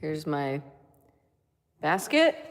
Here's my basket.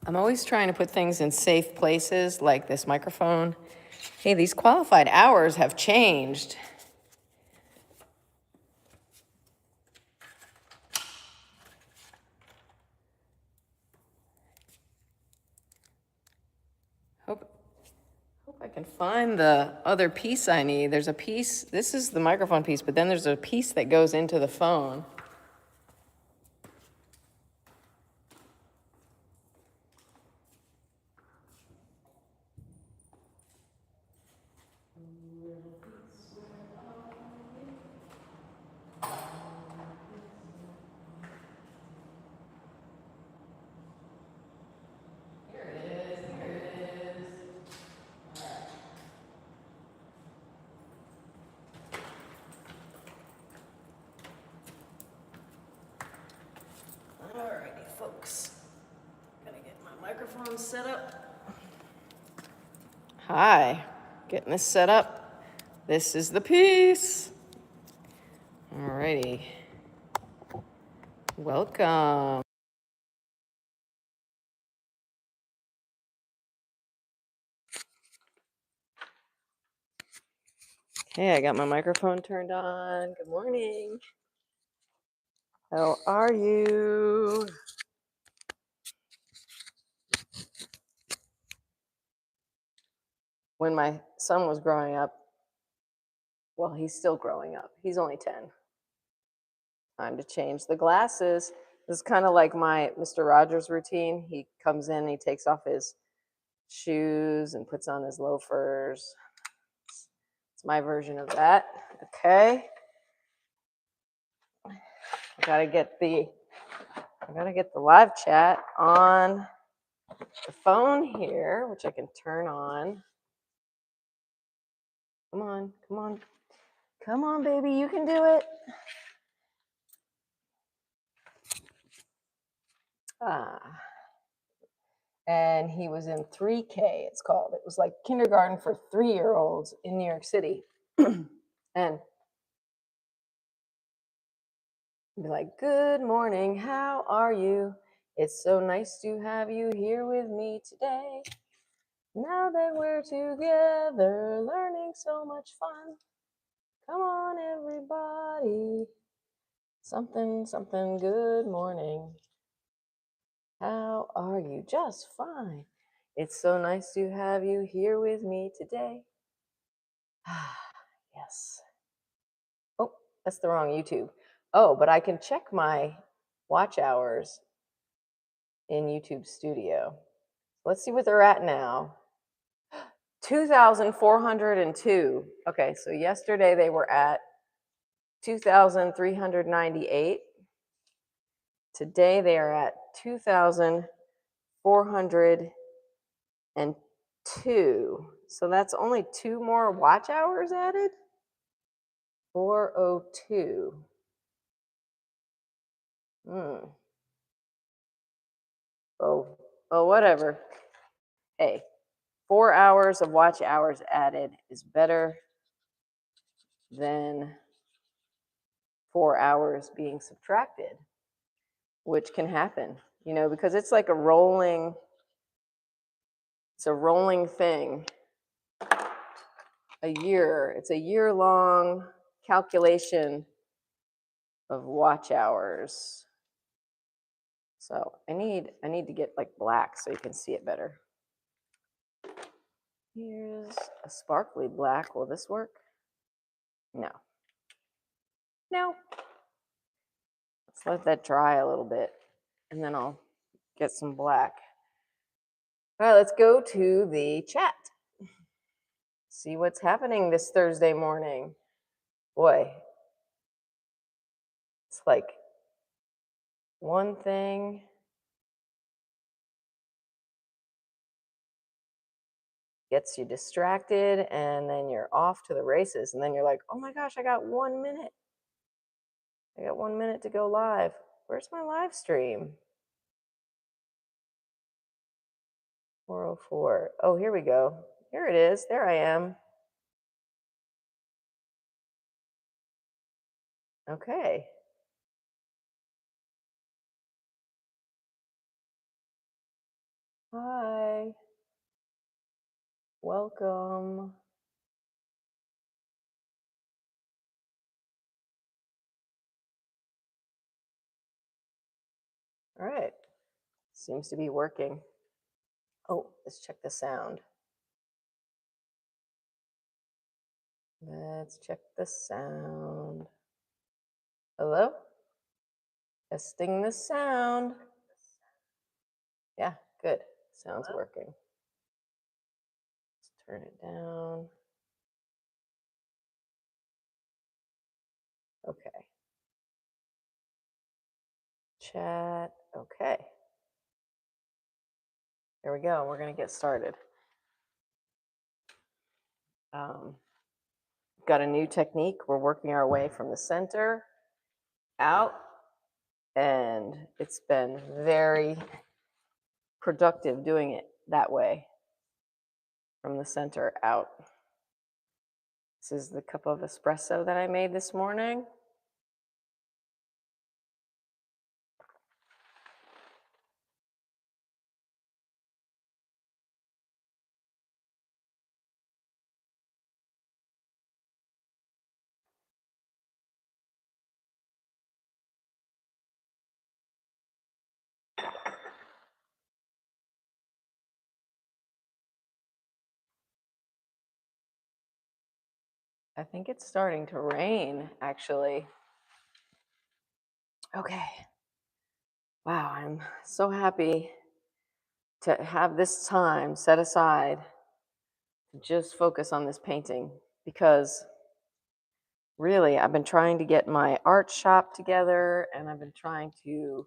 I'm always trying to put things in safe places, like this microphone. Hey, these qualified hours have changed. Hope I can find the other piece I need. There's a piece, this is the microphone piece, but then there's a piece that goes into the phone. Alrighty, folks. Gotta get my microphone set up. Hi, getting this set up. This is the piece. Alrighty. Welcome. Okay, I got my microphone turned on. Good morning. How are you? When my son was growing up, well, he's still growing up. He's only 10. Time to change the glasses. This is kind of like my Mr. Rogers routine. He comes in, he takes off his shoes and puts on his loafers. It's my version of that. Okay. I gotta get the live chat on the phone here, which I can turn on. Come on, come on. Come on, baby, you can do it. And he was in 3K, it's called. It was like kindergarten for 3-year-olds in New York City. And be like, good morning, how are you? It's so nice to have you here with me today. Now that we're together, learning so much fun. Come on, everybody. Something, something, good morning. How are you? Just fine. It's so nice to have you here with me today. Yes. Oh, that's the wrong YouTube. Oh, but I can check my watch hours in YouTube Studio. Let's see what they're at now. 2,402. Okay, so yesterday they were at 2,398. Today they are at 2,402. So that's only 2 more watch hours added. 402. Oh, whatever. Hey, 4 hours of watch hours added is better than 4 hours being subtracted, which can happen, you know, because it's like a rolling thing. It's a year-long calculation of watch hours. So I need to get like black so you can see it better. Here's a sparkly black. Will this work? No. No. Let's let that dry a little bit, and then I'll get some black. All right, let's go to the chat. See what's happening this Thursday morning. Boy, it's like one thing gets you distracted, and then you're off to the races. And then you're like, oh my gosh, I got 1 minute. I got 1 minute to go live. Where's my live stream? 4:04. Oh, here we go. Here it is. There I am. Okay. Hi. Welcome. All right. Seems to be working. Oh, let's check the sound. Let's check the sound. Hello? Testing the sound. Yeah, good. Sound's working. Let's turn it down. Okay. Chat. Okay. There we go. We're going to get started. Got a new technique. We're working our way from the center out, and it's been very productive doing it that way, from the center out. This is the cup of espresso that I made this morning. I think it's starting to rain, actually. Okay. Wow, I'm so happy to have this time set aside to just focus on this painting, because really I've been trying to get my art shop together, and I've been trying to,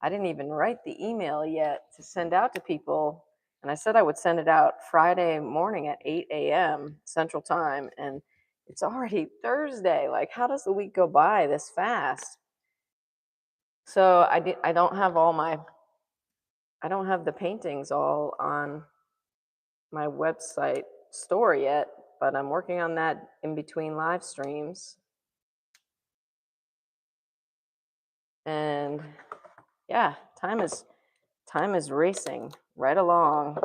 I didn't even write the email yet to send out to people. And I said I would send it out Friday morning at 8 a.m. Central Time, and it's already Thursday. Like, how does the week go by this fast? So I don't have the paintings all on my website store yet, but I'm working on that in between live streams. And yeah, time is racing right along.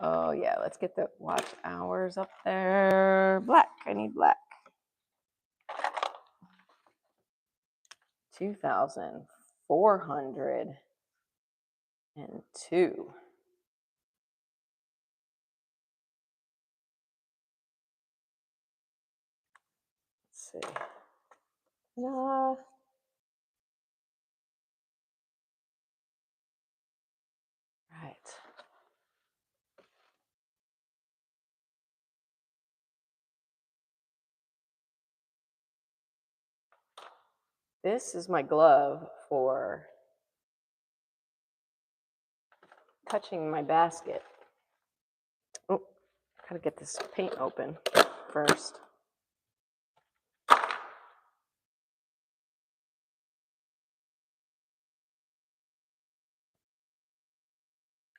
Oh yeah, let's get the watch hours up there. Black, I need black. 2,402. Let's see. Right. This is my glove for touching my basket. Oh, gotta get this paint open first.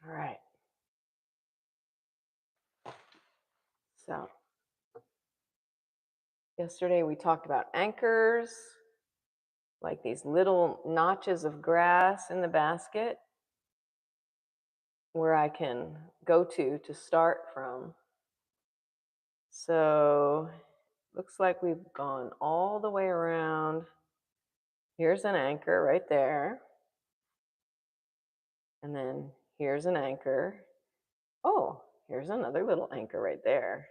All right. So, yesterday we talked about anchors, like these little notches of grass in the basket where I can go to start from. So, looks like we've gone all the way around. Here's an anchor right there. And then Here's an anchor. Oh, here's another little anchor right there.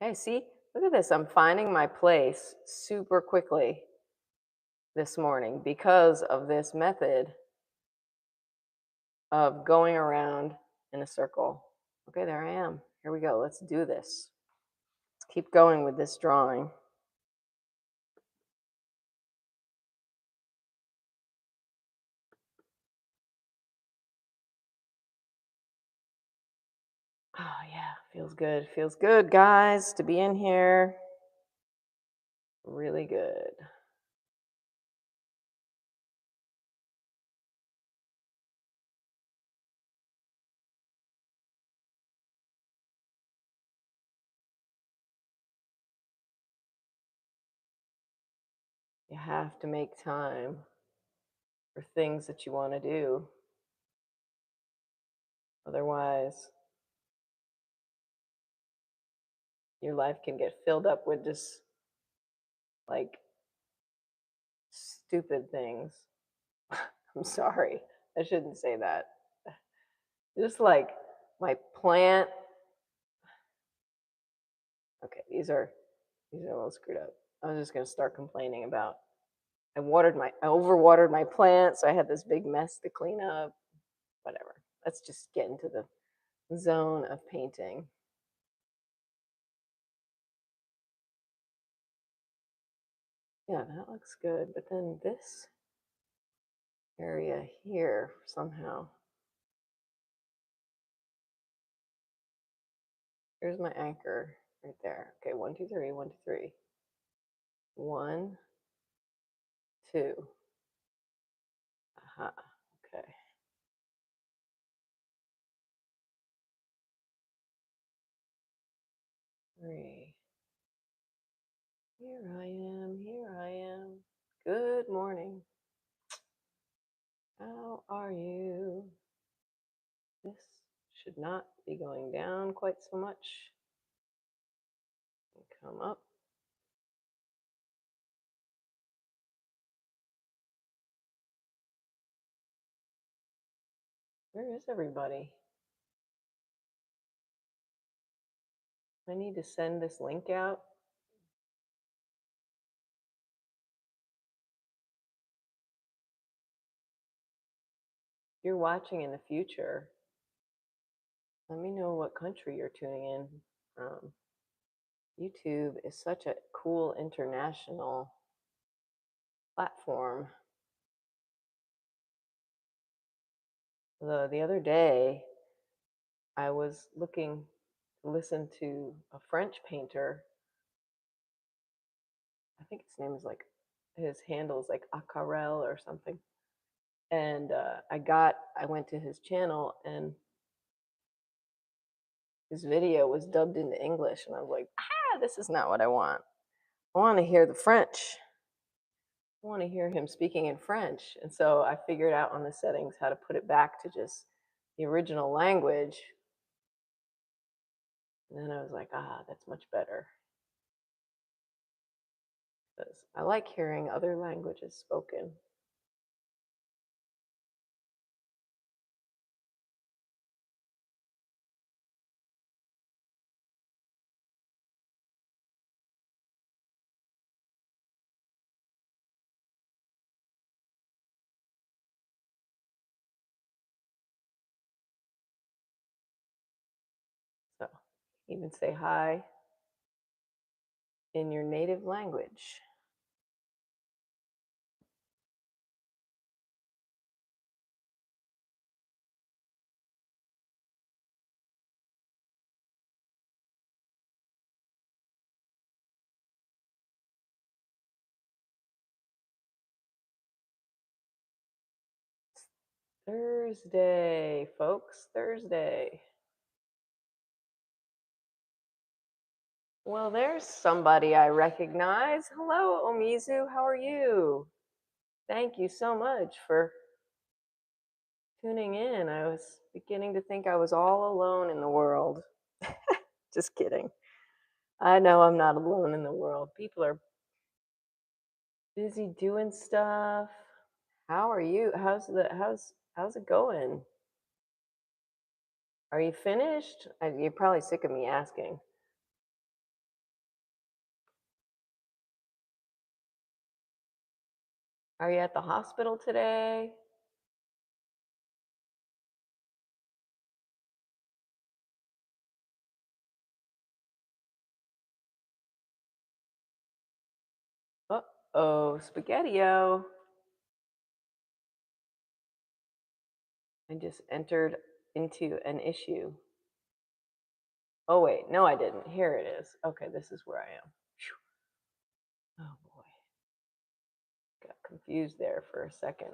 Okay, see, look at this. I'm finding my place super quickly this morning because of this method of going around in a circle. Okay, there I am. Here we go. Let's do this. Let's keep going with this drawing. Oh, yeah, feels good. Feels good, guys, to be in here. Really good. You have to make time for things that you want to do. Otherwise, your life can get filled up with just like stupid things. I'm sorry. I shouldn't say that. Just like my plant. Okay, these are a little screwed up. I was just gonna start complaining about I overwatered my plants, so I had this big mess to clean up. Whatever. Let's just get into the zone of painting. Yeah, that looks good. But then this area here somehow. Here's my anchor right there. Okay, 1, 2, 3, 1, 2, 3. 1, 2. Aha. Okay. Three. Here I am. Here I am. Good morning. How are you? This should not be going down quite so much. Come up. Where is everybody? I need to send this link out. If you're watching in the future, let me know what country you're tuning in from. YouTube is such a cool international platform. The other day, I was looking to listen to a French painter. I think his name is like, his handle is like Aquarelle or something. And I went to his channel and his video was dubbed into English. And I was like, this is not what I want. I want to hear the French. I want to hear him speaking in French. And so I figured out on the settings how to put it back to just the original language. And then I was like, that's much better. Because I like hearing other languages spoken. So even say hi in your native language. Thursday, folks, Thursday. Well, there's somebody I recognize. Hello, Omizu, how are you? Thank you so much for tuning in. I was beginning to think I was all alone in the world. Just kidding. I know I'm not alone in the world. People are busy doing stuff. How are you? How's it going? Are you finished? You're probably sick of me asking. Are you at the hospital today? Uh-oh, spaghetti-o. I just entered into an issue. Oh, wait, no, I didn't. Here it is. Okay, this is where I am. Oh, boy. Got confused there for a second.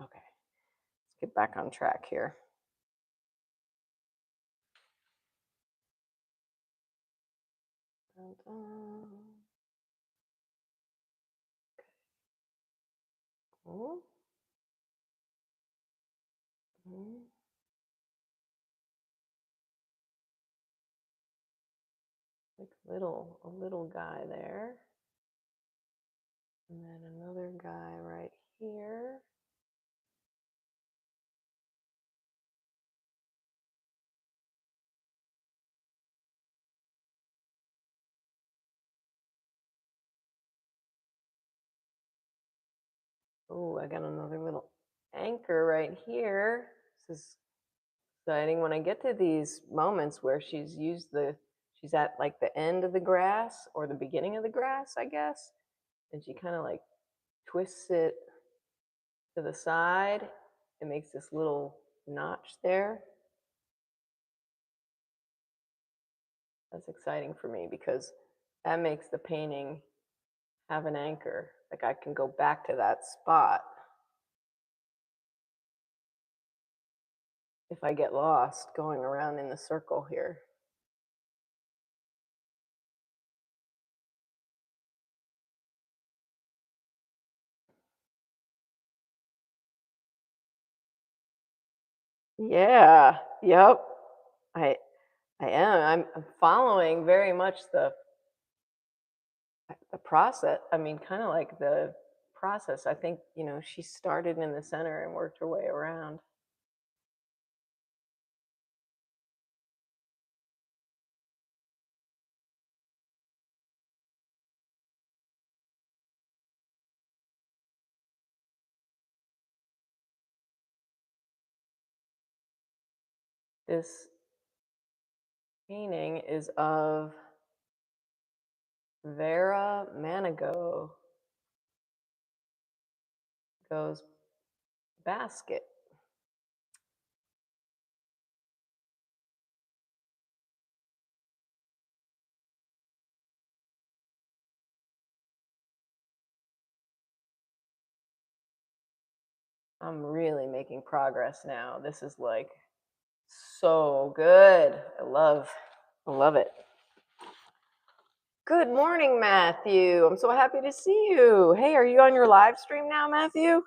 Okay, let's get back on track here. Oh, like a little guy there. And then another guy right here. Oh, I got another little anchor right here. This is exciting. When I get to these moments where she's at like the end of the grass or the beginning of the grass, I guess, and she kind of like twists it to the side. It makes this little notch there. That's exciting for me because that makes the painting have an anchor. Like I can go back to that spot if I get lost going around in the circle here. Yeah, yep. I I am. I'm following very much the process. I mean, kind of like the process. I think, she started in the center and worked her way around. This painting is of Vera Manigo goes basket. I'm really making progress now. This is like so good. I love it. Good morning, Matthew. I'm so happy to see you. Hey, are you on your live stream now, Matthew?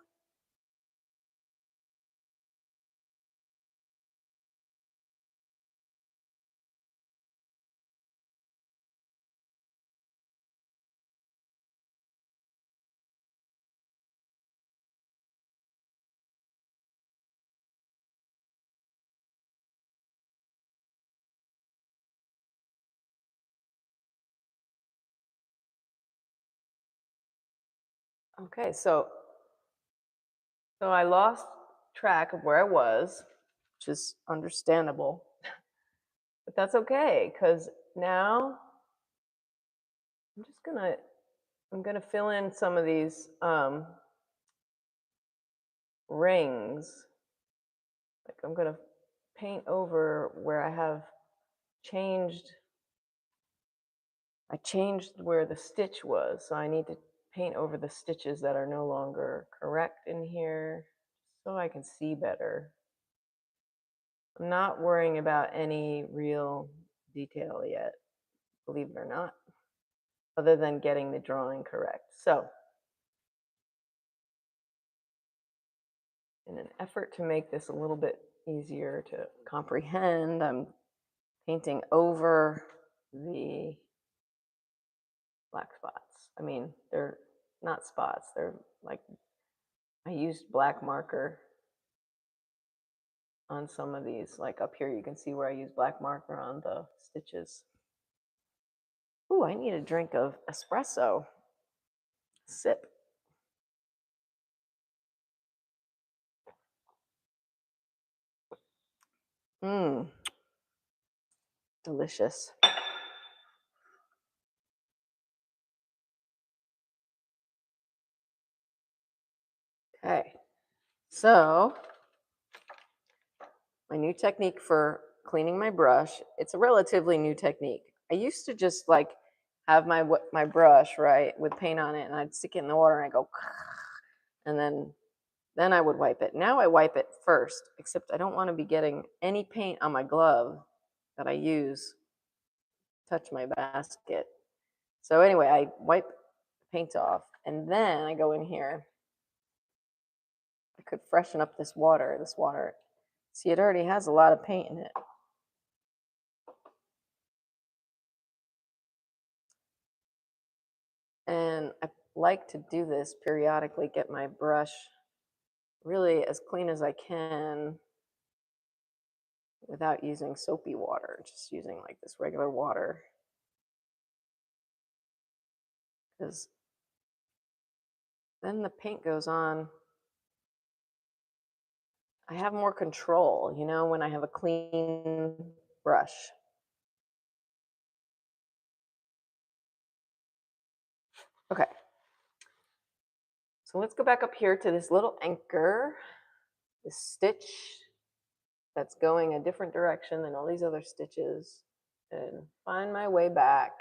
Okay, so I lost track of where I was, which is understandable, but that's okay because now I'm just gonna fill in some of these rings. Like I'm gonna paint over where changed. I changed where the stitch was, so I need to paint over the stitches that are no longer correct in here so I can see better. I'm not worrying about any real detail yet, believe it or not, other than getting the drawing correct. So, in an effort to make this a little bit easier to comprehend, I'm painting over the black spots. I mean, they're not spots. They're like, I used black marker on some of these. Like up here, you can see where I use black marker on the stitches. Ooh, I need a drink of espresso. Sip. Mmm. Delicious. Okay. So, my new technique for cleaning my brush, it's a relatively new technique. I used to just like have my brush, right, with paint on it, and I'd stick it in the water and I go and then I would wipe it. Now I wipe it first, except I don't want to be getting any paint on my glove that I use touch my basket. So anyway, I wipe the paint off and then I go in here. I could freshen up this water. This water, see, it already has a lot of paint in it. And I like to do this periodically, get my brush really as clean as I can without using soapy water, just using like this regular water. Because then the paint goes on. I have more control, you know, when I have a clean brush. Okay. So let's go back up here to this little anchor, this stitch that's going a different direction than all these other stitches, and find my way back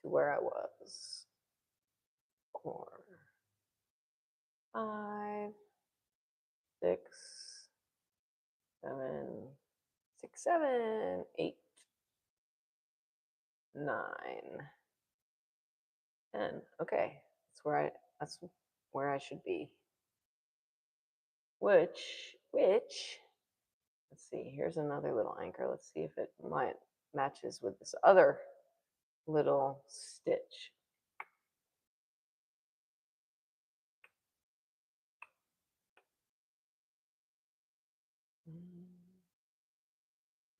to where I was. 4, 5, 6, 7, 6, 7, 8, 9, 10. Okay, that's where I should be. Which let's see, here's another little anchor. Let's see if it matches with this other little stitch.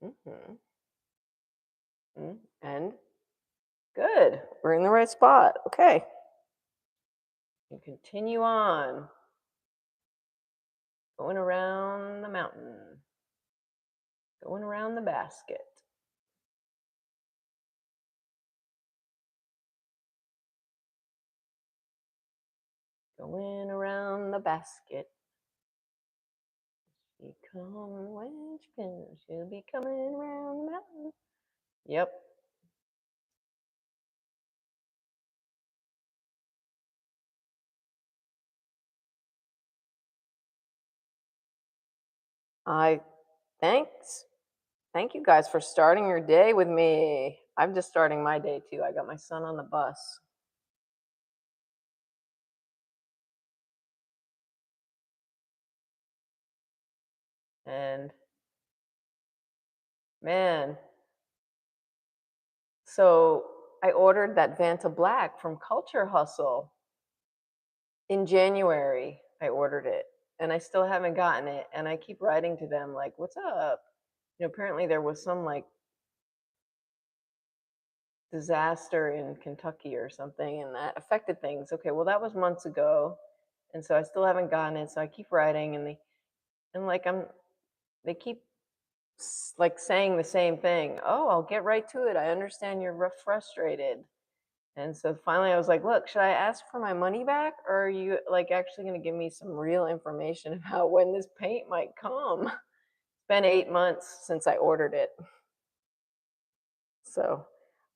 Mm-hmm. And good, we're in the right spot. Okay, and continue on, going around the mountain, going around the basket. Going around the basket. She come when she can. She'll be coming around the mountain. Yep. Thanks. Thank you guys for starting your day with me. I'm just starting my day too. I got my son on the bus. And man, so I ordered that Vanta Black from Culture Hustle in January. I ordered it and I still haven't gotten it. And I keep writing to them like, what's up? You know, apparently there was some like disaster in Kentucky or something and that affected things. Okay, well that was months ago. And so I still haven't gotten it. So I keep writing and like they keep like saying the same thing. Oh, I'll get right to it. I understand you're frustrated. And so finally I was like, look, should I ask for my money back or are you like actually going to give me some real information about when this paint might come? It's been 8 months since I ordered it. So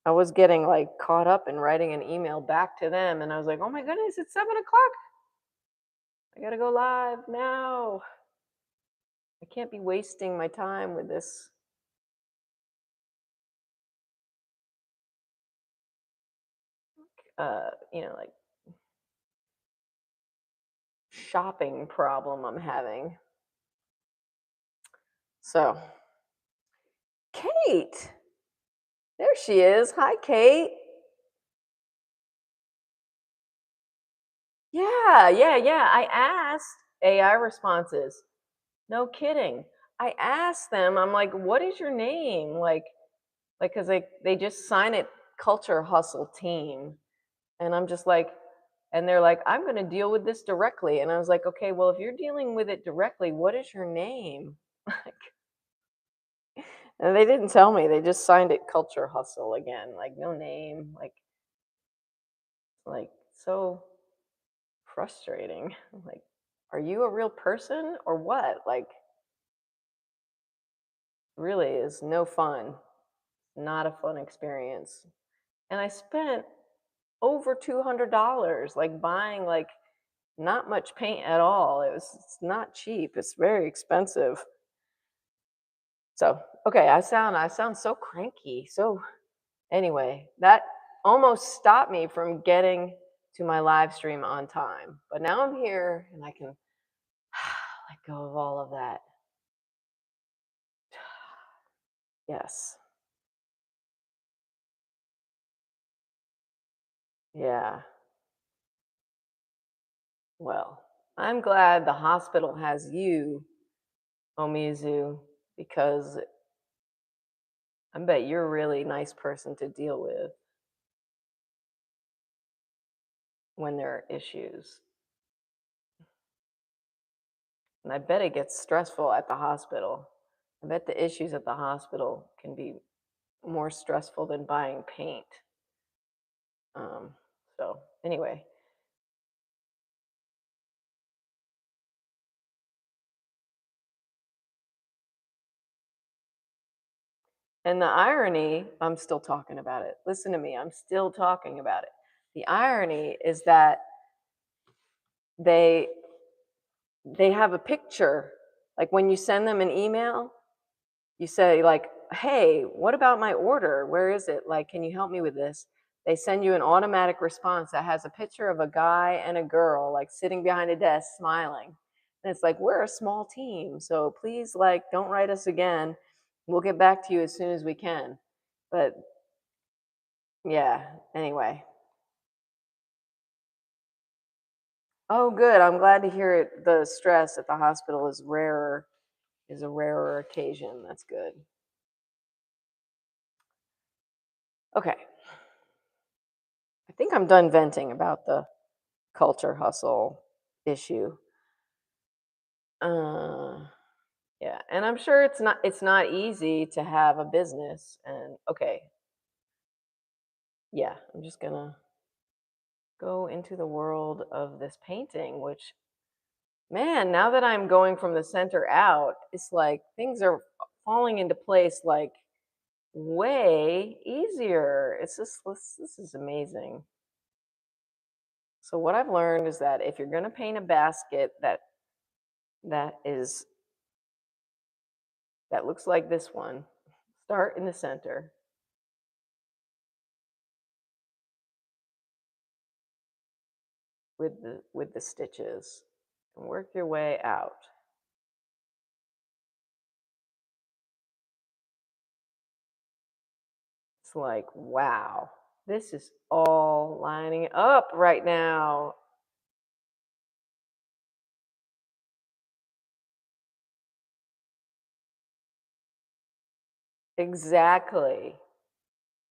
I was getting like caught up in writing an email back to them and I was like, oh my goodness, it's 7 o'clock. I got to go live now. I can't be wasting my time with this. You know, like shopping problem I'm having. So, Kate, There she is. Hi, Kate. Yeah, yeah, yeah. I asked AI responses. No kidding. I asked them, I'm like, what is your name? Like, cause they just sign it culture hustle team. And I'm just like, and they're like, I'm gonna deal with this directly. And I was like, okay, well, if you're dealing with it directly, what is your name? And they didn't tell me. They just signed it culture hustle again. Like no name. Like so frustrating. Like, are you a real person or what? Like, really is no fun. Not a fun experience. And I spent over $200 like buying like not much paint at all. It's not cheap. It's very expensive. So, okay, I sound so cranky. So, anyway, that almost stopped me from getting to my live stream on time. But now I'm here and I can let go of all of that. Yes. Yeah. Well, I'm glad the hospital has you, Omizu, because I bet you're a really nice person to deal with when there are issues. And I bet it gets stressful at the hospital. I bet the issues at the hospital can be more stressful than buying paint. Um, so, anyway, and the irony, I'm still talking about it. Listen to me, I'm still talking about it. The irony is that they they have a picture. Like when you send them an email, you say like, "Hey, what about my order? Where is it? Like, can you help me with this?" They send you an automatic response that has a picture of a guy and a girl like sitting behind a desk smiling. And it's like, "We're a small team, so please like don't write us again. We'll get back to you as soon as we can." But yeah, anyway. Oh, good. I'm glad to hear it. The stress at the hospital is a rarer occasion. That's good. Okay. I think I'm done venting about the culture hustle issue. Uh, yeah, and I'm sure it's not easy to have a business. And okay, yeah, I'm just gonna go into the world of this painting, which man, now that I'm going from the center out, it's like things are falling into place like way easier. It's just this is amazing. So what I've learned is that if you're gonna paint a basket that is that looks like this one, start in the center with the stitches and work your way out. It's like, wow, this is all lining up right now. Exactly.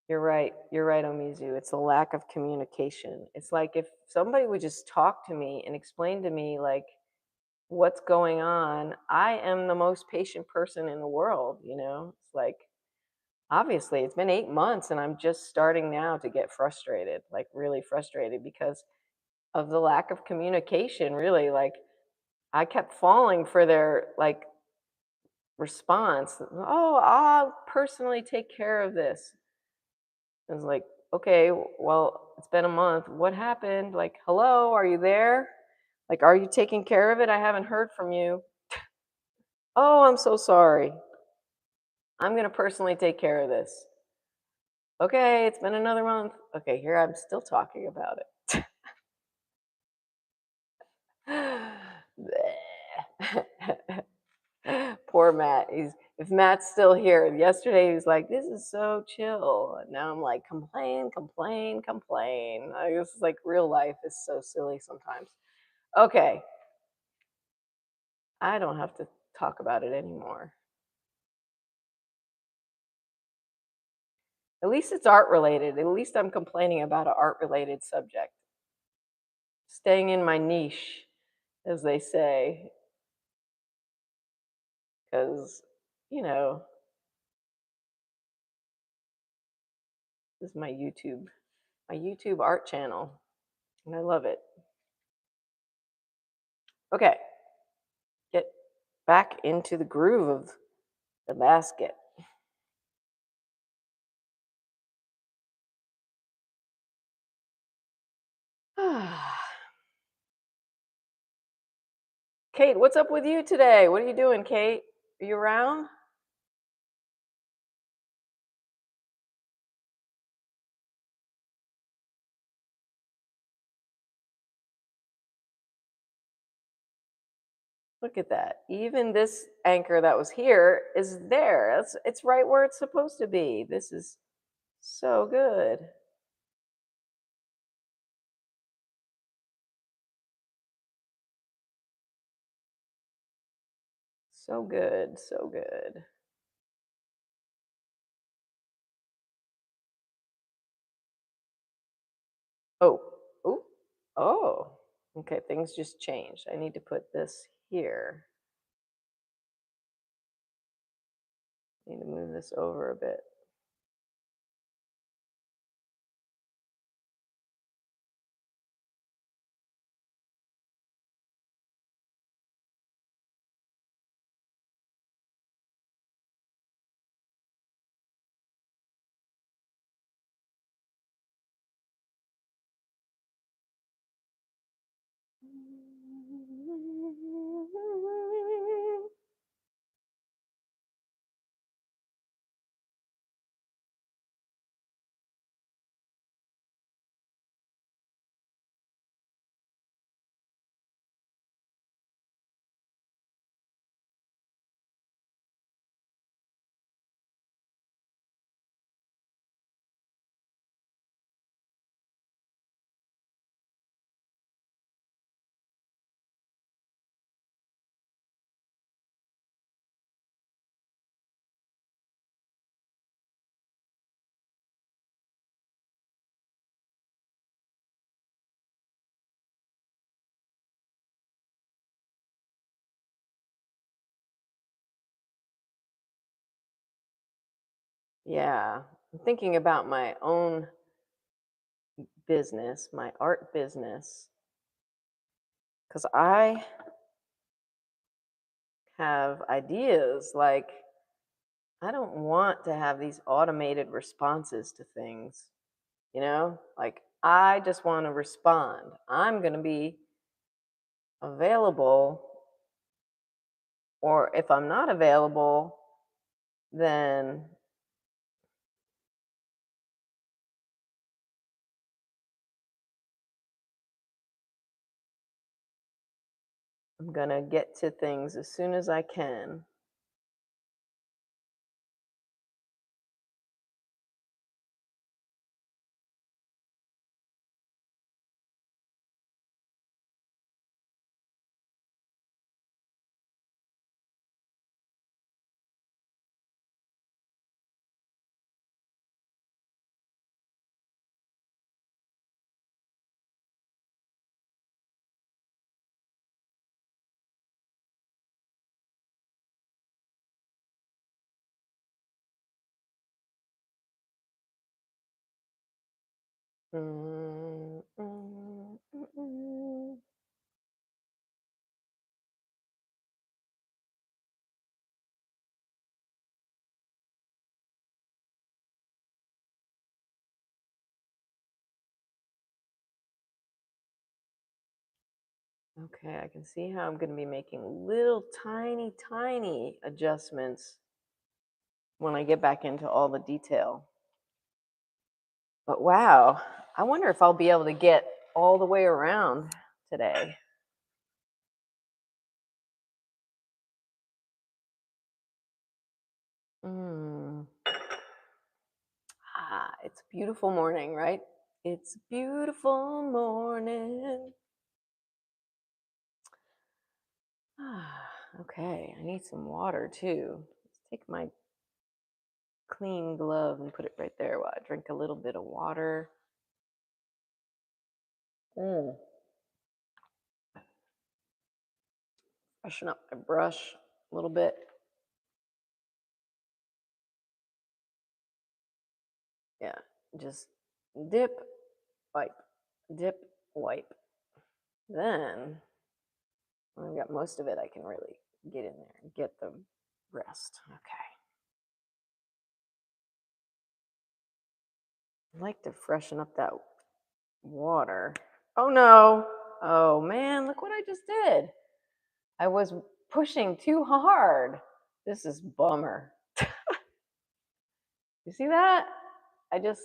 You're right. You're right, Omizu. It's a lack of communication. It's like if somebody would just talk to me and explain to me like what's going on, I am the most patient person in the world, you know? It's like obviously it's been 8 months and I'm just starting now to get frustrated, like really frustrated because of the lack of communication, really. Like I kept falling for their like response. Oh, I'll personally take care of this. I was like, okay, well, it's been a month. What happened? Like, hello, are you there? Like, are you taking care of it? I haven't heard from you. Oh, I'm so sorry. I'm going to personally take care of this. Okay, it's been another month. Okay, here I'm still talking about it. Poor Matt. If Matt's still here, yesterday he was like, "This is so chill," and now I'm like, "Complain, complain, complain." I guess it's like real life is so silly sometimes. Okay, I don't have to talk about it anymore. At least it's art related. At least I'm complaining about an art related subject. Staying in my niche, as they say, because, you know, this is my YouTube art channel, and I love it. Okay, get back into the groove of the basket. Kate, what's up with you today? What are you doing, Kate? Are you around? Look at that. Even this anchor that was here is there. It's right where it's supposed to be. This is so good. So good, so good. Oh, oh, oh. Okay, things just changed. I need to put this here. I need to move this over a bit. Yeah, I'm thinking about my own business, my art business, because I have ideas like I don't want to have these automated responses to things, you know? Like I just want to respond. I'm going to be available, or if I'm not available, then I'm going to get to things as soon as I can. Mm, mm, mm, mm. Okay, I can see how I'm going to be making little tiny, tiny adjustments when I get back into all the detail. But wow, I wonder if I'll be able to get all the way around today. Mm. It's a beautiful morning, right? It's a beautiful morning. Okay, I need some water too. Let's take my clean glove and put it right there while I drink a little bit of water. Mm. Freshen up my brush a little bit. Yeah, just dip, wipe, dip, wipe. Then, when I've got most of it, I can really get in there and get the rest. Okay. I like to freshen up that water. Oh no. Oh man, look what I just did. I was pushing too hard. This is bummer. You see that? I just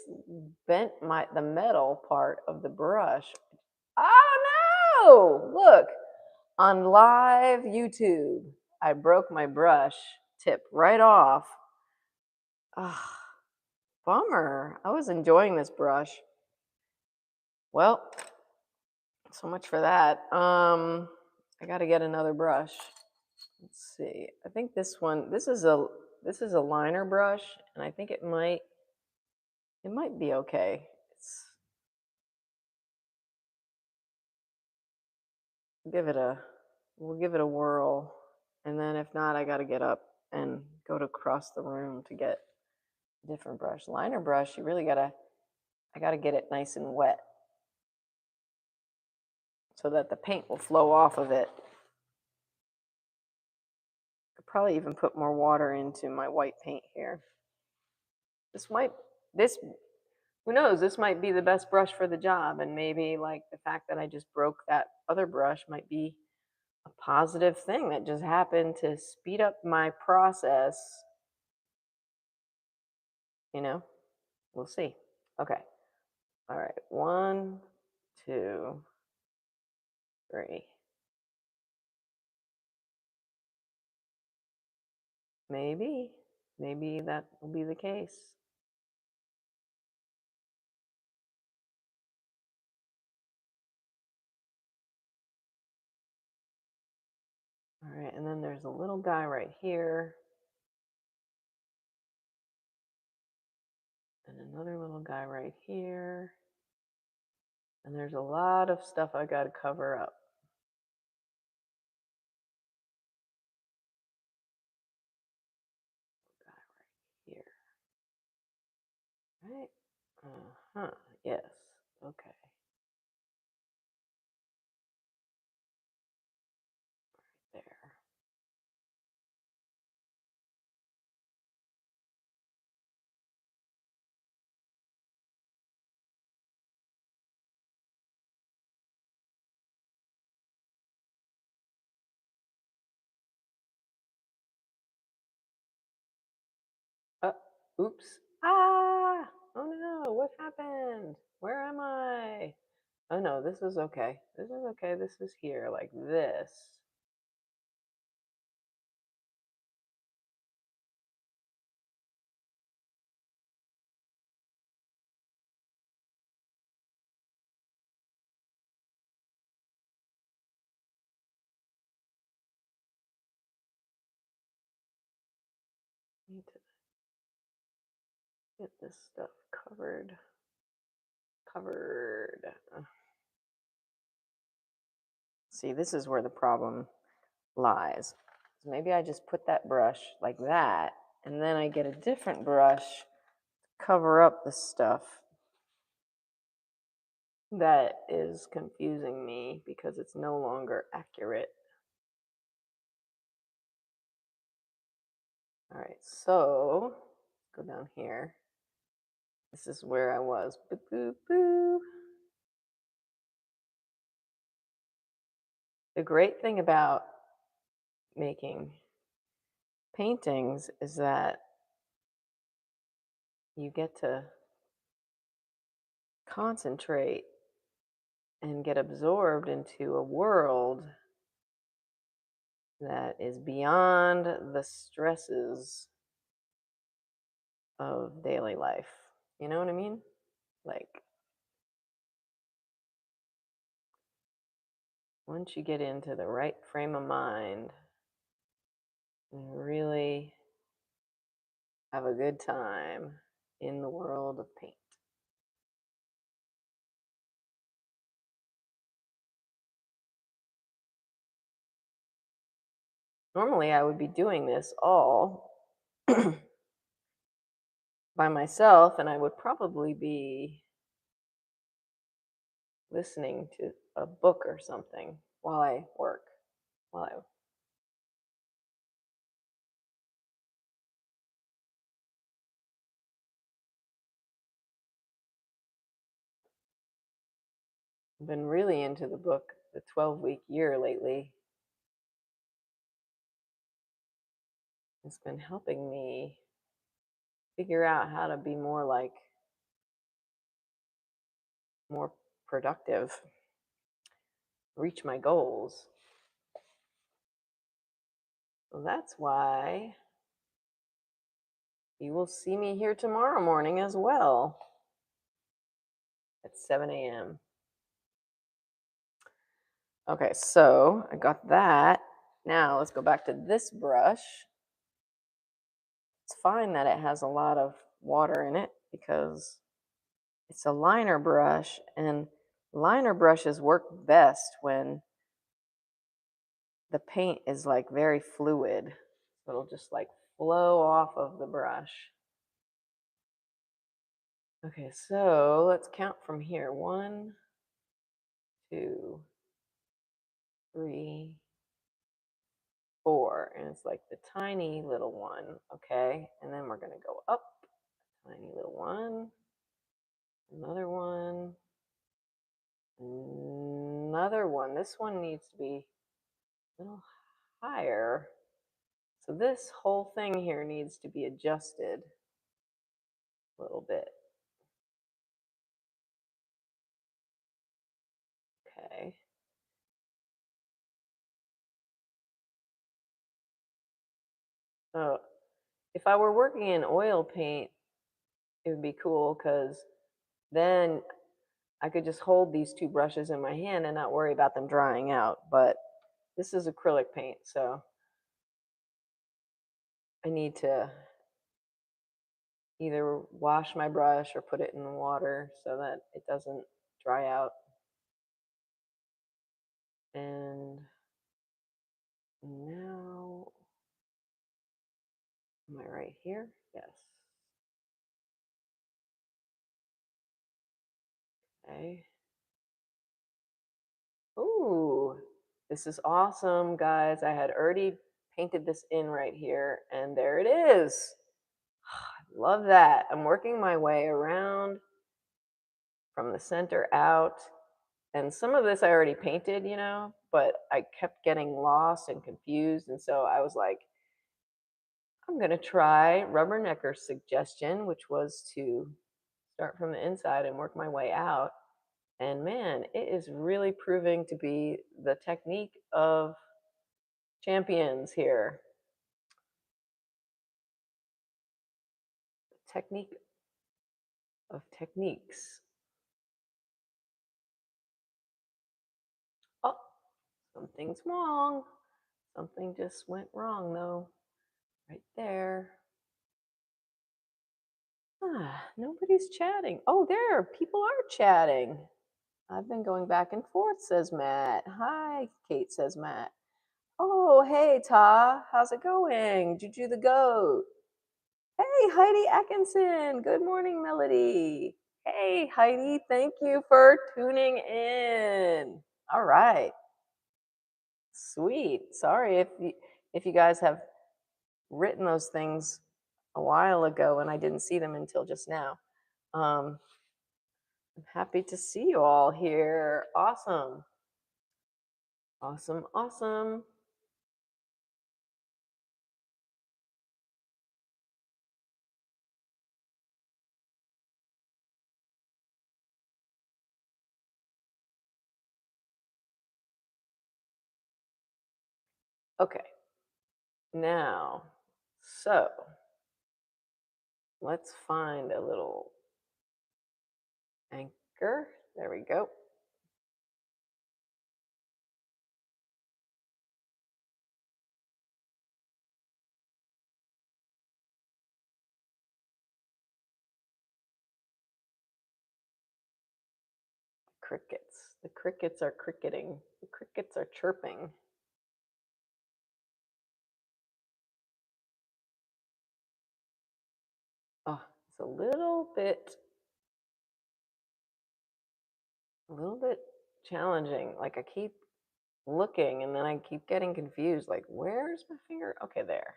bent the metal part of the brush. Oh no! Look, on live YouTube, I broke my brush tip right off. Ah, bummer. I was enjoying this brush. Well, so much for that. I got to get another brush. Let's see. I think this one. This is a liner brush, and I think it might be okay. It's give it a we'll give it a whirl, and then if not, I got to get up and go to across the room to get a different brush. Liner brush, I gotta get it nice and wet so that the paint will flow off of it. Could probably even put more water into my white paint here. This who knows, this might be the best brush for the job, and maybe like the fact that I just broke that other brush might be a positive thing that just happened to speed up my process. you know we'll see. Okay. All right, 1, 2, 3. Maybe that will be the case. All right, and then there's a little guy right here, and another little guy right here, and there's a lot of stuff I got to cover up. Guy right here. Right? Uh-huh. Yes. Okay. There. Uh, oops. Ah! Oh no, what happened? Where am I? Oh no, this is okay. This is okay. This is here, like this. Need to get this stuff covered. Covered. See, this is where the problem lies. So maybe I just put that brush like that, and then I get a different brush to cover up the stuff that is confusing me because it's no longer accurate. All right, so go down here. This is where I was. Boo, boo, boo. The great thing about making paintings is that you get to concentrate and get absorbed into a world that is beyond the stresses of daily life. You know what I mean? Like, once you get into the right frame of mind and really have a good time in the world of paint. Normally, I would be doing this all by myself, and I would probably be listening to a book or something while I work. While I've been really into the book, The 12-Week Year, lately. It's been helping me figure out how to be more productive, reach my goals. So that's why you will see me here tomorrow morning as well at 7 a.m. Okay, so I got that. Now let's go back to this brush. It's fine that it has a lot of water in it because it's a liner brush, and liner brushes work best when the paint is like very fluid. It'll just like flow off of the brush. Okay, so let's count from here. 1, 2, 3, 4. And it's like the tiny little one. Okay, and then we're going to go up. Tiny little one. Another one. Another one. This one needs to be a little higher. So this whole thing here needs to be adjusted a little bit. Okay. So if I were working in oil paint, it would be cool because then I could just hold these two brushes in my hand and not worry about them drying out. But this is acrylic paint, so I need to either wash my brush or put it in the water so that it doesn't dry out. And now, am I right here? Yes. Okay. Ooh, this is awesome, guys. I had already painted this in right here, and there it is. Love that. I'm working my way around from the center out. And some of this I already painted, but I kept getting lost and confused. And so I was like, I'm going to try Rubbernecker's suggestion, which was to start from the inside and work my way out. And man, it is really proving to be the technique of champions here. The technique of techniques. Oh, something's wrong. Something just went wrong, though. Right there. Nobody's chatting. Oh, there, people are chatting. I've been going back and forth, says Matt. Hi, Kate, says Matt. Oh, hey, Ta. How's it going? Juju the goat. Hey, Heidi Atkinson. Good morning, Melodie. Hey, Heidi. Thank you for tuning in. All right. Sweet. Sorry if you guys have written those things a while ago and I didn't see them until just now. I'm happy to see you all here. Awesome. Awesome, awesome. Okay. Now, so let's find a little anchor. There we go. Crickets. The crickets are cricketing. The crickets are chirping. Oh, it's a little bit challenging. Like I keep looking and then I keep getting confused. Like, where's my finger? Okay, there.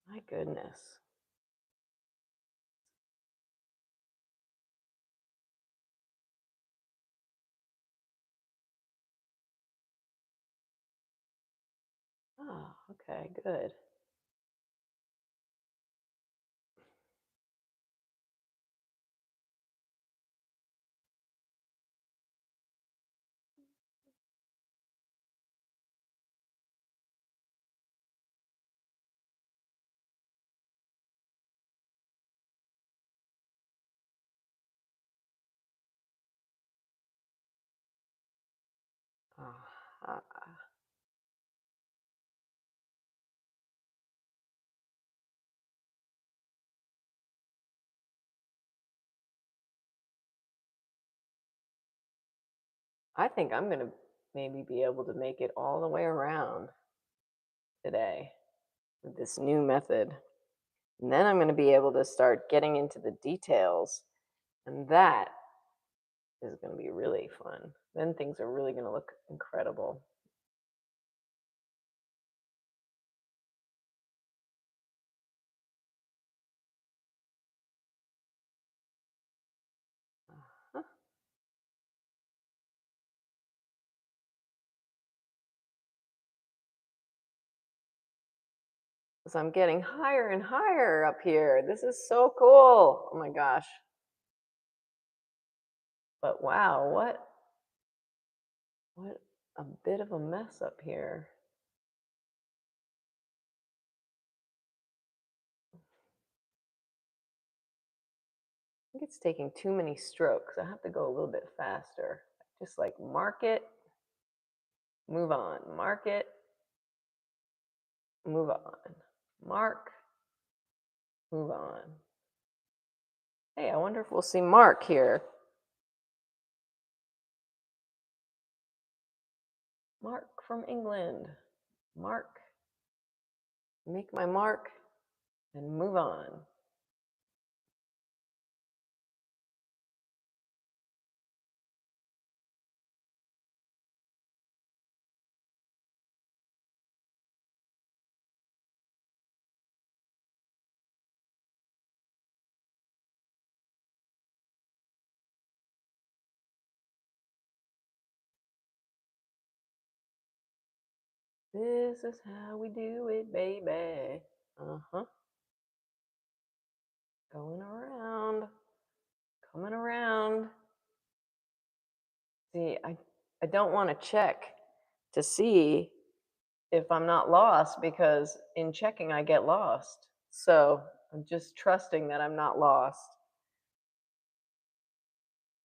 My goodness. Oh, okay, good. Uh, I think I'm going to maybe be able to make it all the way around today with this new method. And then I'm going to be able to start getting into the details. And that is going to be really fun. Then things are really going to look incredible. Uh-huh. So I'm getting higher and higher up here. This is so cool. Oh my gosh. But wow, what a bit of a mess up here. I think it's taking too many strokes. I have to go a little bit faster. Just like mark it, move on. Mark it, move on. Mark, move on. Hey, I wonder if we'll see Mark here. Mark from England. Mark. Make my mark and move on. This is how we do it, baby. Uh-huh. Going around. Coming around. See, I don't want to check to see if I'm not lost because in checking I get lost. So I'm just trusting that I'm not lost.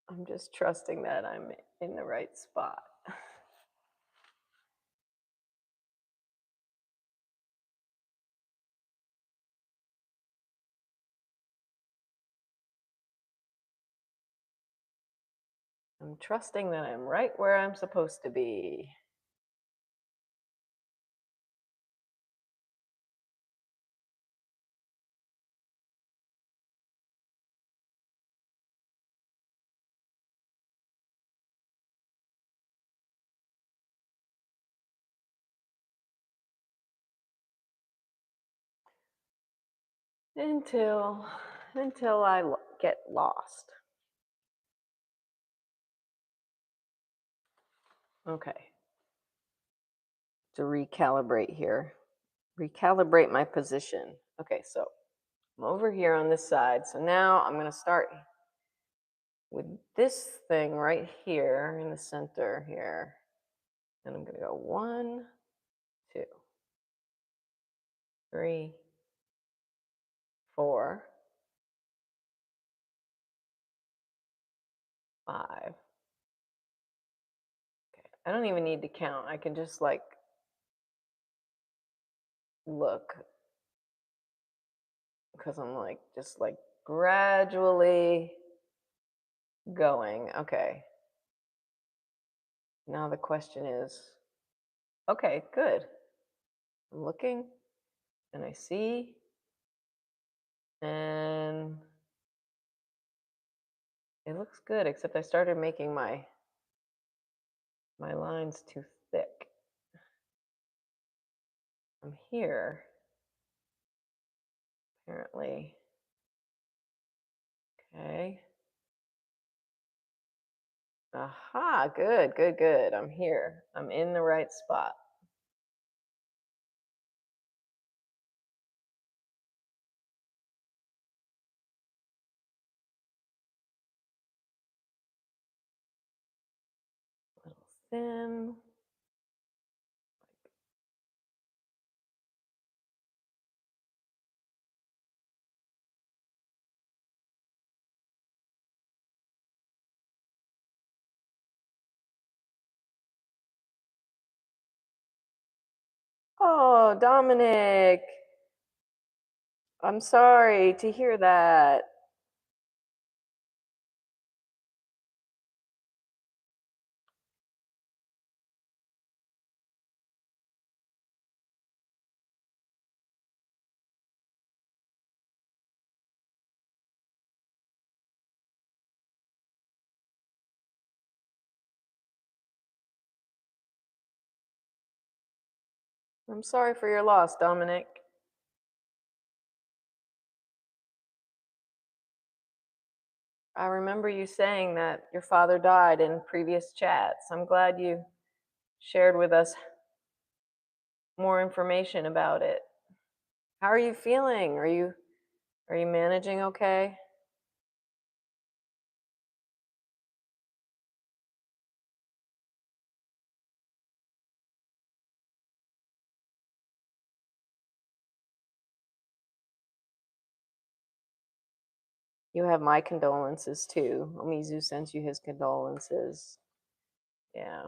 I'm just trusting that I'm in the right spot. I'm trusting that I'm right where I'm supposed to be. Until I get lost. Okay. To recalibrate here. Recalibrate my position. Okay, so I'm over here on this side. So now I'm going to start with this thing right here in the center here. And I'm going to go 1, 3, 4, 5. Okay. I don't even need to count. I can just like look because I'm like just like gradually going. Okay. Now the question is, okay, good. I'm looking and I see, and it looks good, except I started making my lines too thick. I'm here, apparently. Okay. Aha, good, good, good. I'm here. I'm in the right spot. A little thin. Oh, Dominic, I'm sorry to hear that. I'm sorry for your loss, Dominic. I remember you saying that your father died in previous chats. I'm glad you shared with us more information about it. How are you feeling? Are you managing okay? You have my condolences too. Omizu sends you his condolences. Yeah.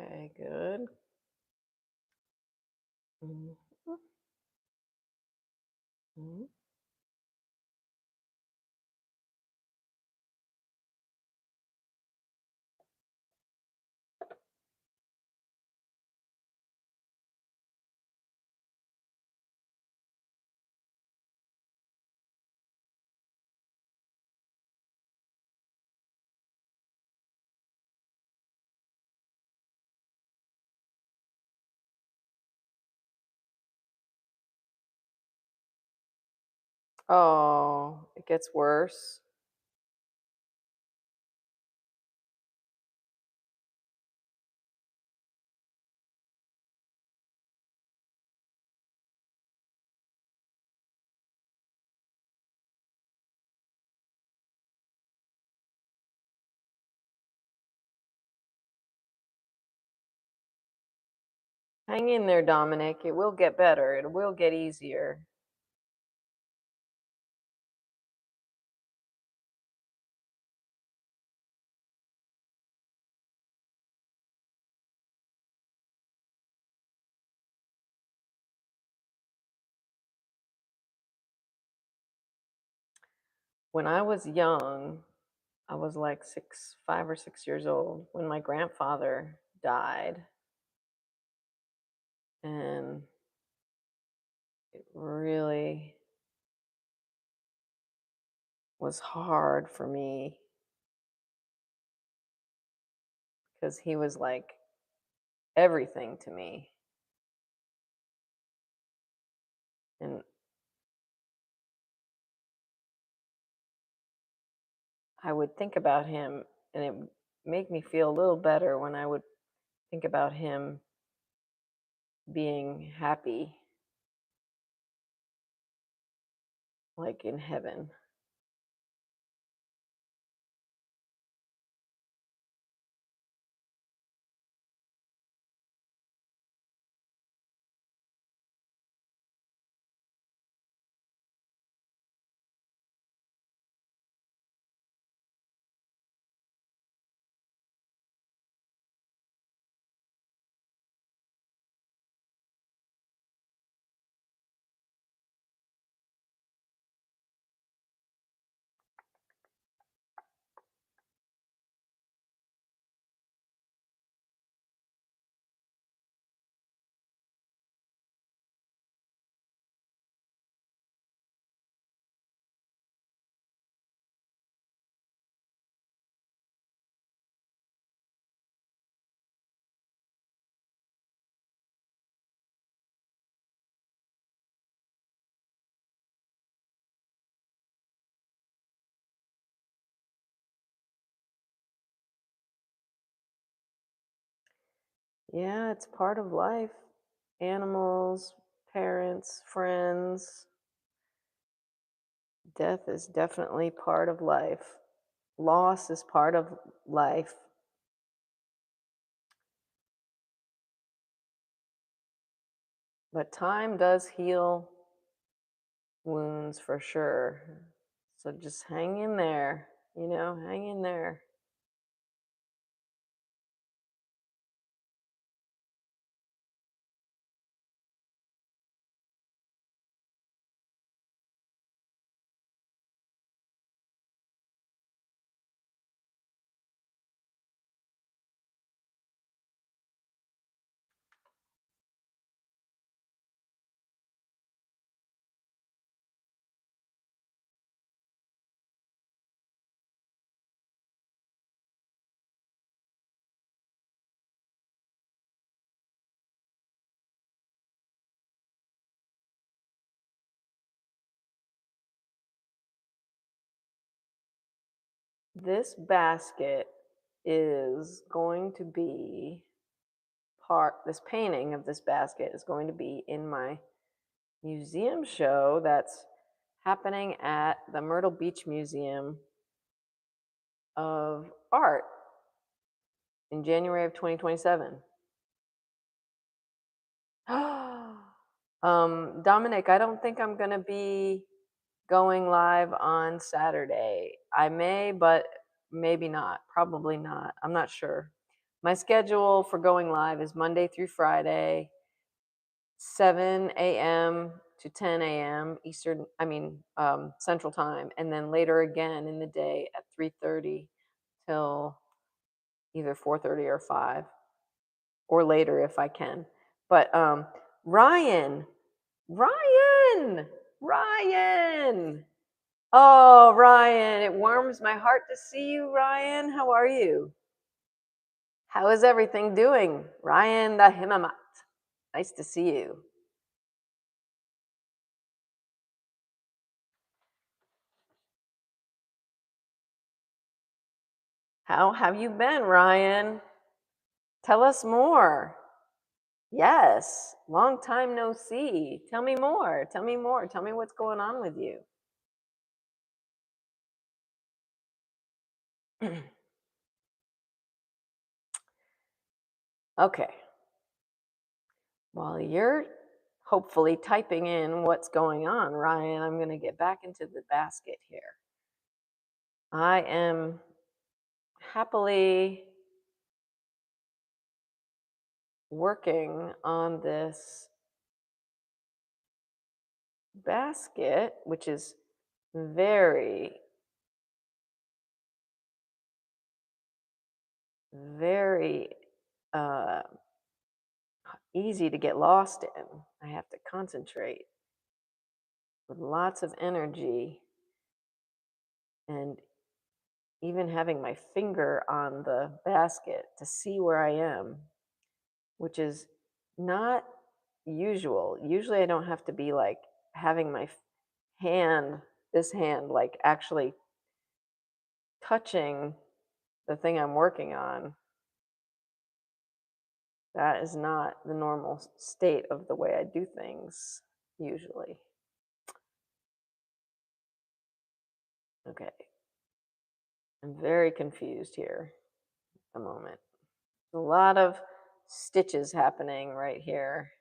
Okay, good. Mhm. Mhm. Oh, it gets worse. Hang in there, Dominic. It will get better. It will get easier. When I was young, I was like 5 or 6 years old when my grandfather died. And it really was hard for me because he was like everything to me. And I would think about him, and it would make me feel a little better when I would think about him being happy, like in heaven. Yeah, it's part of life. Animals, parents, friends. Death is definitely part of life. Loss is part of life. But time does heal wounds for sure. So just hang in there, hang in there. This basket is going to be this painting of this basket is going to be in my museum show that's happening at the Myrtle Beach Museum of Art in January of 2027. Dominic, I don't think I'm going to be going live on Saturday. I may, but maybe not. Probably not. I'm not sure. My schedule for going live is Monday through Friday, 7 a.m. to 10 a.m. Central Time, and then later again in the day at 3:30 till either 4:30 or 5, or later if I can. But Ryan, Ryan, Ryan. Oh, Ryan, it warms my heart to see you, Ryan. How are you? How is everything doing? Ryan the Himamat. Nice to see you. How have you been, Ryan? Tell us more. Yes, long time no see. Tell me more. Tell me more. Tell me what's going on with you. Okay. While you're hopefully typing in what's going on, Ryan, I'm going to get back into the basket here. I am happily working on this basket, which is very, very uh, easy to get lost in. I have to concentrate with lots of energy, and even having my finger on the basket to see where I am, which is not usual. Usually I don't have to be like having my hand, this hand, like actually touching the thing I'm working on. That is not the normal state of the way I do things usually. Okay. I'm very confused here at the moment. A lot of stitches happening right here.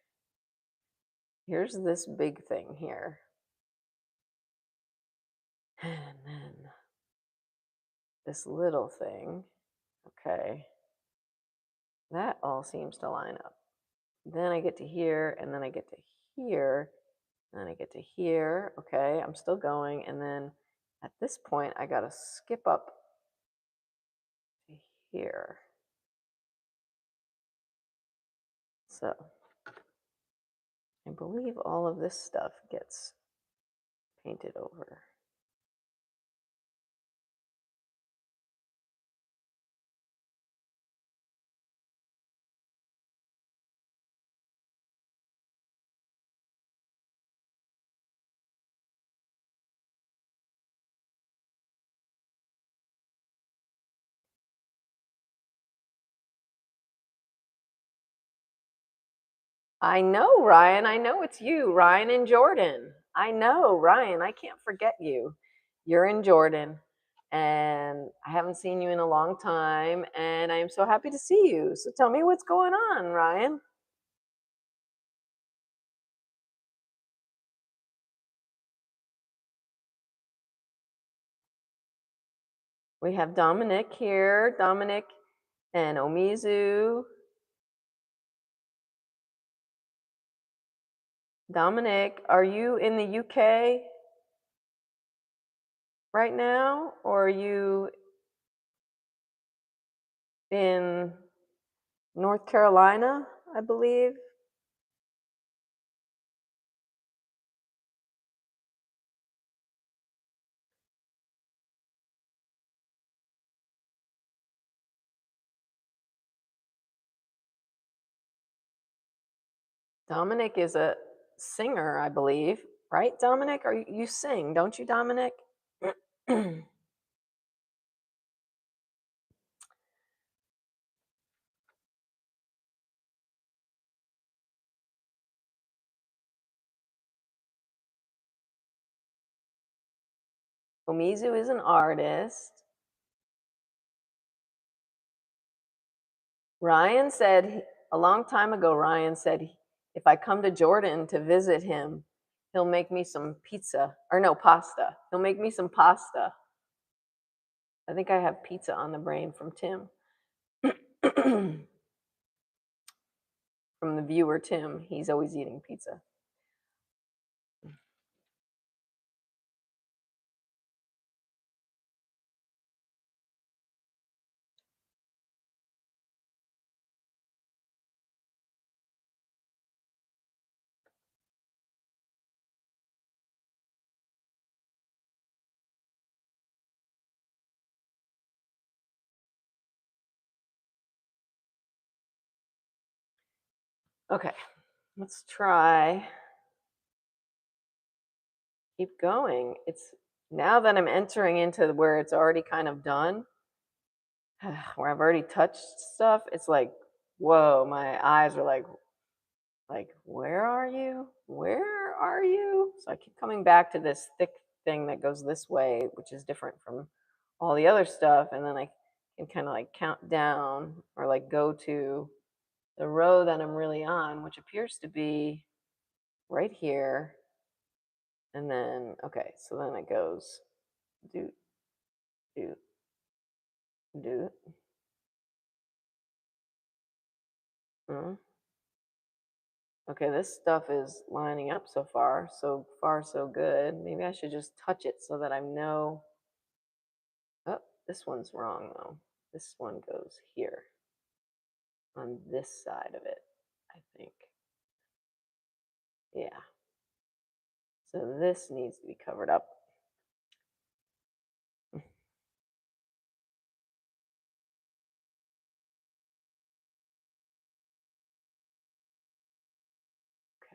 Here's this big thing here. And then this little thing. Okay. That all seems to line up. Then I get to here, and then I get to here, and then I get to here. Okay, I'm still going. And then at this point, I got to skip up to here. So I believe all of this stuff gets painted over. I know, Ryan. I know it's you, Ryan in Jordan. I know, Ryan. I can't forget you. You're in Jordan, and I haven't seen you in a long time, and I'm so happy to see you. So tell me what's going on, Ryan. We have Dominic here, Dominic and Omizu. Dominic, are you in the UK right now, or are you in North Carolina, I believe? Dominic is a singer, I believe, right? Dominic, are you sing, don't you, Dominic? Omizu is an artist. Ryan said a long time ago, Ryan said, if I come to Jordan to visit him, he'll make me some pizza, or no, pasta. He'll make me some pasta. I think I have pizza on the brain from Tim. From the viewer, Tim. He's always eating pizza. Okay, let's try. Keep going. It's now that I'm entering into where it's already kind of done, where I've already touched stuff, it's like, whoa, my eyes are like, where are you? Where are you? So I keep coming back to this thick thing that goes this way, which is different from all the other stuff. And then I can kind of like count down or like go to the row that I'm really on, which appears to be right here. And then, okay, so then it goes do, do, do. Okay, this stuff is lining up so far. So far, so good. Maybe I should just touch it so that I know. Oh, this one's wrong though. This one goes here on this side of it, I think. Yeah. So this needs to be covered up.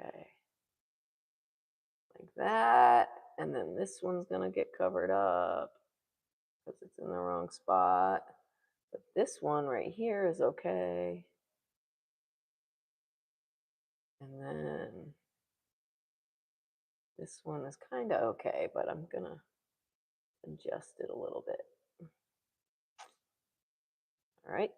Okay. Like that. And then this one's going to get covered up because it's in the wrong spot. But this one right here is okay. And then this one is kind of okay, but I'm going to adjust it a little bit. All right.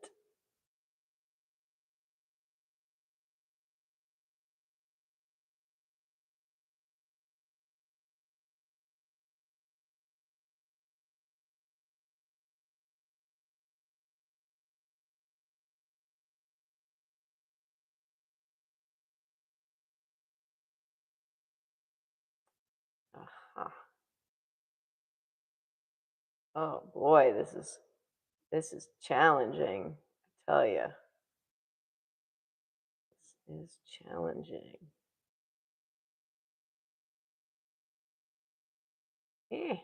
Uh-huh. Oh boy, this is challenging. I tell you, this is challenging. Eh.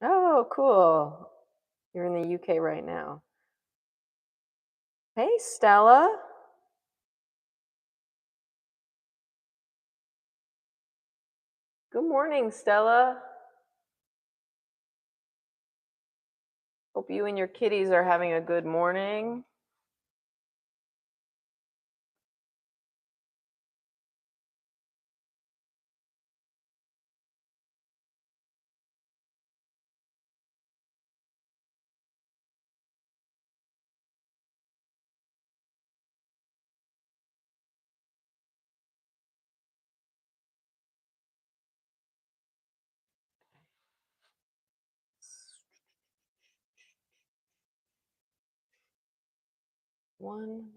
Oh, cool. You're in the UK right now. Hey, Stella. Good morning, Stella. Hope you and your kitties are having a good morning. One,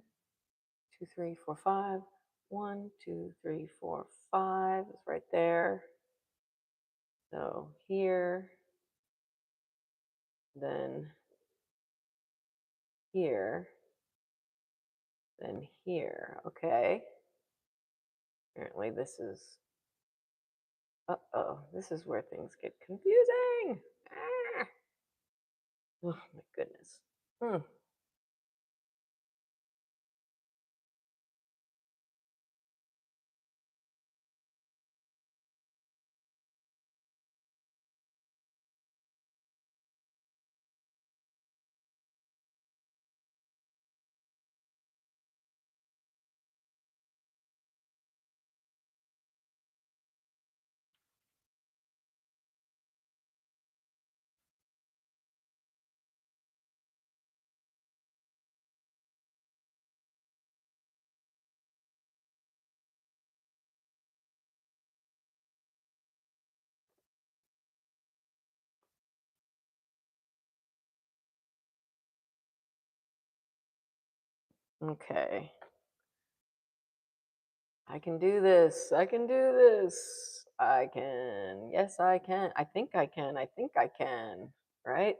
two, three, four, five. 1, 2, 3, 4, 5 is right there. So here, then here, then here. Okay. Apparently this is, uh-oh, this is where things get confusing. Ah! Oh my goodness. Hmm. Okay. I can do this. I can do this. I can. Yes, I can. I think I can. I think I can. Right?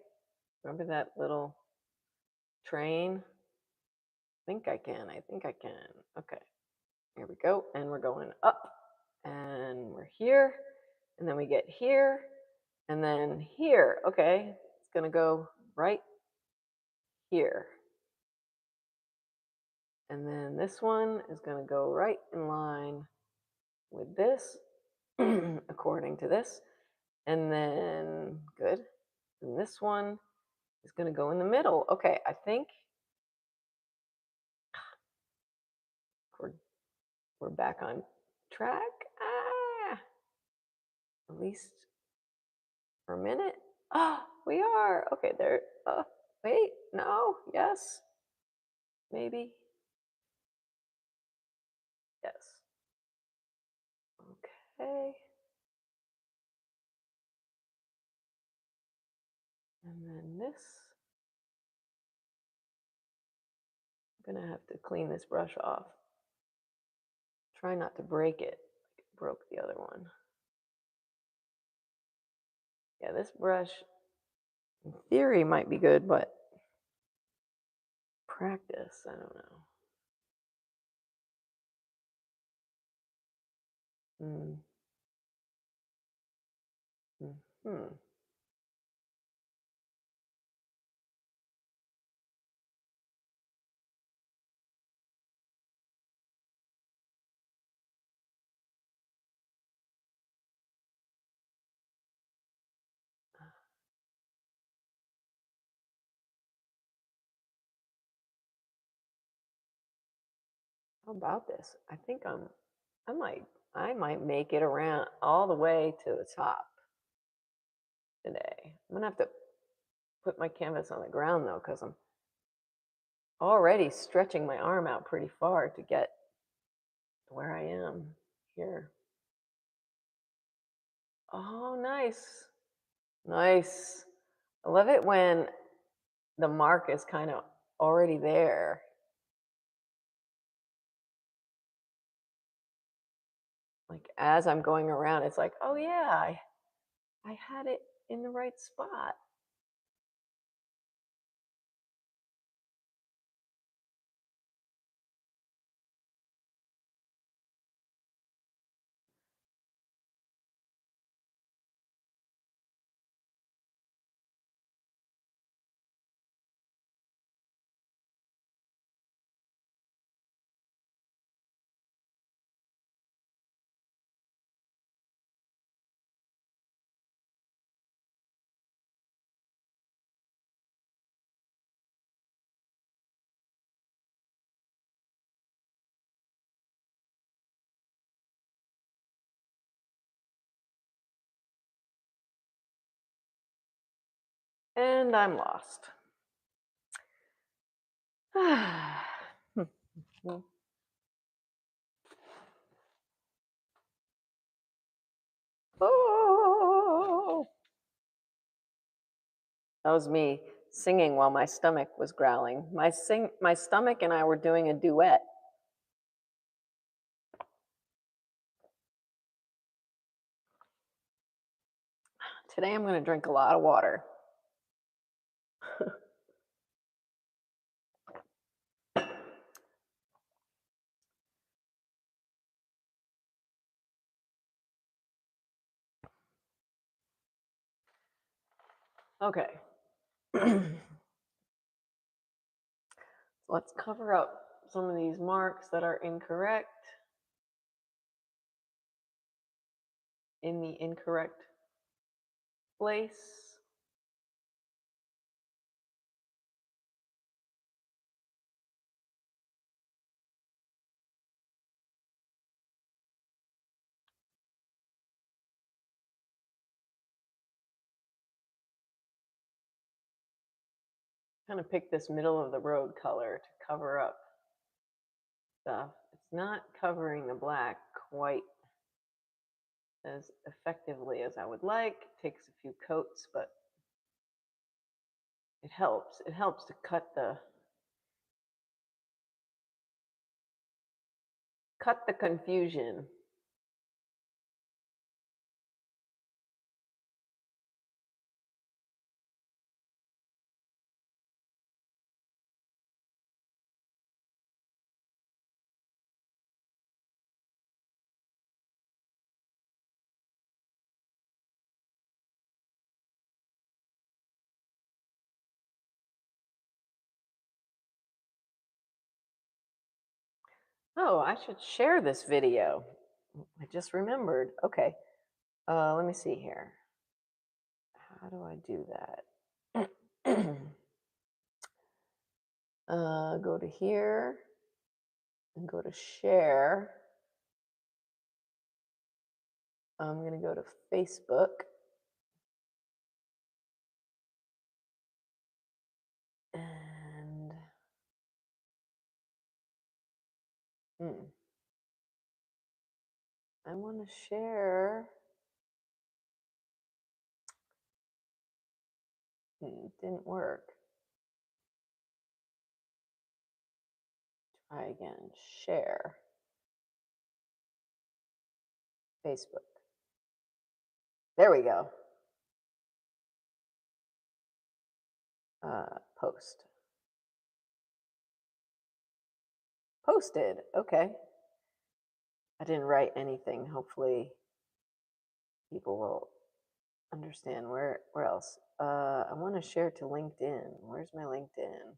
Remember that little train? I think I can. I think I can. Okay. Here we go. And we're going up. And we're here. And then we get here. And then here. Okay. It's going to go right here. And then this one is going to go right in line with this, according to this. And then, good. And this one is going to go in the middle. Okay, I think we're back on track. At least for a minute. Oh, we are. Okay, there. Wait, no, yes, maybe. Yes. Okay. And then this, I'm gonna have to clean this brush off. Try not to break it. Like broke the other one. Yeah, this brush, in theory, might be good, but practice, I don't know. Hmm. How about this? I think I might make it around all the way to the top today. I'm gonna have to put my canvas on the ground though, because I'm already stretching my arm out pretty far to get where I am here. Oh, nice. Nice. I love it when the mark is kind of already there. Like as I'm going around, it's like, oh yeah, I had it in the right spot. And I'm lost. Oh, that was me singing while my stomach was growling. My stomach and I were doing a duet. Today I'm going to drink a lot of water. Okay. Let's cover up some of these marks that are incorrect in the incorrect place. Kind of pick this middle of the road color to cover up stuff. It's not covering the black quite as effectively as I would like. It takes a few coats, but it helps. It helps to cut the confusion. Oh, I should share this video. I just remembered. Okay. Let me see here. How do I do that? Go to here and go to share. I'm going to go to Facebook. And I want to share. Didn't work. Try again. Share. Facebook. There we go. Post. Posted. Okay. I didn't write anything. Hopefully people will understand. Where else? I want to share to LinkedIn. Where's my LinkedIn?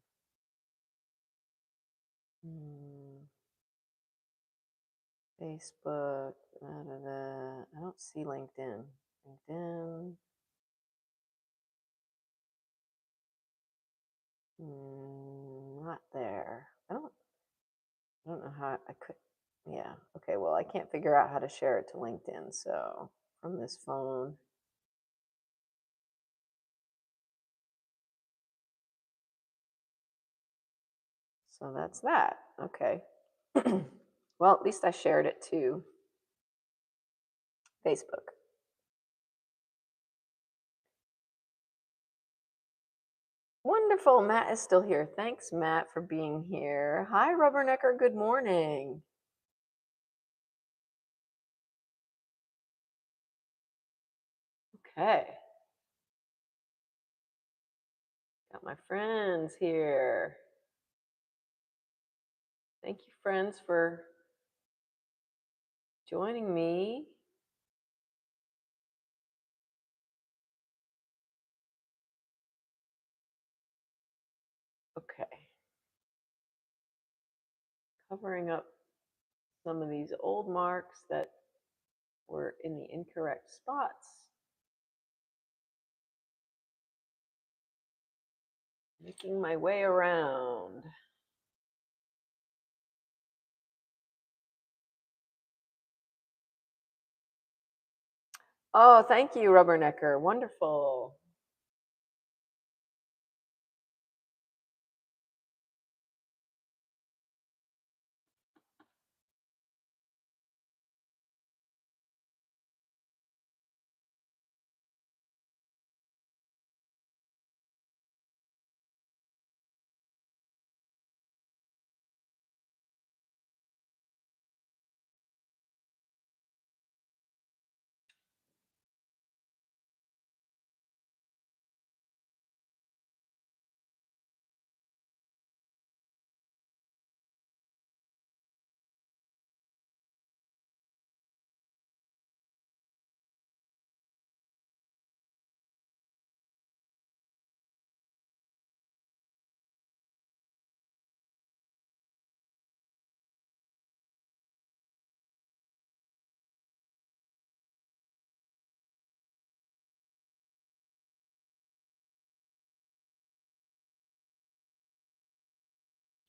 Facebook. I don't see LinkedIn. LinkedIn. Not there. I don't know how I could. Yeah. Okay. Well, I can't figure out how to share it to LinkedIn. So from this phone. So that's that. Okay. Well, at least I shared it to Facebook. Wonderful. Matt is still here. Thanks, Matt, for being here. Hi, Rubbernecker. Good morning. Okay. Got my friends here. Thank you, friends, for joining me. Okay. Covering up some of these old marks that were in the incorrect spots. Making my way around. Oh, thank you, Rubbernecker. Wonderful.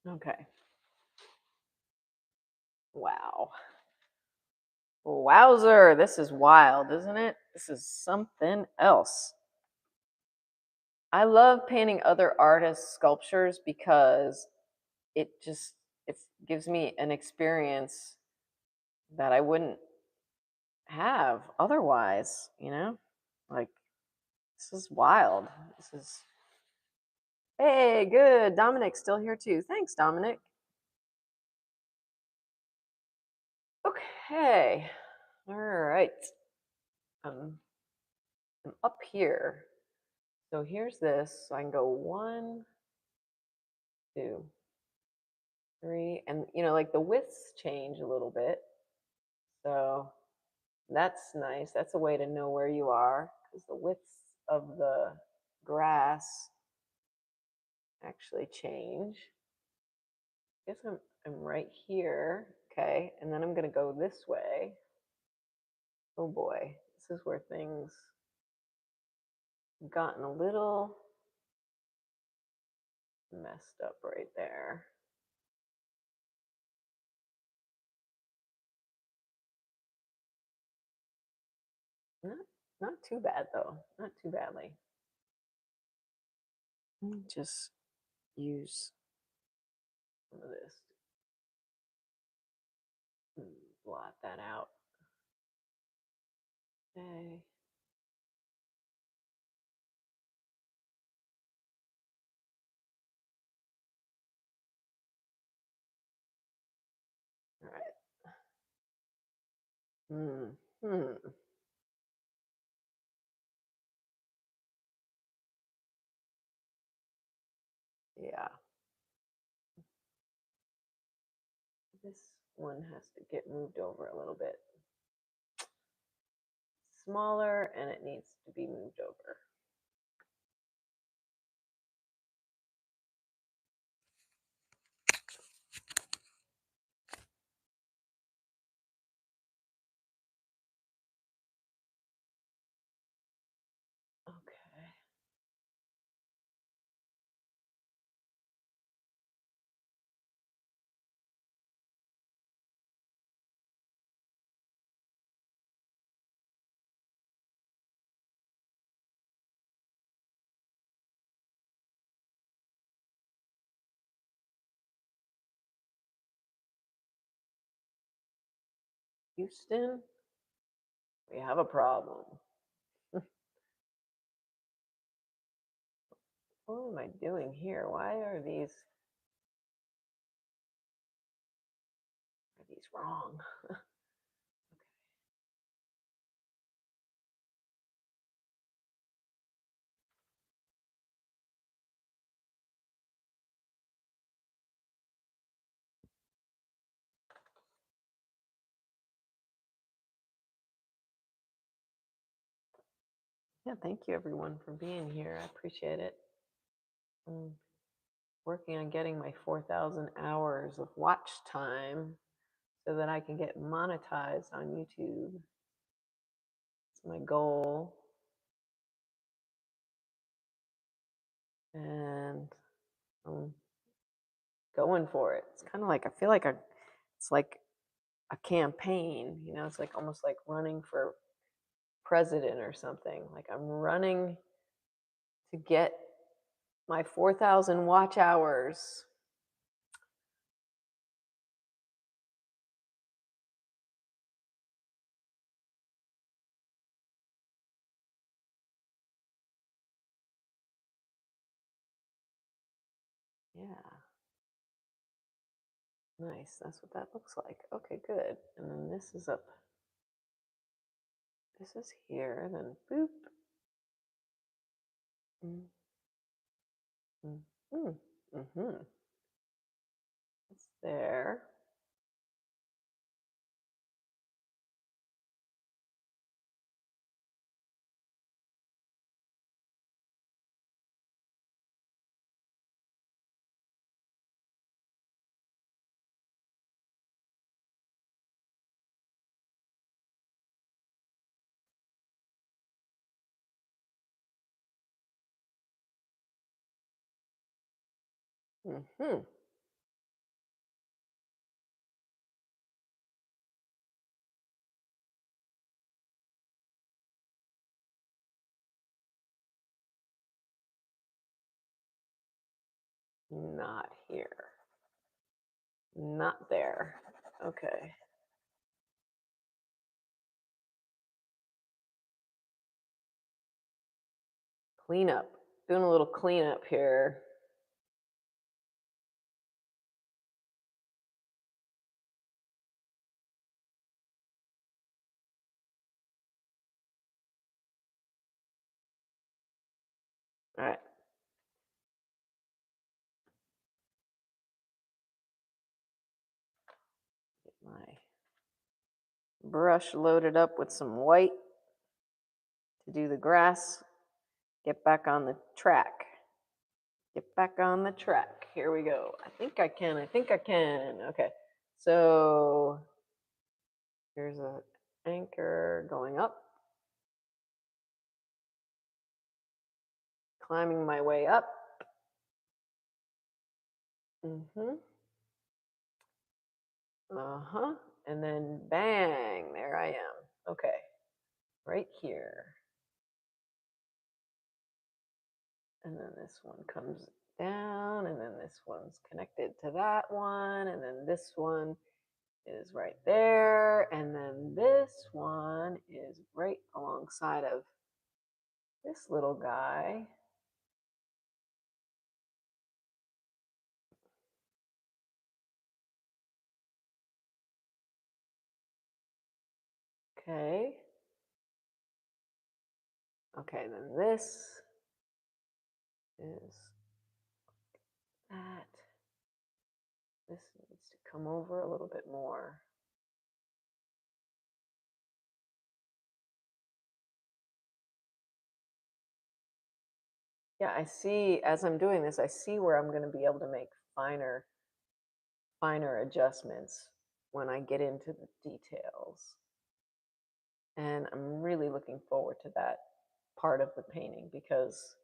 Okay. Wow. Wowzer, this is wild, isn't it? This is something else. I love painting other artists' sculptures because it gives me an experience that I wouldn't have otherwise, Like, this is wild. This is Hey, good. Dominic's still here too. Thanks, Dominic. Okay. All right. I'm up here. So here's this. So I can go 1, 2, 3, and like the widths change a little bit. So that's nice. That's a way to know where you are because the widths of the grass actually change. I guess I'm right here. Okay, and then I'm gonna go this way. Oh boy, this is where things have gotten a little messed up right there. Not too bad though. Not too badly. Just use some of this. Blot that out. Okay. All right. Yeah. This one has to get moved over a little bit. Smaller, and it needs to be moved over. Okay. Houston, we have a problem. What am I doing here? Why are these wrong? Okay. Yeah, thank you everyone for being here. I appreciate it. I'm working on getting my 4,000 hours of watch time so that I can get monetized on YouTube. It's my goal. And I'm going for it. It's kind of like, I feel like it's like a campaign, you know, it's like almost like running for president or something. Like I'm running to get my 4,000 watch hours. Yeah. Nice. That's what that looks like. Okay, good. And then this is up. This is here. Then boop. Mm, mm, mm, mm-hmm. It's there. Mm-hmm. Not here. Not there. Okay. Cleanup. Doing a little cleanup here. All right. Get my brush loaded up with some white to do the grass. Get back on the track. Get back on the track. Here we go. I think I can. I think I can. Okay. So here's an anchor going up. Climbing my way up. Mm-hmm. Uh-huh. And then bang, there I am. Okay, right here. And then this one comes down, and then this one's connected to that one, and then this one is right there, and then this one is right alongside of this little guy. Okay. Okay, then this is that. This needs to come over a little bit more. Yeah, I see, as I'm doing this, I see where I'm going to be able to make finer adjustments when I get into the details. And I'm really looking forward to that part of the painting because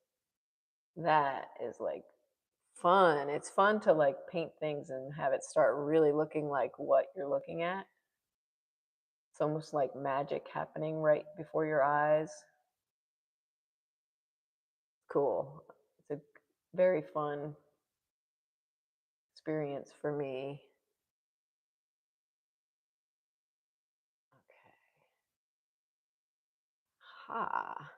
that is like fun. It's fun to like paint things and have it start really looking like what you're looking at. It's almost like magic happening right before your eyes. Cool. It's a very fun experience for me. Okay. Ha.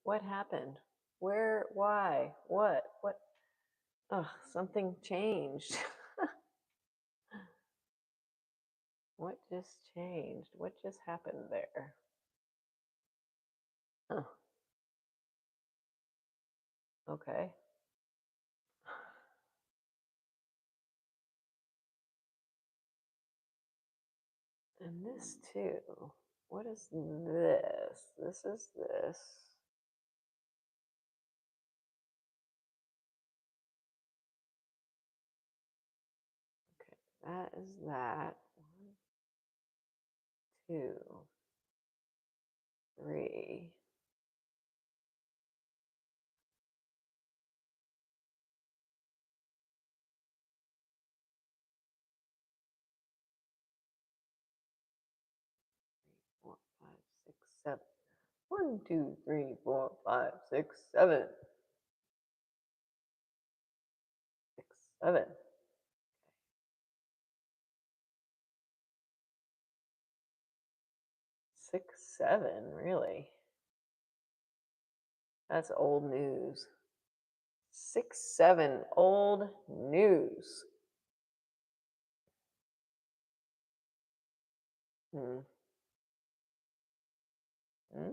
What happened? Where? Why? What? What? Ugh, something changed. What just changed? What just happened there? Huh. Okay. And this too. What is this? This is this. Okay, that is that. 1, 2, 3. 4, 5, 6, 7. 1, 2, 3, 4, 5, 6, 7. 6, 7. 6, 7, really? That's old news. 6, 7, old news. Hmm. Hmm?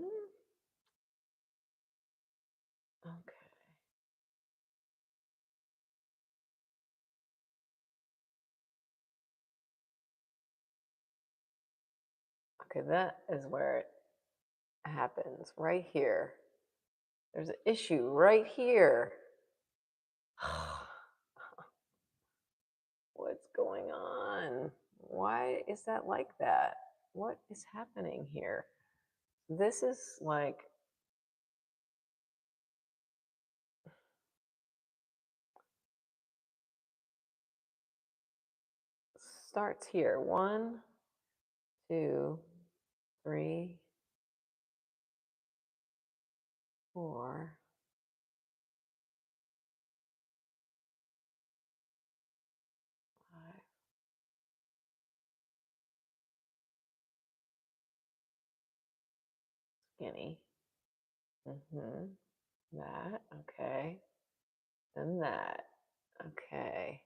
Okay. Okay, that is where it happens, right here. There's an issue right here. What's going on? Why is that like that? What is happening here? This is like, starts here. 1, 2, 3, 4. Five. Skinny. That. Okay. Then that. Okay.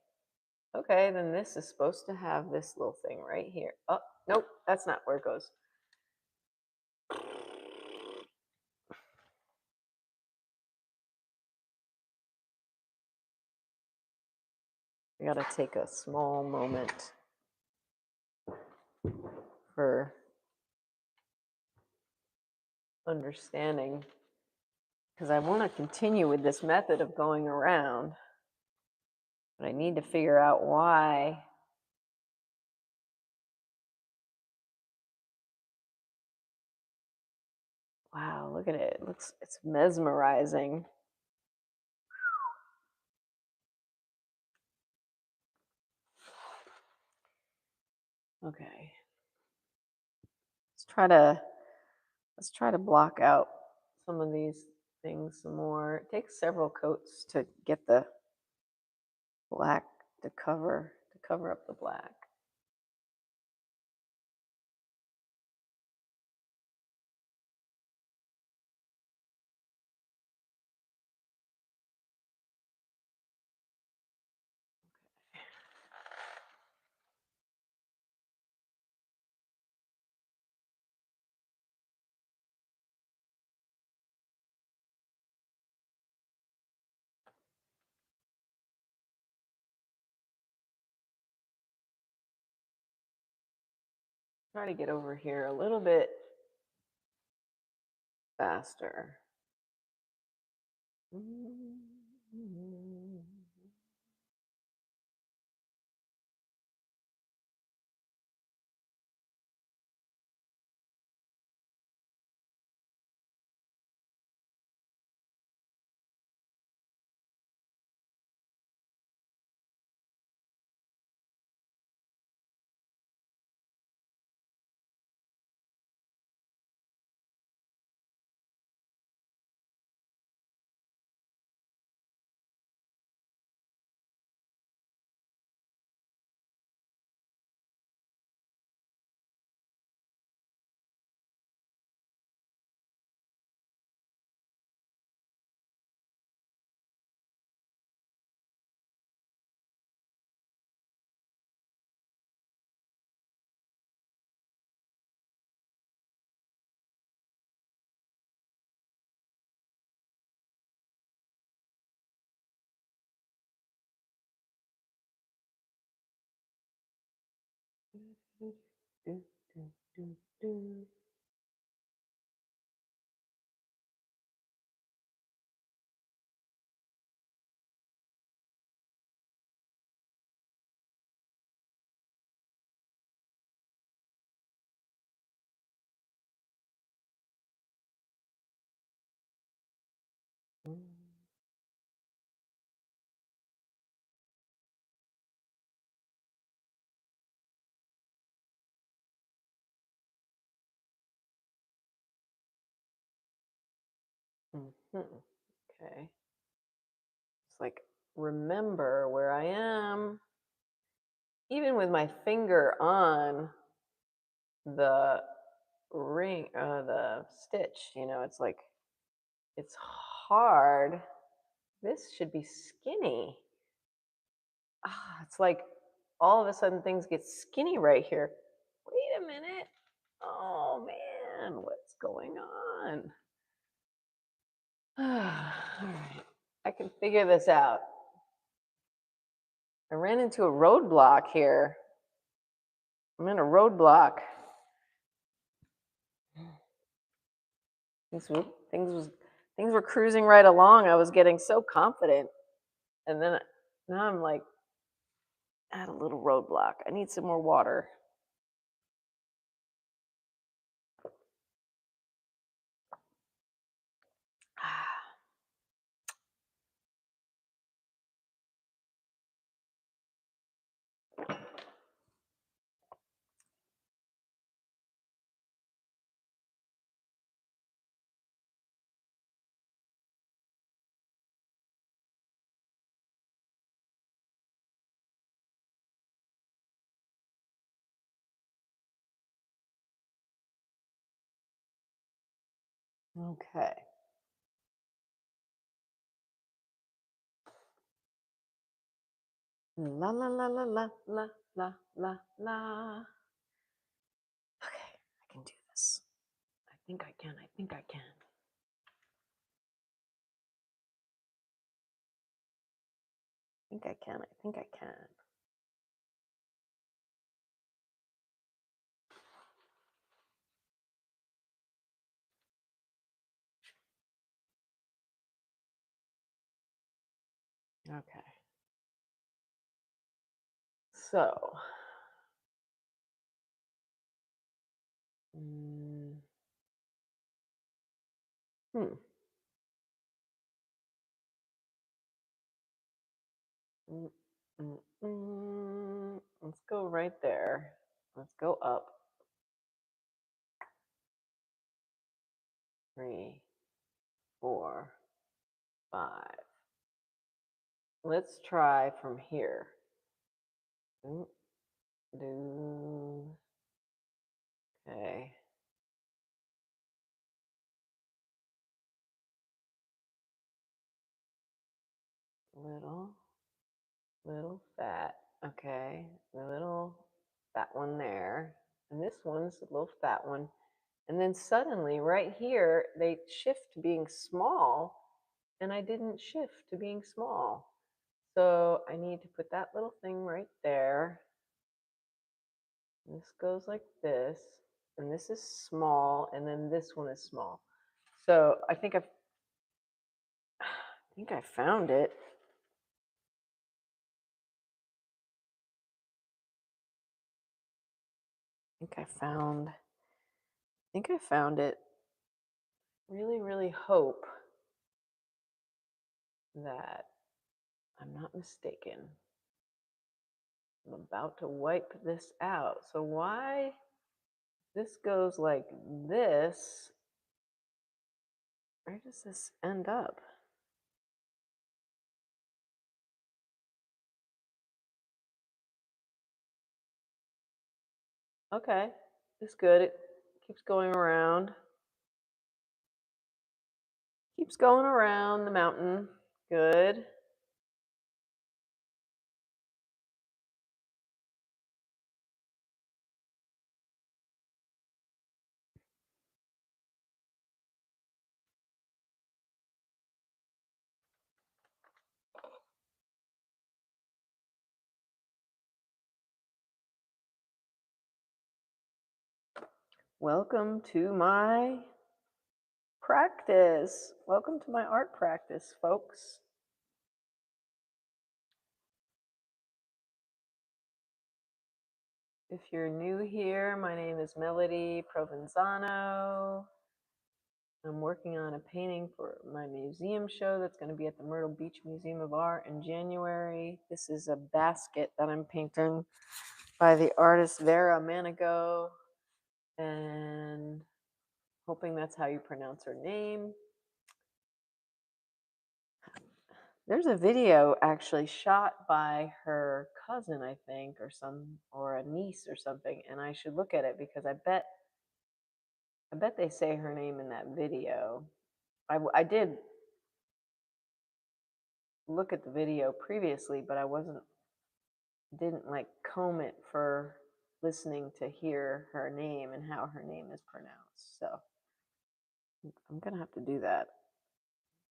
Okay, then this is supposed to have this little thing right here. Oh, nope, that's not where it goes. I gotta take a small moment for understanding, because I want to continue with this method of going around, but I need to figure out why. Wow, look at it. It's mesmerizing. Okay. Let's try to block out some of these things some more. It takes several coats to get the black to cover up the black. Try to get over here a little bit faster. Okay. It's like remember where I am, even with my finger on the ring, the stitch. It's like it's hard. This should be skinny. It's like all of a sudden things get skinny right here. Wait a minute. Oh man, what's going on? All right, I can figure this out. I ran into a roadblock here. I'm in a roadblock. Things were, things was things were cruising right along. I was getting so confident, and then now I'm like at a little roadblock. I need some more water. Okay. La la la la la la la la la. Okay, I can do this. I think I can. I think I can. I think I can. I think I can. Okay. So, mm, hmm. Mm, Let's go right there. Let's go up. 3, 4, 5. Let's try from here. Do, do. Okay. Little, little fat. Okay. The little fat one there. And this one's the little fat one. And then suddenly, right here, they shift to being small, and I didn't shift to being small. So I need to put that little thing right there. This goes like this, and this is small, and then this one is small. So I think I found it. I think I found it. Really, really hope that I'm not mistaken. I'm about to wipe this out. So why this goes like this? Where does this end up? Okay, it's good. It keeps going around. Keeps going around the mountain. Good. Welcome to my practice. Welcome to my art practice, folks. If you're new here, my name is Melodie Provenzano. I'm working on a painting for my museum show that's going to be at the Myrtle Beach Museum of Art in January. This is a basket that I'm painting by the artist Vera Manigo, and hoping that's how you pronounce her name. There's a video actually shot by her cousin, I think, or a niece or something, and I should look at it because I bet they say her name in that video. I did look at the video previously, but I didn't like comb it for listening to hear her name and how her name is pronounced. So I'm gonna have to do that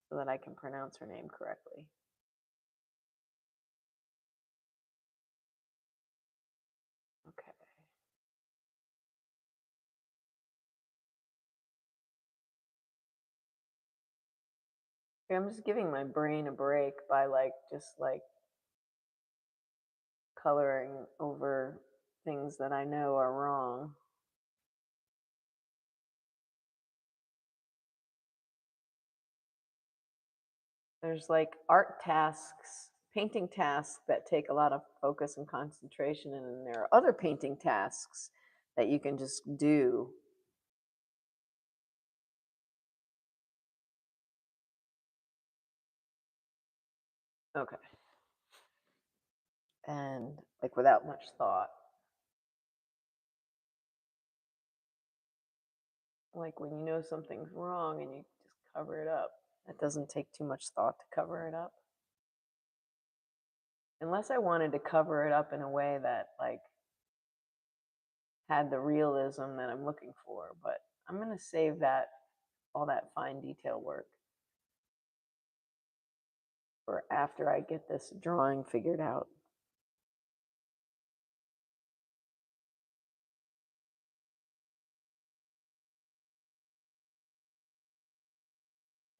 so that I can pronounce her name correctly. Okay. I'm just giving my brain a break by just coloring over things that I know are wrong. There's like art tasks, painting tasks that take a lot of focus and concentration, and then there are other painting tasks that you can just do. Okay. And like without much thought. Like when you know something's wrong and you just cover it up. It doesn't take too much thought to cover it up. Unless I wanted to cover it up in a way that like had the realism that I'm looking for, but I'm going to save all that fine detail work for after I get this drawing figured out.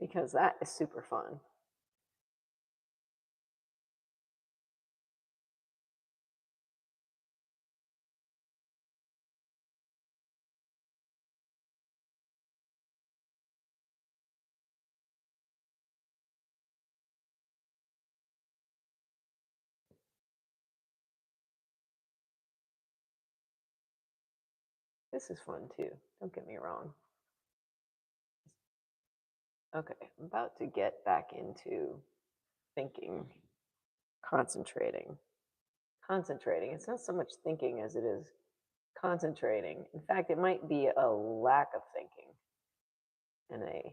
Because that is super fun. this is fun too. Don't get me wrong. Okay, I'm about to get back into thinking, concentrating. Concentrating. It's not so much thinking as it is concentrating. In fact, it might be a lack of thinking and a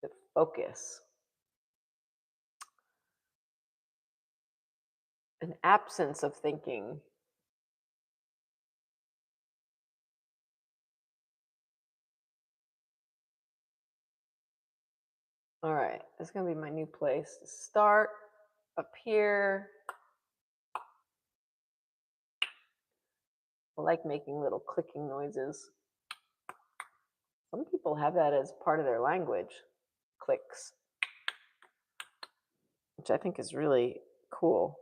the focus, an absence of thinking. All right, this is gonna be my new place to start up here. I like making little clicking noises. Some people have that as part of their language, clicks, which I think is really cool.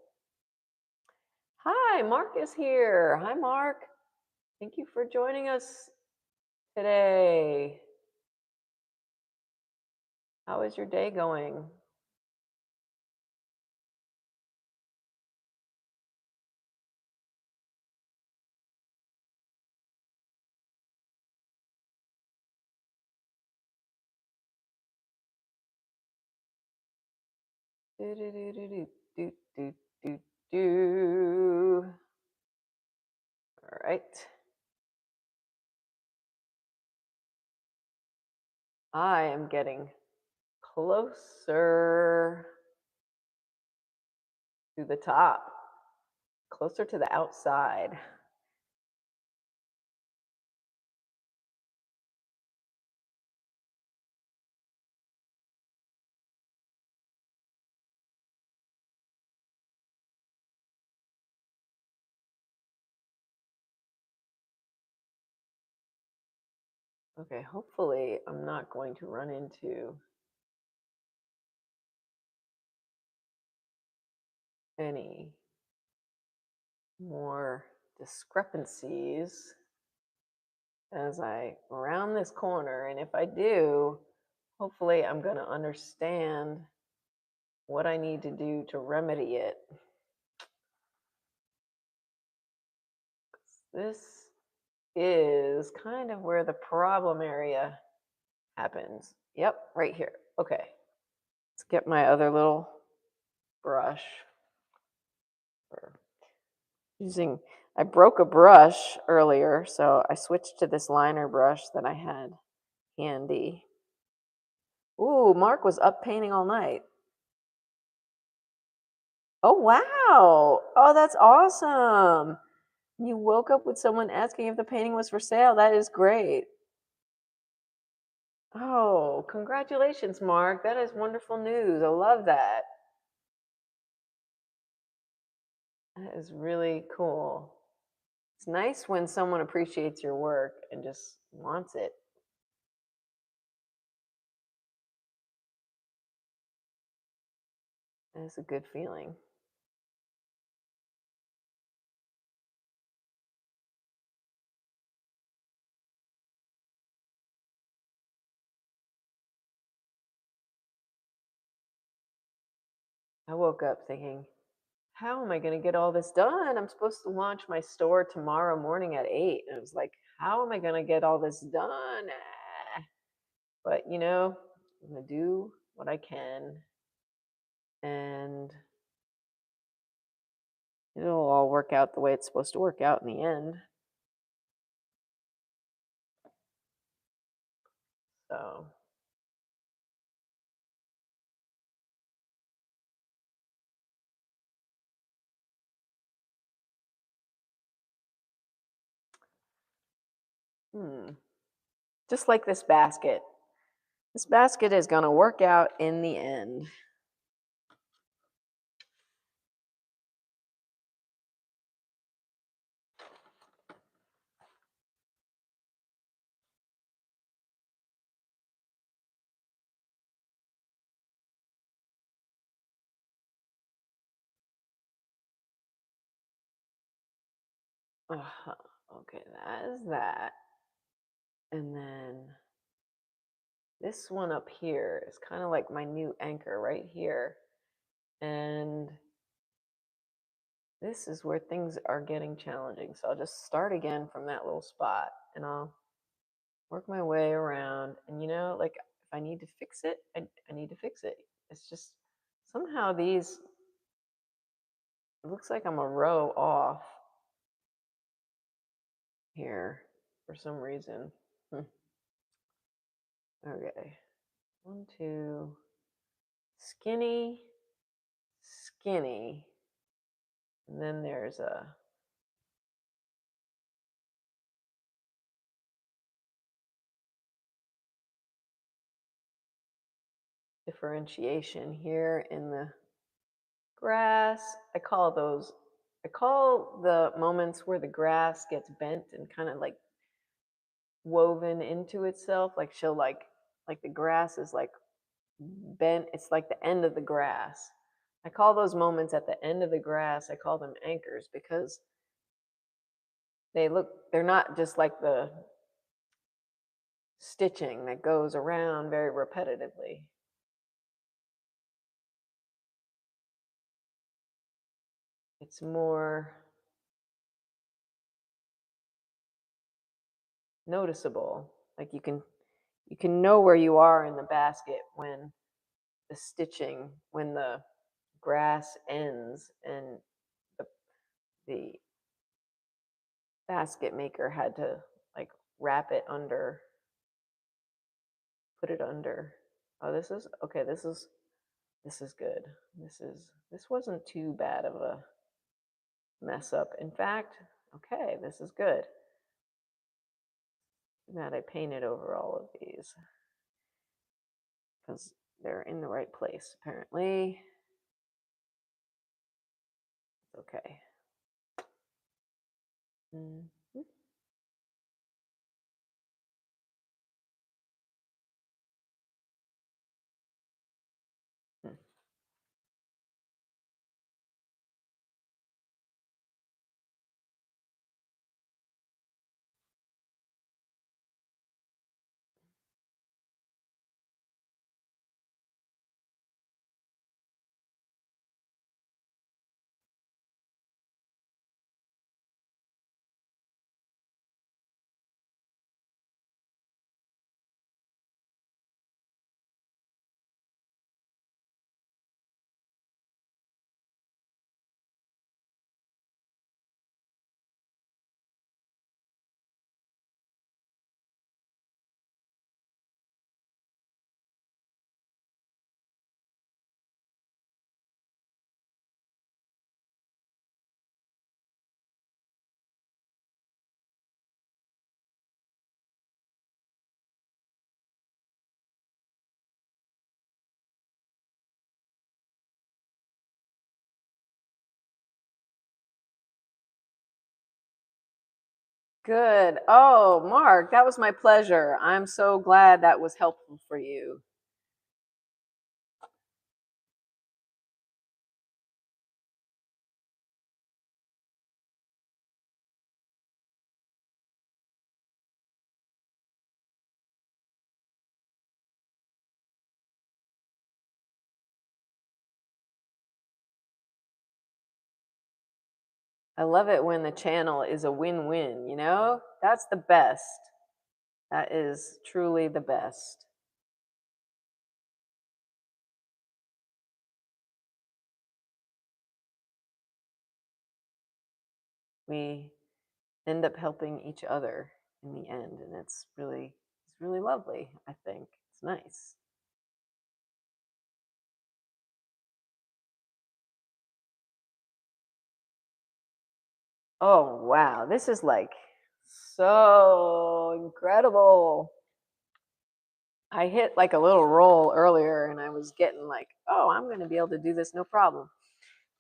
Hi, Mark is here. Hi, Mark. Thank you for joining us today. How is your day going? Do, do, do, do, do, do, do, do. All right. I am getting closer to the top, closer to the outside. Okay, hopefully I'm not going to run into any more discrepancies as I round this corner. And if I do, hopefully I'm going to understand what I need to do to remedy it. This is kind of where the problem area happens. Yep, right here. Okay, let's get my other little brush. I broke a brush earlier, so I switched to this liner brush that I had handy. Ooh, Mark was up painting all night. Oh, wow. Oh, that's awesome. You woke up with someone asking if the painting was for sale. That is great. Oh, congratulations, Mark. That is wonderful news. I love that. That is really cool. It's nice when someone appreciates your work and just wants it. That's a good feeling. I woke up thinking, how am I going to get all this done? I'm supposed to launch my store tomorrow morning at 8. And I was like, how am I going to get all this done? But, I'm going to do what I can. And it'll all work out the way it's supposed to work out in the end. So, just like this basket. This basket is going to work out in the end. Okay, that is that. And then this one up here is kind of like my new anchor right here. And This is where things are getting challenging. So I'll just start again from that little spot and I'll work my way around. And like if I need to fix it, I need to fix it. It's just somehow these, it looks like I'm a row off here for some reason. Okay. 1, 2, skinny, skinny. And then there's a differentiation here in the grass. I call the moments where the grass gets bent and kind of like woven into itself. Like she'll like the grass is like bent. It's like the end of the grass. I call those moments at the end of the grass, I call them anchors because they're not just like the stitching that goes around very repetitively. It's more noticeable. Like you can know where you are in the basket when when the grass ends and the, the basket maker had to like wrap it under, put it under. Oh, this is okay. This is good. This wasn't too bad of a mess up. In fact, okay, this is good. That I painted over all of these because they're in the right place apparently. Okay. Mm-hmm. Good. Oh, Mark, that was my pleasure. I'm so glad that was helpful for you. I love it when the channel is a win-win, That's the best. That is truly the best. We end up helping each other in the end, and it's really lovely, I think. It's nice. Oh, wow. This is like so incredible. I hit like a little roll earlier and I was getting like, oh, I'm going to be able to do this no problem.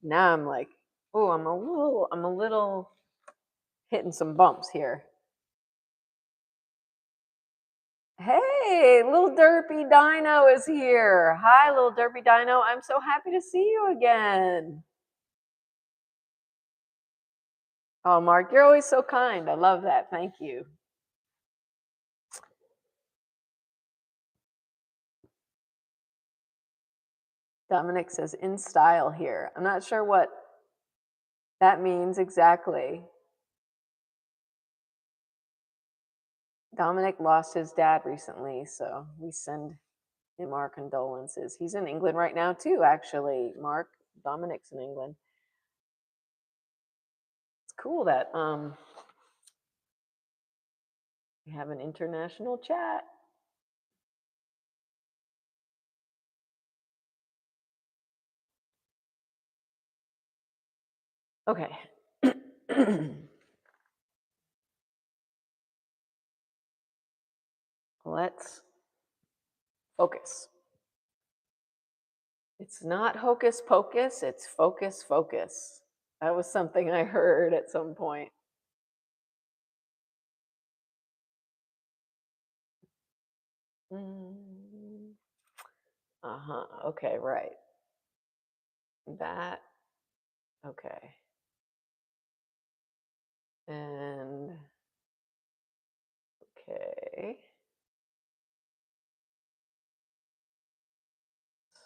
Now I'm like, oh, I'm a little hitting some bumps here. Hey, little Derpy Dino is here. Hi, little Derpy Dino. I'm so happy to see you again. Oh, Mark, you're always so kind. I love that. Thank you. Dominic says in style here. I'm not sure what That means exactly. Dominic lost his dad recently, so we send him our condolences. He's in England right now too, actually. Mark, Dominic's in England. It's cool that we have an international chat. Okay. Let's focus. It's not hocus pocus, it's focus, focus. That was something I heard at some point. Uh huh. Okay, right. That, okay. And, okay.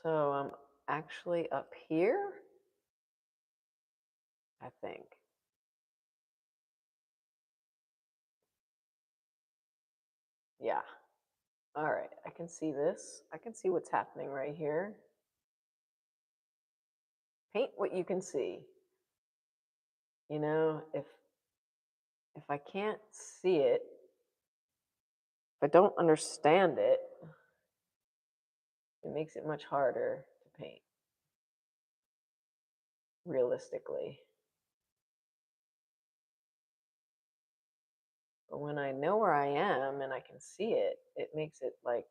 So I'm actually up here, I think. Yeah. All right. I can see this. I can see what's happening right here. Paint what you can see. You know, if I can't see it, if I don't understand it, it makes it much harder to paint realistically. But when I know where I am and I can see it, it makes it like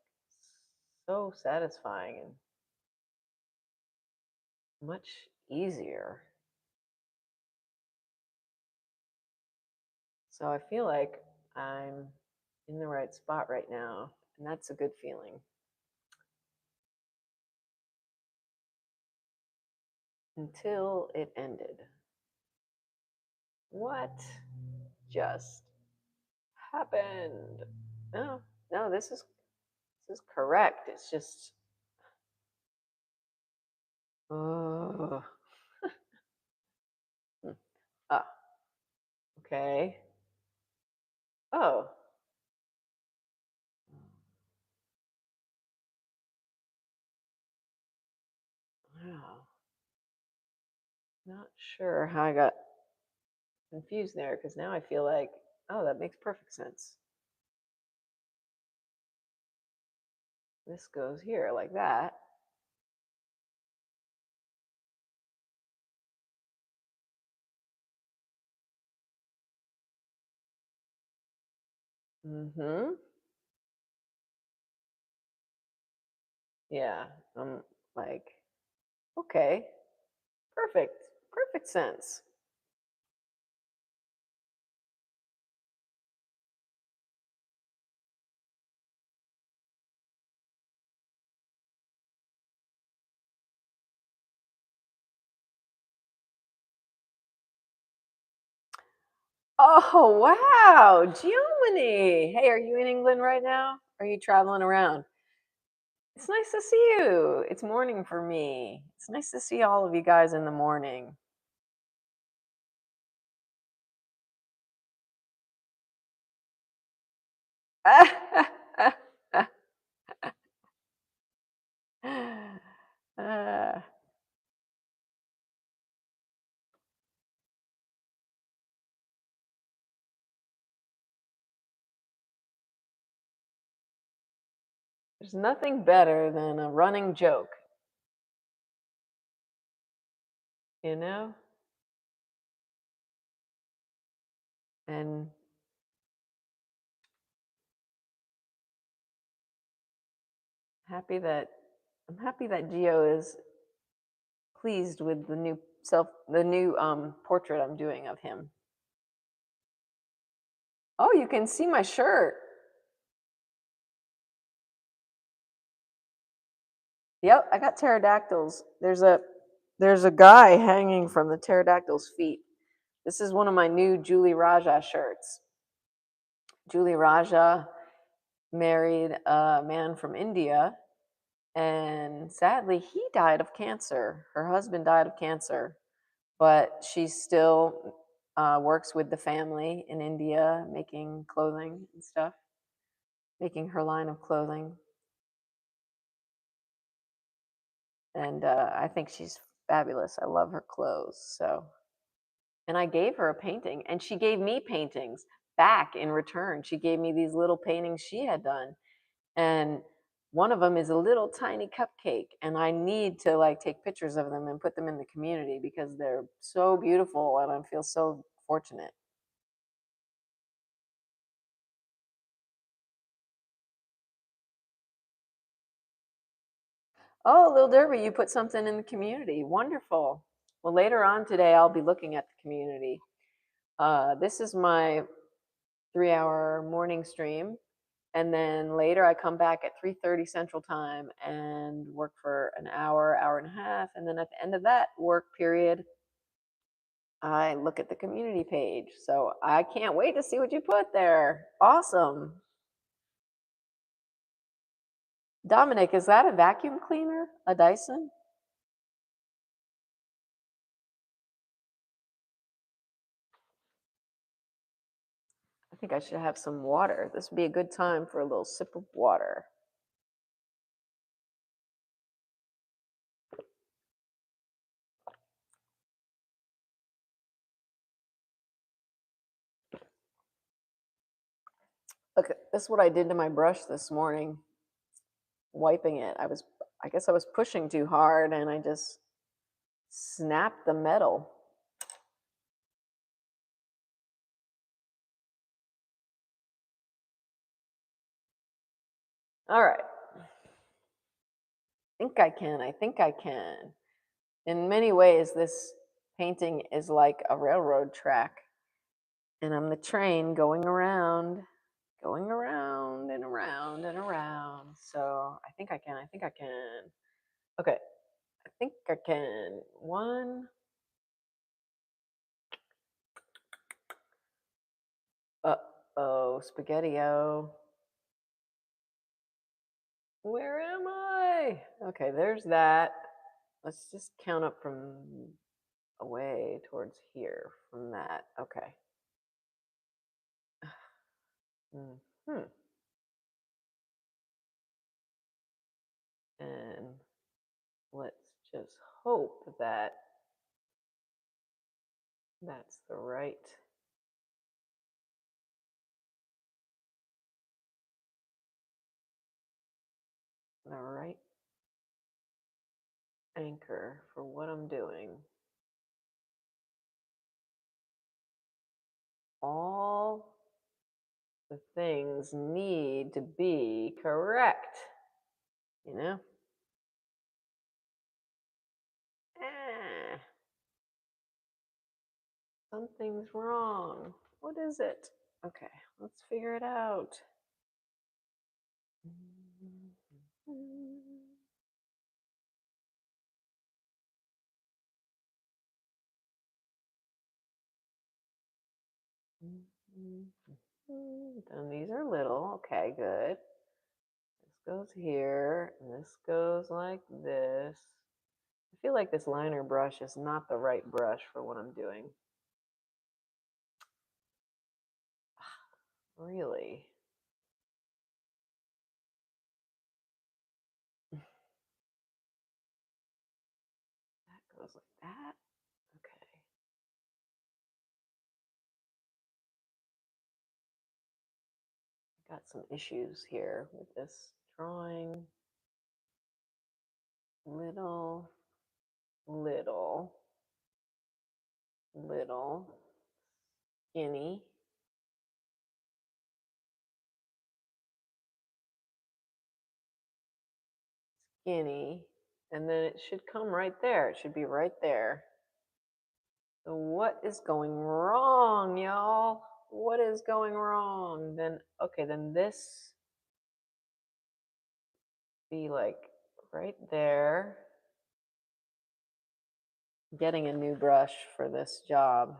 so satisfying and much easier. So I feel like I'm in the right spot right now, and that's a good feeling. Until it ended. What just happened? No, no, this is correct. It's just oh, ah, okay. Oh, wow. Not sure how I got confused there because now I feel like, oh, that makes perfect sense. This goes here like that. Mm-hmm. Yeah. I'm like, okay, perfect. Perfect sense. Oh, wow. Geomini. Hey, are you in England right now? Are you traveling around? It's nice to see you. It's morning for me. It's nice to see all of you guys in the morning. Uh, there's nothing better than a running joke, you know? And happy that I'm happy that Geo is pleased with the new portrait I'm doing of him. Oh, you can see my shirt. Yep, I got pterodactyls. There's a guy hanging from the pterodactyl's feet. This is one of my new Julie Raja shirts. Julie Raja married a man from India, and sadly, he died of cancer. Her husband died of cancer. but she still works with the family in India, making clothing and stuff, making her line of clothing. And I think she's fabulous. I love her clothes. So, and I gave her a painting, and she gave me paintings back in return. She gave me these little paintings she had done, and one of them is a little tiny cupcake, and I need to like take pictures of them and put them in the community because they're so beautiful, and I feel so fortunate. Oh, Lil Derby, you put something in the community. Wonderful. Well, later on today, I'll be looking at the community. This is my 3-hour morning stream. And then later I come back at 3:30 Central Time and work for an hour, hour and a half. And then at the end of that work period, I look at the community page. So I can't wait to see what you put there. Awesome. Dominic, is that a vacuum cleaner? A Dyson? I think I should have some water. This would be a good time for a little sip of water. Okay, this is what I did to my brush this morning, wiping it. I guess I was pushing too hard and I just snapped the metal. All right. I think I can. In many ways, this painting is like a railroad track, and I'm the train going around and around and around. So I think I can. I think I can. Okay. I think I can. One. Uh oh, spaghetti-o. Where am I? Okay, there's that. Let's just count up from away towards here from that. Okay. Hmm. And let's just hope that that's the right anchor for what I'm doing. All the things need to be correct, you know? Ah, something's wrong. What is it? Okay, let's figure it out. And these are little. Okay, good. This goes here, and this goes like this. I feel like this liner brush is not the right brush for what I'm doing. Really? That goes like that? Okay. I got some issues here with this drawing. Little, little, little, skinny. Skinny, and then it should come right there. It should be right there. So what is going wrong, y'all? What is going wrong? Then, okay, then this be like right there. Getting a new brush for this job.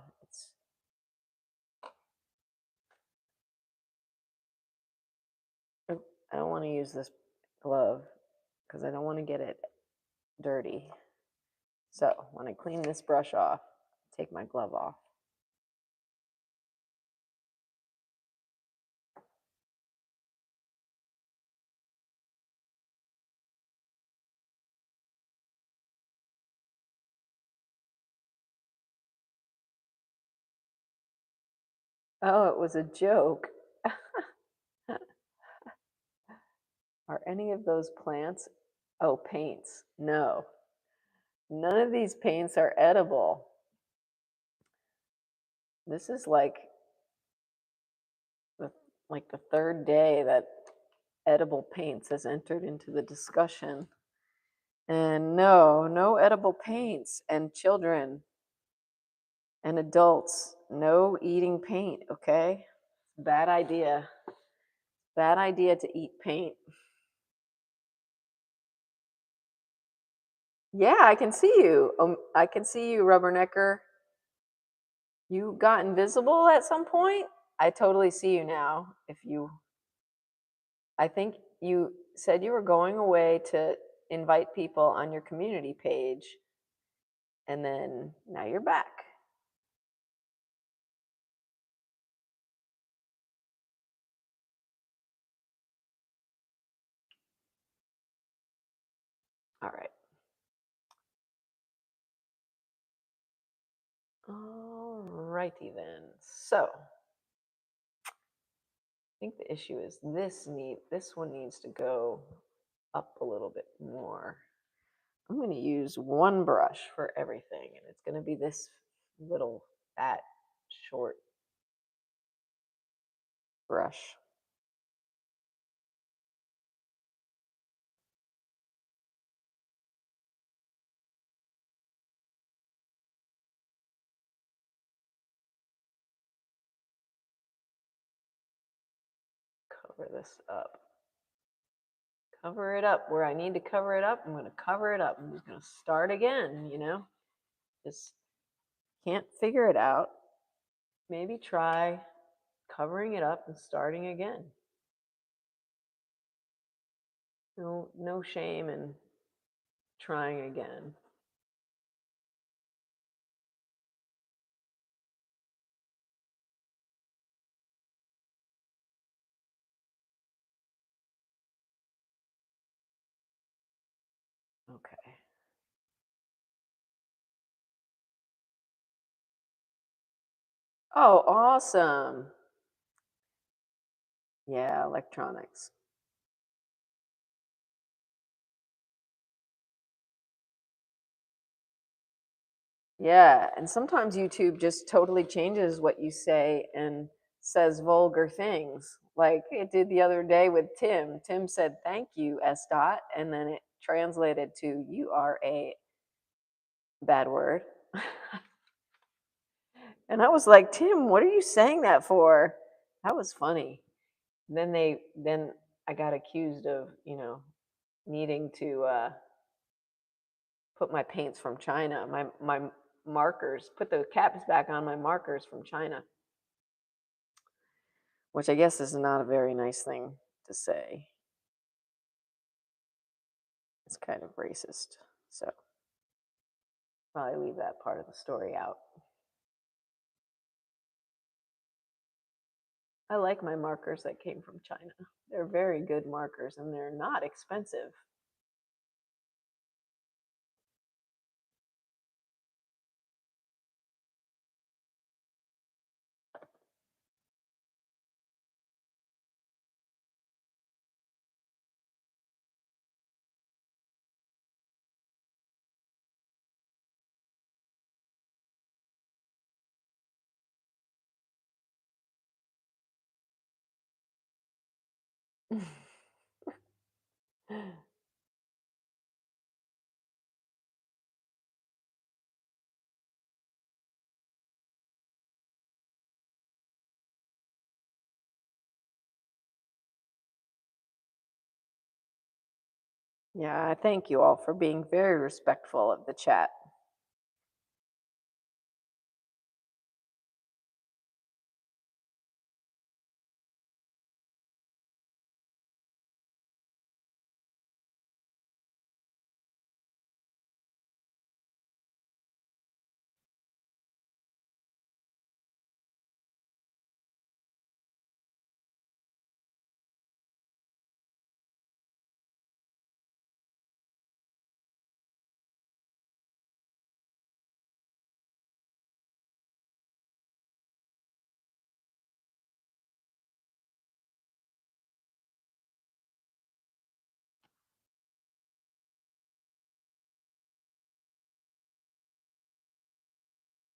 I don't want to use this glove because I don't want to get it dirty. So when I clean this brush off, take my glove off. Oh, it was a joke. Are any of those plants? Oh, paints. No. None of these paints are edible. This is the like the third day that edible paints has entered into the discussion. And no, no edible paints. And children and adults, no eating paint, okay? Bad idea. Bad idea to eat paint. Yeah, I can see you. I can see you, Rubbernecker. You got invisible at some point? I totally see you now. I think you said you were going away to invite people on your community page, and then now you're back. All right. All righty then. So I think the issue is this one needs to go up a little bit more. I'm going to use one brush for everything, and it's going to be this little fat short brush. Cover this up. Cover it up where I need to cover it up. I'm going to cover it up. I'm just going to start again, Just can't figure it out. Maybe try covering it up and starting again. No shame in trying again. Okay. Oh, awesome. Yeah, electronics. Yeah, and sometimes YouTube just totally changes what you say and says vulgar things. Like it did the other day with Tim. Tim said, "Thank you, S dot," and then it translated to "You are a bad word." And I was like, "Tim, what are you saying that for?" That was funny. Then I got accused of, needing to put my paints from China, my markers, put the caps back on my markers from China, which I guess is not a very nice thing to say. It's kind of racist. So probably leave that part of the story out. I like my markers that came from China. They're very good markers and they're not expensive. Yeah, I thank you all for being very respectful of the chat.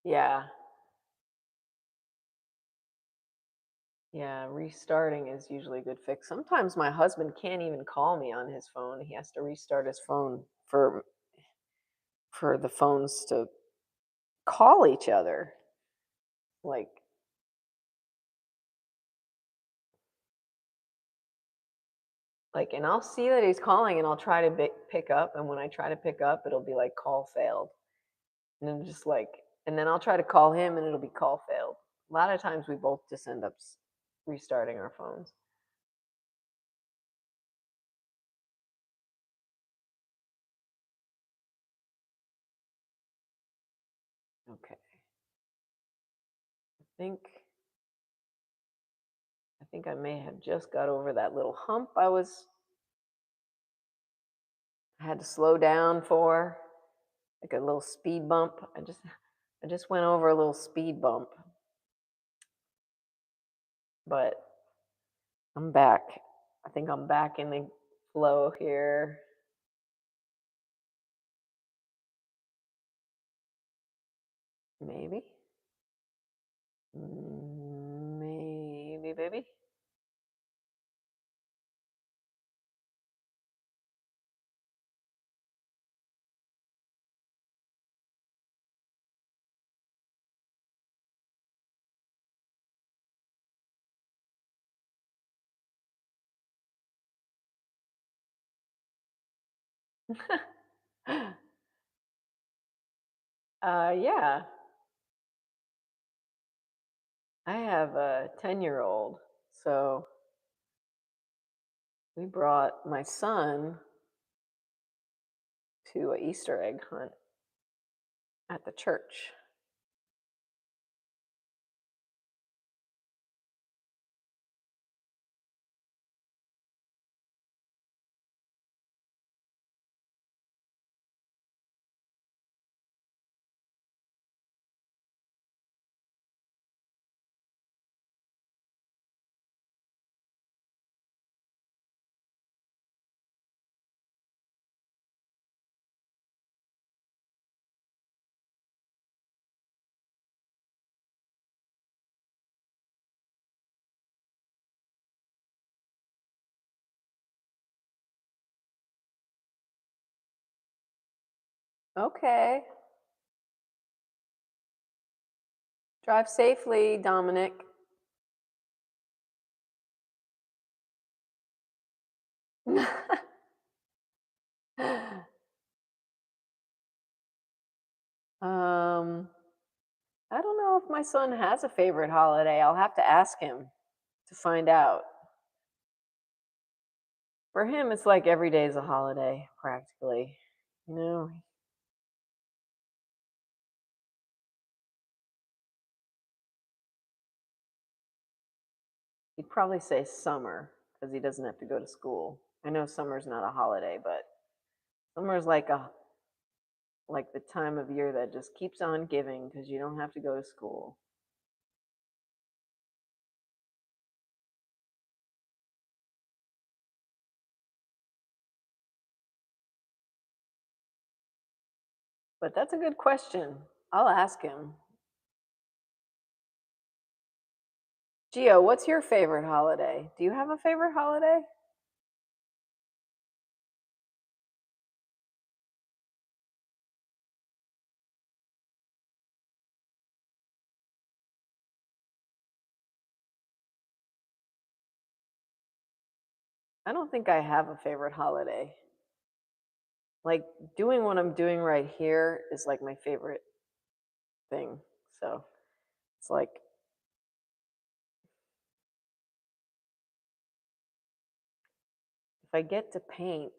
Yeah. Yeah, restarting is usually a good fix. Sometimes my husband can't even call me on his phone. He has to restart his phone for the phones to call each other. Like and I'll see that he's calling and I'll try to pick up, and when I try to pick up, it'll be like call failed. And then just and then I'll try to call him and it'll be call failed. A lot of times we both just end up restarting our phones. Okay. I think I may have just got over that little hump I had to slow down for, like a little speed bump. I just went over a little speed bump, but I'm back. I think I'm back in the flow here. Maybe. Maybe, baby. Yeah. I have a 10-year-old. So we brought my son to a Easter egg hunt at the church. Okay. Drive safely, Dominic. um, I don't know if my son has a favorite holiday. I'll have to ask him to find out. For him, it's like every day is a holiday, practically. You know, he'd probably say summer because he doesn't have to go to school. I know summer's not a holiday, but summer's like the time of year that just keeps on giving because you don't have to go to school. But that's a good question. I'll ask him. Gio, what's your favorite holiday? Do you have a favorite holiday? I don't think I have a favorite holiday. Like doing what I'm doing right here is like my favorite thing. So it's like if I get to paint,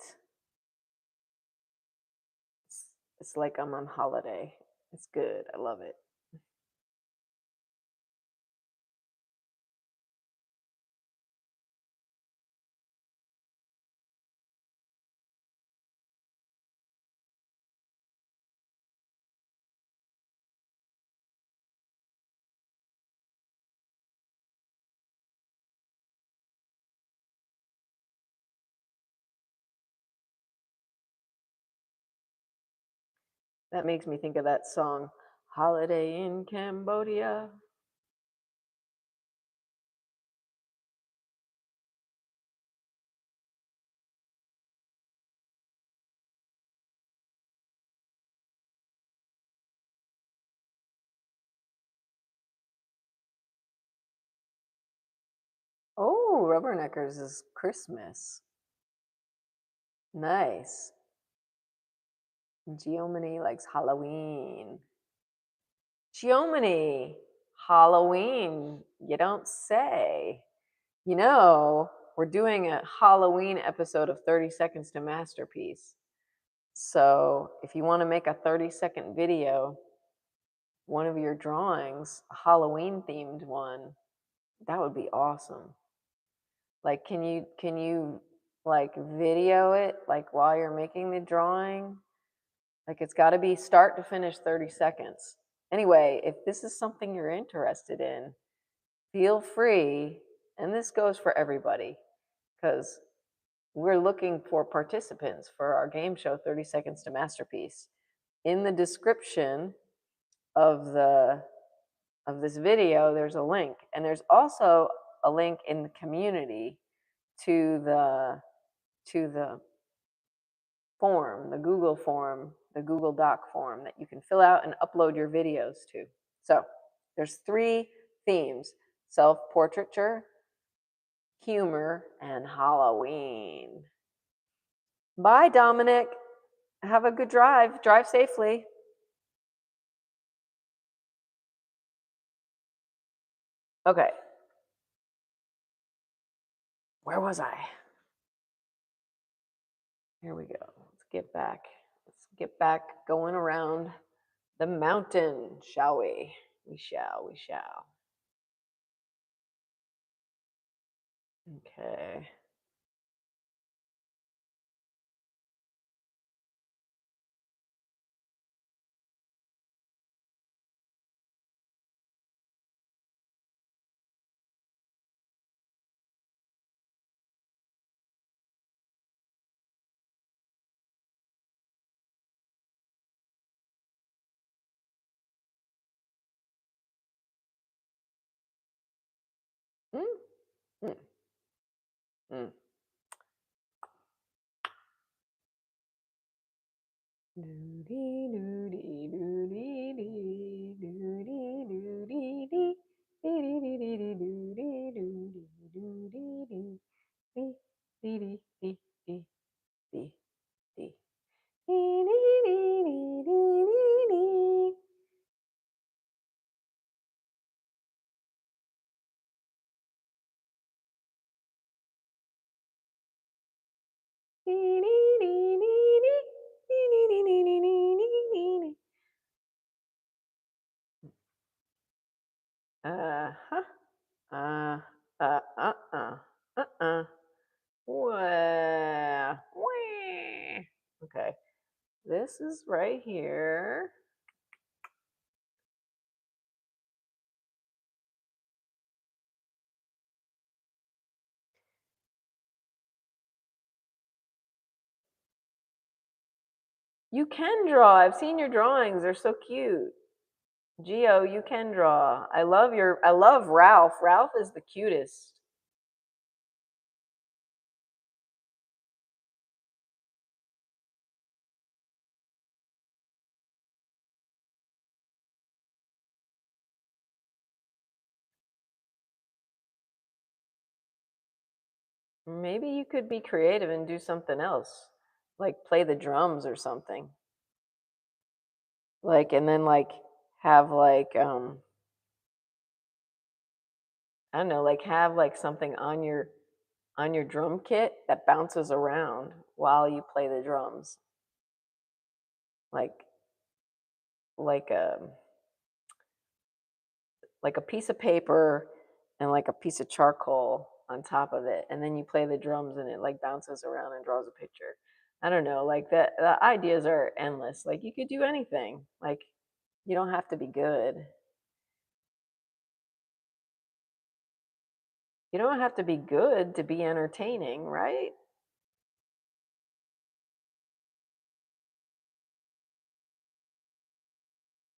it's, it's like I'm on holiday. It's good. I love it. That makes me think of that song. Holiday in Cambodia. Oh, Rubberneckers is Christmas. Nice. Geomini likes Halloween. Geomini, Halloween, you don't say. You know, we're doing a Halloween episode of 30 Seconds to Masterpiece. So if you want to make a 30-second video, one of your drawings, a Halloween themed one, that would be awesome. Like, can you like video it like while you're making the drawing? Like, it's got to be start to finish 30 seconds. Anyway, if this is something you're interested in, feel free, and this goes for everybody, because we're looking for participants for our game show 30 Seconds to Masterpiece. In the description of this video, there's a link, and there's also a link in the community to the form, the Google form, the Google Doc form that you can fill out and upload your videos to. So there's 3 themes: self-portraiture, humor, and Halloween. Bye, Dominic. Have a good drive. Drive safely. Okay. Where was I? Here we go. Let's get back. Let's get back going around the mountain, shall we? We shall, we shall. Okay. Mm, mm, mm. Doody, doody, doody, dee, doody, doody, dee, dee, dee, dee, dee, doody, doody, doody, dee, dee, dee, dee, dee, dee, dee, dee. Dee, dee, dee, dee, dee, dee, dee. Dee, dee, dee, dee, dee. Dee, dee, dee, dee, dee, dee, dee, dee. Uh-huh. Uh, uh-uh. Wah. Wah. Okay. This is right here. You can draw. I've seen your drawings. They're so cute. Geo, you can draw. I love Ralph. Ralph is the cutest. Maybe you could be creative and do something else. Like play the drums or something. Like, and then like have like I don't know, like have like something on your drum kit that bounces around while you play the drums. Like like a like a piece of paper and like a piece of charcoal on top of it, and then you play the drums and it like bounces around and draws a picture. I don't know, like the ideas are endless. Like you could do anything. Like you don't have to be good. You don't have to be good to be entertaining, right?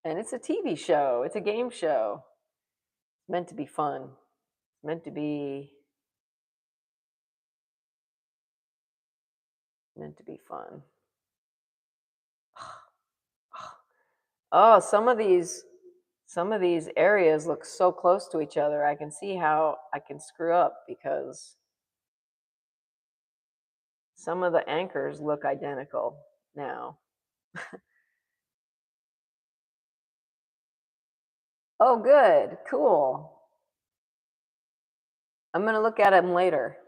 And it's a TV show. It's a game show. It's meant to be fun. It's meant to be fun. Oh, some of these areas look so close to each other. I can see how I can screw up because some of the anchors look identical now. Oh, good. Cool. I'm going to look at them later.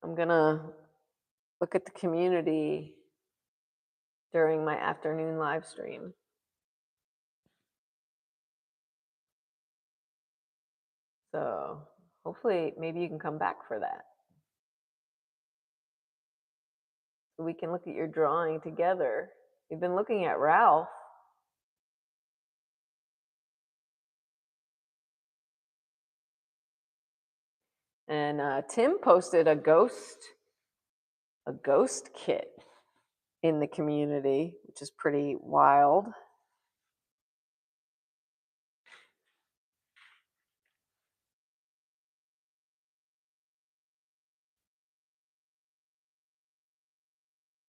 I'm going to look at the community during my afternoon live stream. So hopefully, maybe you can come back for that. So we can look at your drawing together. We've been looking at Ralph. And Tim posted a ghost kit in the community, which is pretty wild.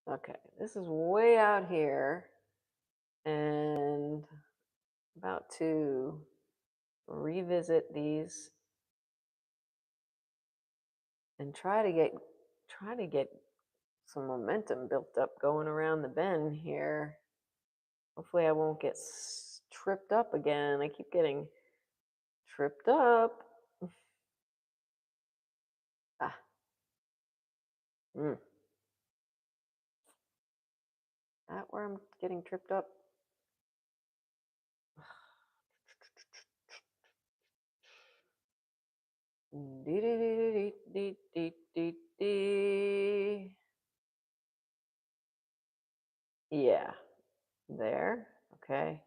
Okay, this is way out here, and about to revisit these and try to get some momentum built up going around the bend here. Hopefully I won't get tripped up again. I keep getting tripped up. Ah. That where I'm getting tripped up? Yeah, there. Okay.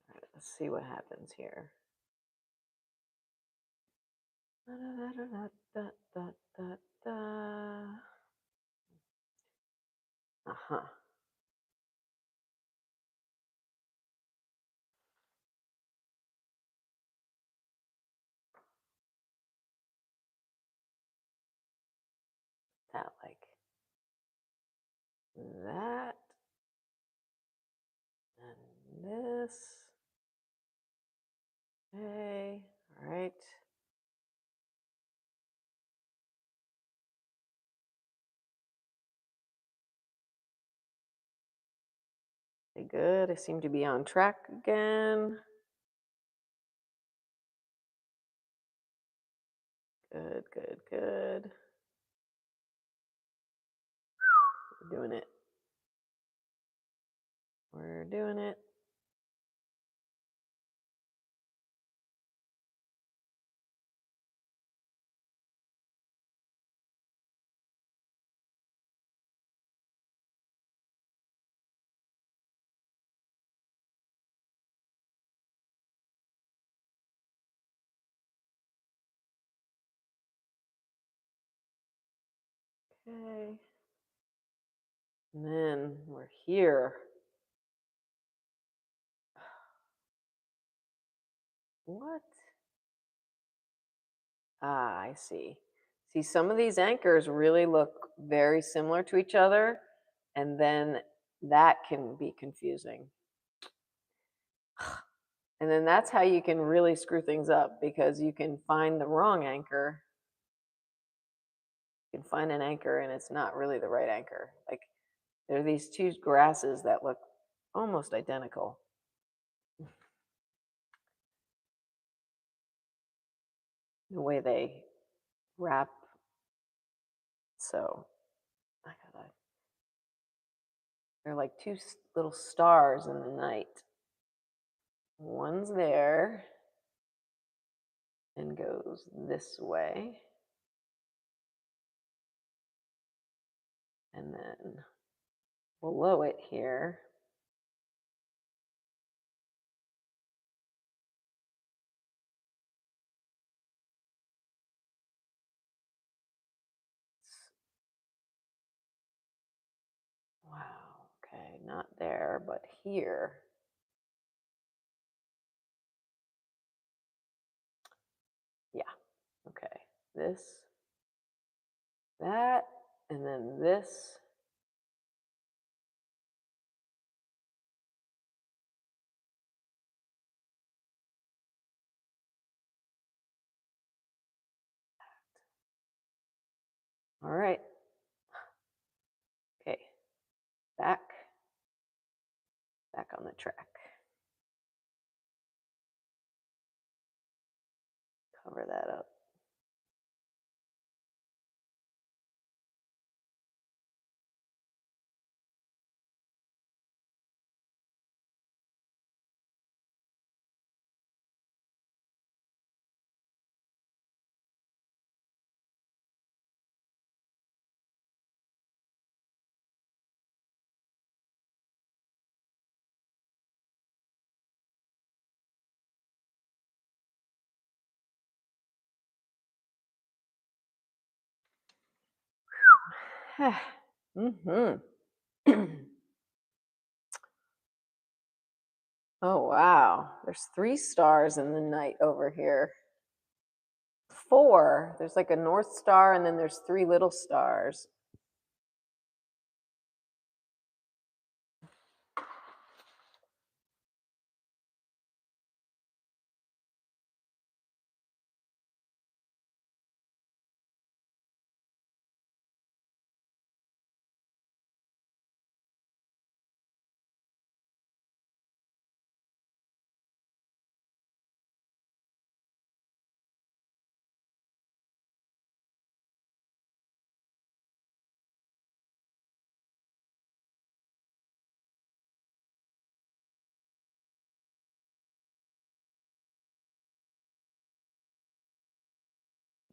All right, let's see what happens here. Uh-huh. That like that and this. Okay, all right. Okay, good. I seem to be on track again. Good, good, good. We're doing it. We're doing it. Okay. And then we're here. What? Ah, I see. See, some of these anchors really look very similar to each other, and then that can be confusing. And then that's how you can really screw things up, because you can find the wrong anchor. You can find an anchor and it's not really the right anchor. Like there are these two grasses that look almost identical. The way they wrap. So I gotta, they're like two little stars in the night. One's there and goes this way. And then below it here. Wow, okay, not there, but here. Yeah, okay. This, that, and then this. All right. Okay, back on the track. Cover that up. Mm-hmm. Oh, wow. There's 3 stars in the night over here. 4. There's like a North Star, and then there's 3 little stars.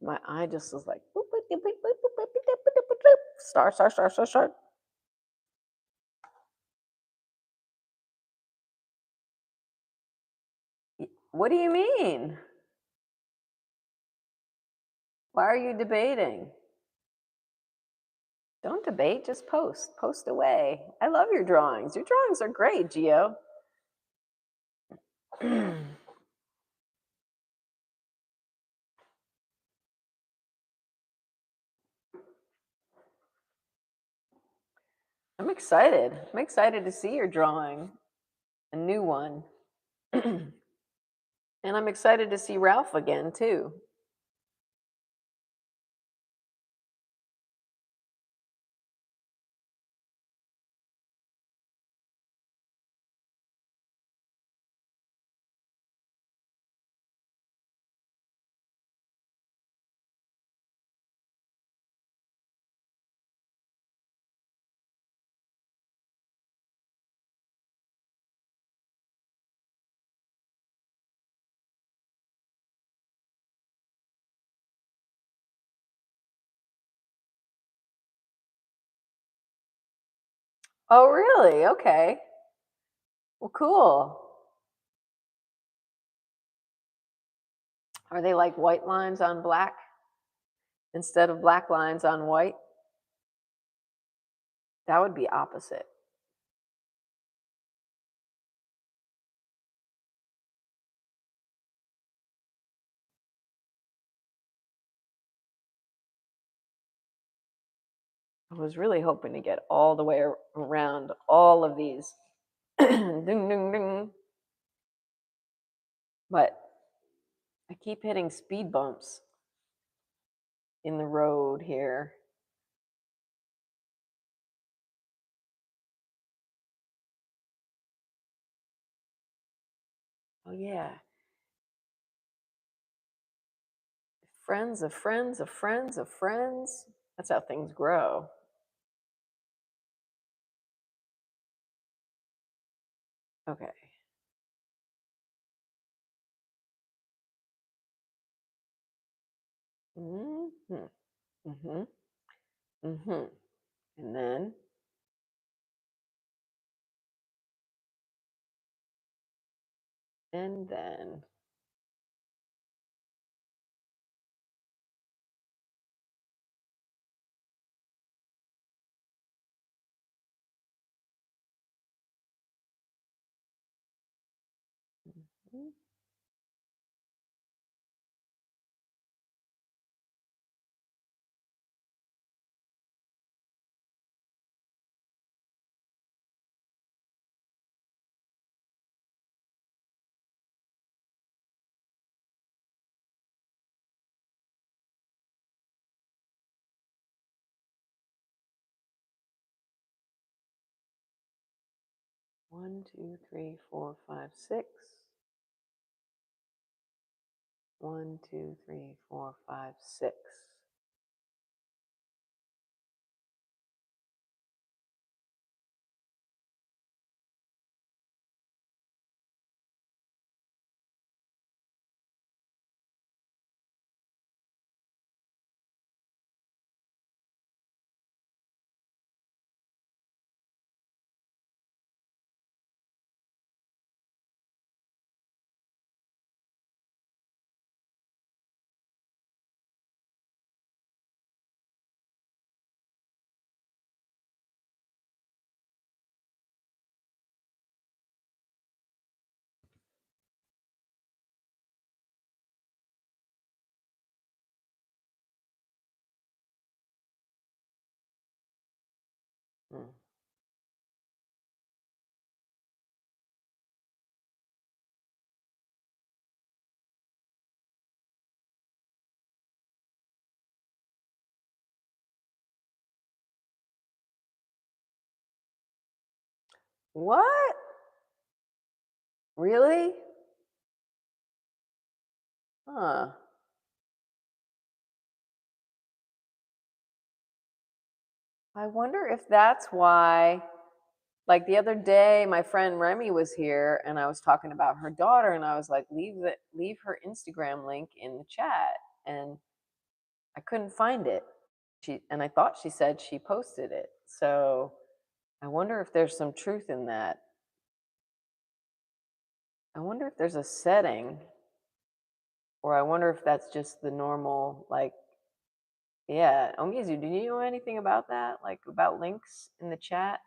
My eye just was like, boop, boop, boop, boop, boop, boop, boop, boop, boop, boop, boop. Star, star, star, star, star. What do you mean? Why are you debating? Don't debate, just post. Post away. I love your drawings. Your drawings are great, Gio. I'm excited. I'm excited to see your drawing, a new one. And I'm excited to see Ralph again, too. Oh, really? Okay. Well, cool. Are they like white lines on black instead of black lines on white? That would be opposite. I was really hoping to get all the way around all of these. Ding, ding, ding. But I keep hitting speed bumps in the road here. Oh, yeah. Friends of friends of friends of friends. That's how things grow. Okay. Mm-hmm. Mm-hmm. Mm-hmm. And then And then 1, 2, 3, 4, 5, 6. 1, 2, 3, 4, 5, 6. Hmm. What? Really? Huh. I wonder if that's why. Like the other day, my friend Remy was here, and I was talking about her daughter, and I was like, leave her Instagram link in the chat," and I couldn't find it. I thought she said she posted it. So I wonder if there's some truth in that. I wonder if there's a setting, or I wonder if that's just the normal, like, yeah. Omizu, do you know anything about that? Like about links in the chat?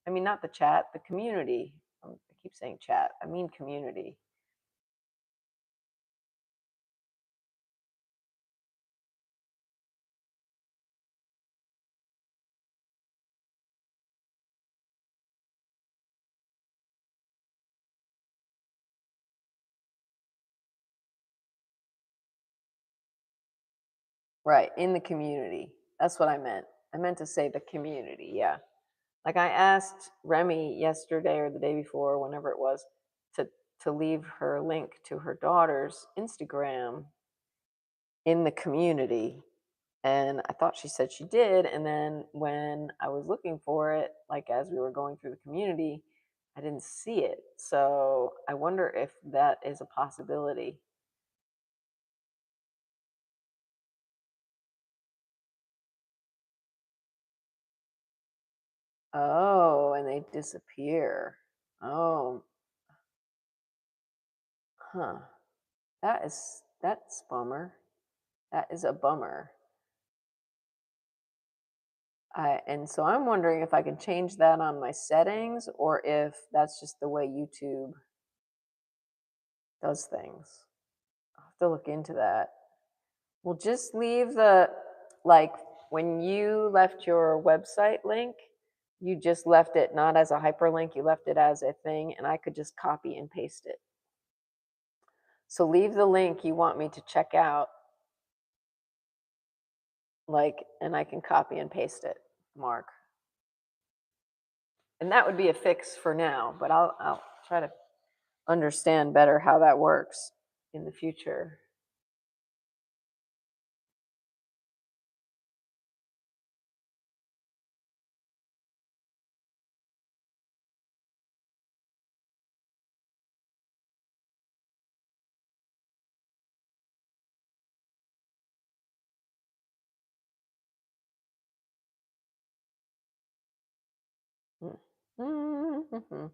I mean, not the chat, the community. I keep saying chat. I mean community. Right, in the community. That's what I meant. I meant to say the community, yeah. Like I asked Remy yesterday or the day before, whenever it was, to to leave her link to her daughter's Instagram in the community. And I thought she said she did. And then when I was looking for it, like as we were going through the community, I didn't see it. So I wonder if that is a possibility. Oh, and they disappear. Oh, huh. That's bummer. That is a bummer. And so I'm wondering if I can change that on my settings or if that's just the way YouTube does things. I'll have to look into that. Well, just leave like, when you left your website link, you just left it not as a hyperlink, you left it as a thing, and I could just copy and paste it. So leave the link you want me to check out, like, and I can copy and paste it, Mark. And that would be a fix for now, but I'll try to understand better how that works in the future. Mm-hmm.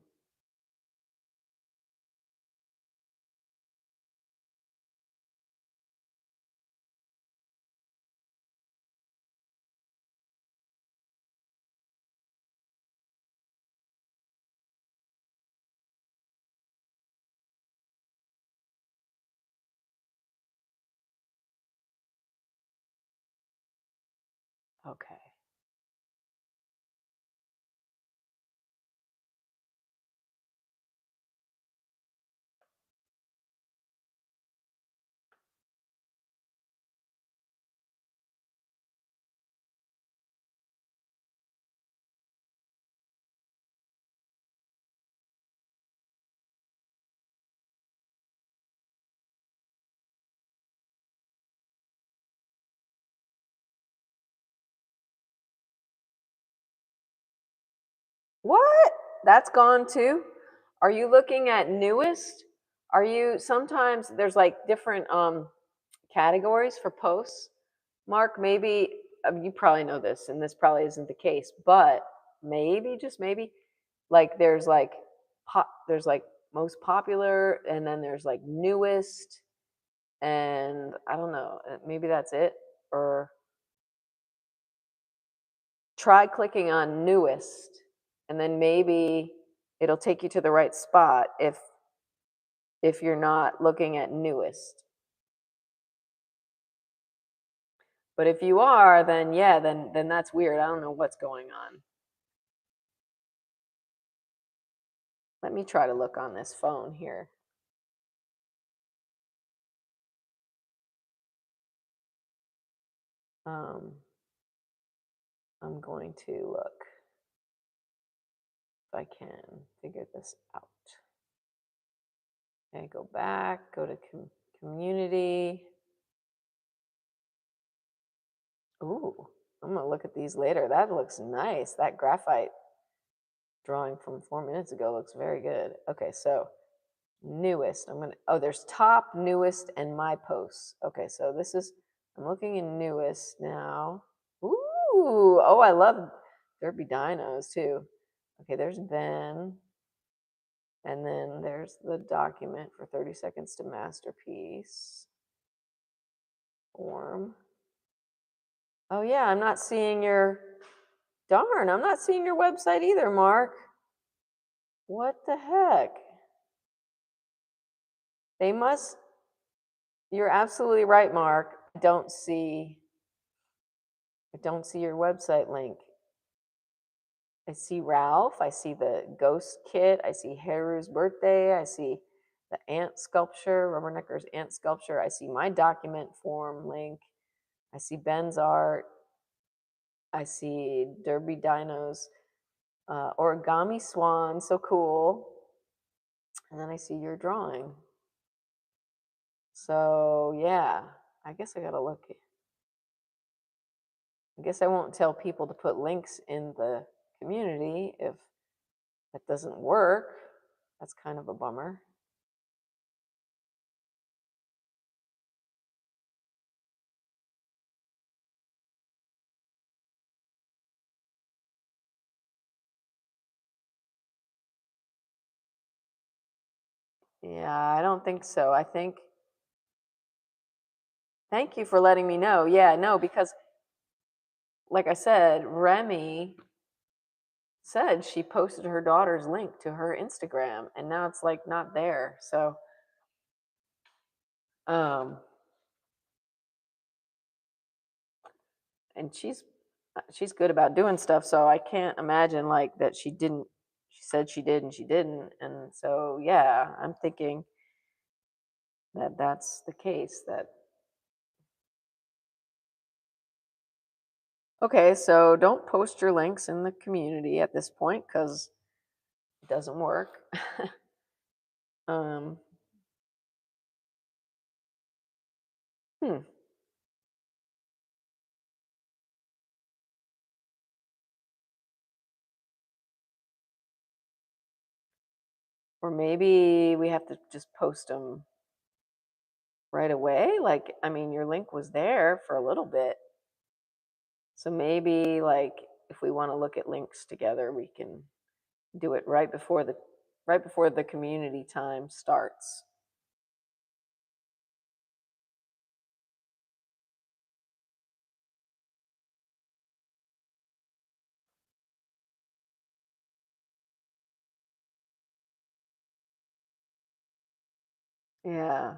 Okay. What? That's gone too? Are you looking at newest? Are you sometimes there's like different categories for posts? Mark, maybe you probably know this and this probably isn't the case, but maybe just maybe like there's like most popular and then there's like newest and I don't know, maybe that's it or try clicking on newest and then maybe it'll take you to the right spot if you're not looking at newest. But if you are, then yeah, then that's weird. I don't know what's going on. Let me try to look on this phone here. Um, I'm going to look if I can figure this out. Okay, go back, go to community. Ooh, I'm gonna look at these later. That looks nice. That graphite drawing from 4 minutes ago looks very good. Okay, so newest. oh, there's top, newest, and my posts. Okay, so I'm looking in newest now. Ooh, oh, I love Derby Dinos too. Okay, there's Ben. And then there's the document for 30 seconds to masterpiece form. Oh yeah, I'm not seeing darn, I'm not seeing your website either, Mark. What the heck? They must, you're absolutely right, Mark. I don't see your website link. I see Ralph, I see the ghost kit, I see Haru's birthday, I see the ant sculpture, Rubbernecker's ant sculpture, I see my document form link, I see Ben's art, I see Derby Dinos, origami swan, so cool. And then I see your drawing. So yeah, I guess I gotta look. I guess I won't tell people to put links in the community if that doesn't work. That's kind of a bummer. Yeah, I don't think so. Thank you for letting me know. Yeah, no, because like I said, Remy said she posted her daughter's link to her Instagram and now it's like not there. So, um, and she's good about doing stuff. So I can't imagine like that she didn't, she said she did and she didn't. And so, yeah, I'm thinking that that's the case that okay, so don't post your links in the community at this point because it doesn't work. um, hmm. Or maybe we have to just post them right away. Like, I mean, your link was there for a little bit. So maybe like if we want to look at links together, we can do it right before the community time starts. Yeah.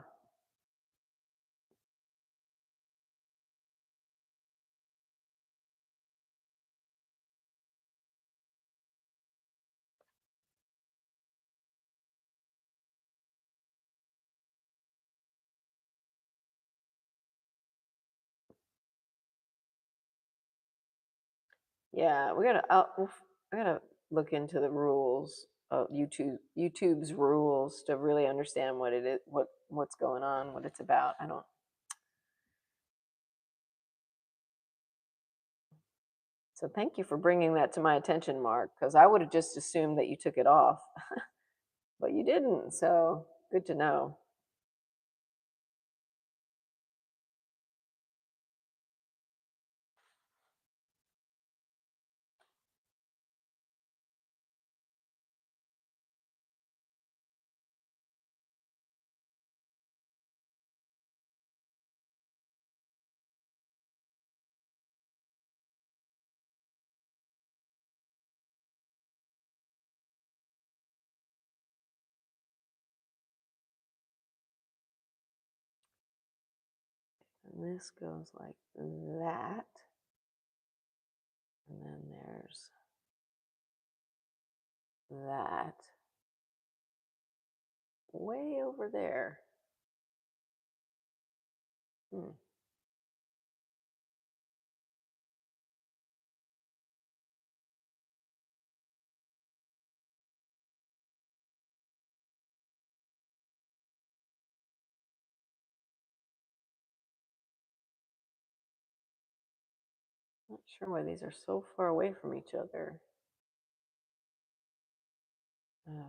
Yeah, I gotta look into the rules of YouTube's rules to really understand what it is, what's going on, what it's about. I don't. So thank you for bringing that to my attention, Mark, because I would have just assumed that you took it off, but you didn't. So good to know. And this goes like that, and then there's that way over there. Hmm. Not sure why these are so far away from each other. Uh,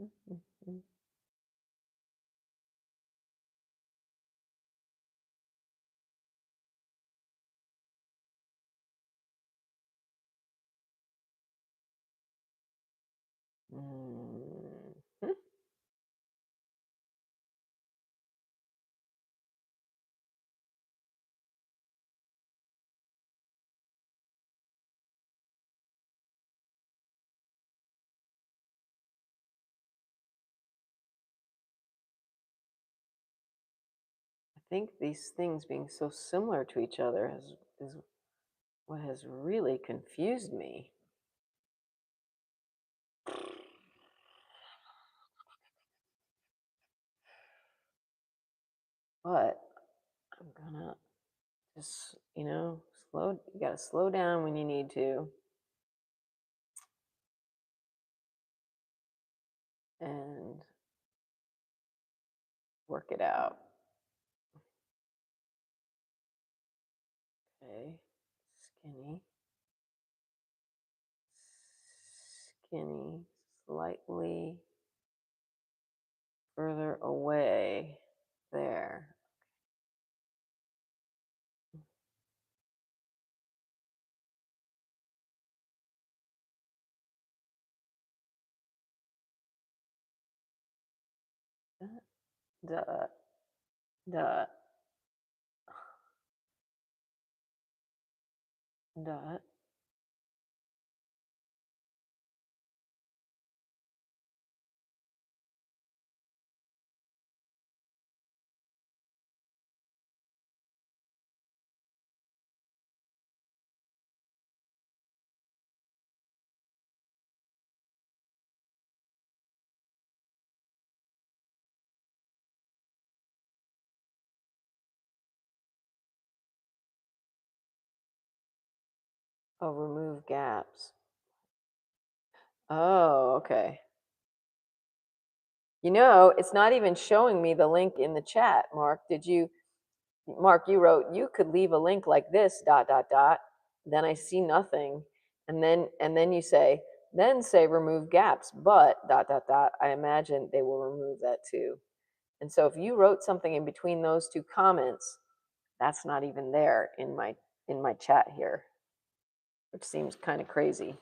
Mhm. I think these things being so similar to each other is what has really confused me. But I'm gonna just, you gotta slow down when you need to and work it out. Okay. Skinny, skinny, slightly further away. There. Dot, dot, dot. Oh, remove gaps. Oh, okay. It's not even showing me the link in the chat, Mark. Mark, you wrote, you could leave a link like this, dot, dot, dot. Then I see nothing. And then you say, then say remove gaps, but dot, dot, dot. I imagine they will remove that too. And so if you wrote something in between those two comments, that's not even there in my chat here, which seems kind of crazy.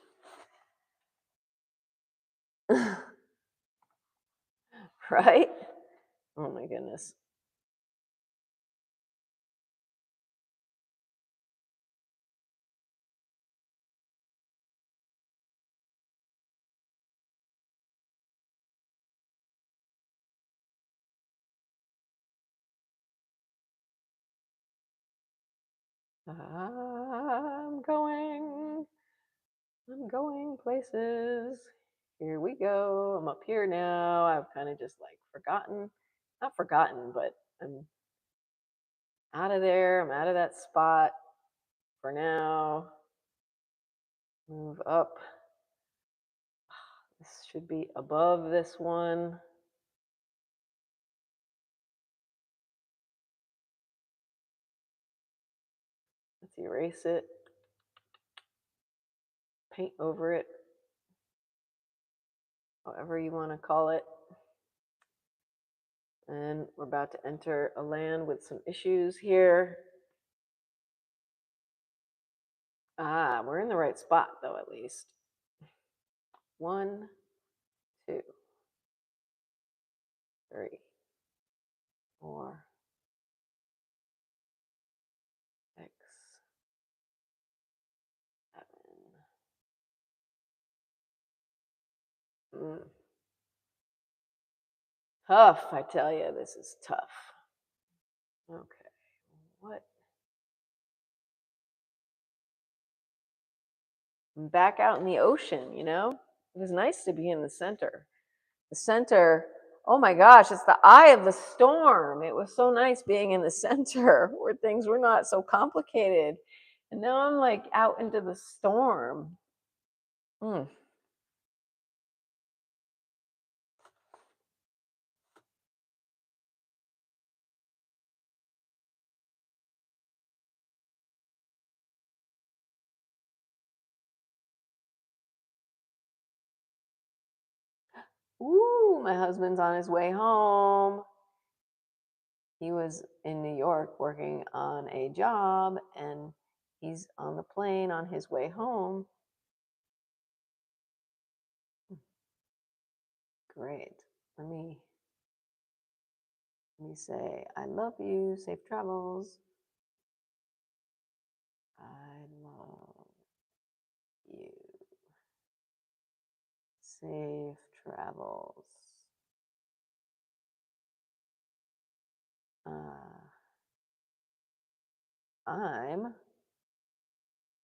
Right? Oh my goodness. I'm going. I'm going places. Here we go. I'm up here now. I've kind of just like forgotten, not forgotten, but I'm out of there. I'm out of that spot for now. Move up. This should be above this one. Let's erase it. Paint over it. However you want to call it. And we're about to enter a land with some issues here. We're in the right spot though, at least. 1, 2, 3, 4, 6, 7. Tough, I tell you, this is tough. Okay, what? I'm back out in the ocean, you know? It was nice to be in the center. The center, oh my gosh, it's the eye of the storm. It was so nice being in the center where things were not so complicated. And now I'm like out into the storm. Mm. Ooh, my husband's on his way home. He was in New York working on a job, and he's on the plane on his way home. Great. Let me say, I love you. Safe travels. I love you. Safe travels. I'm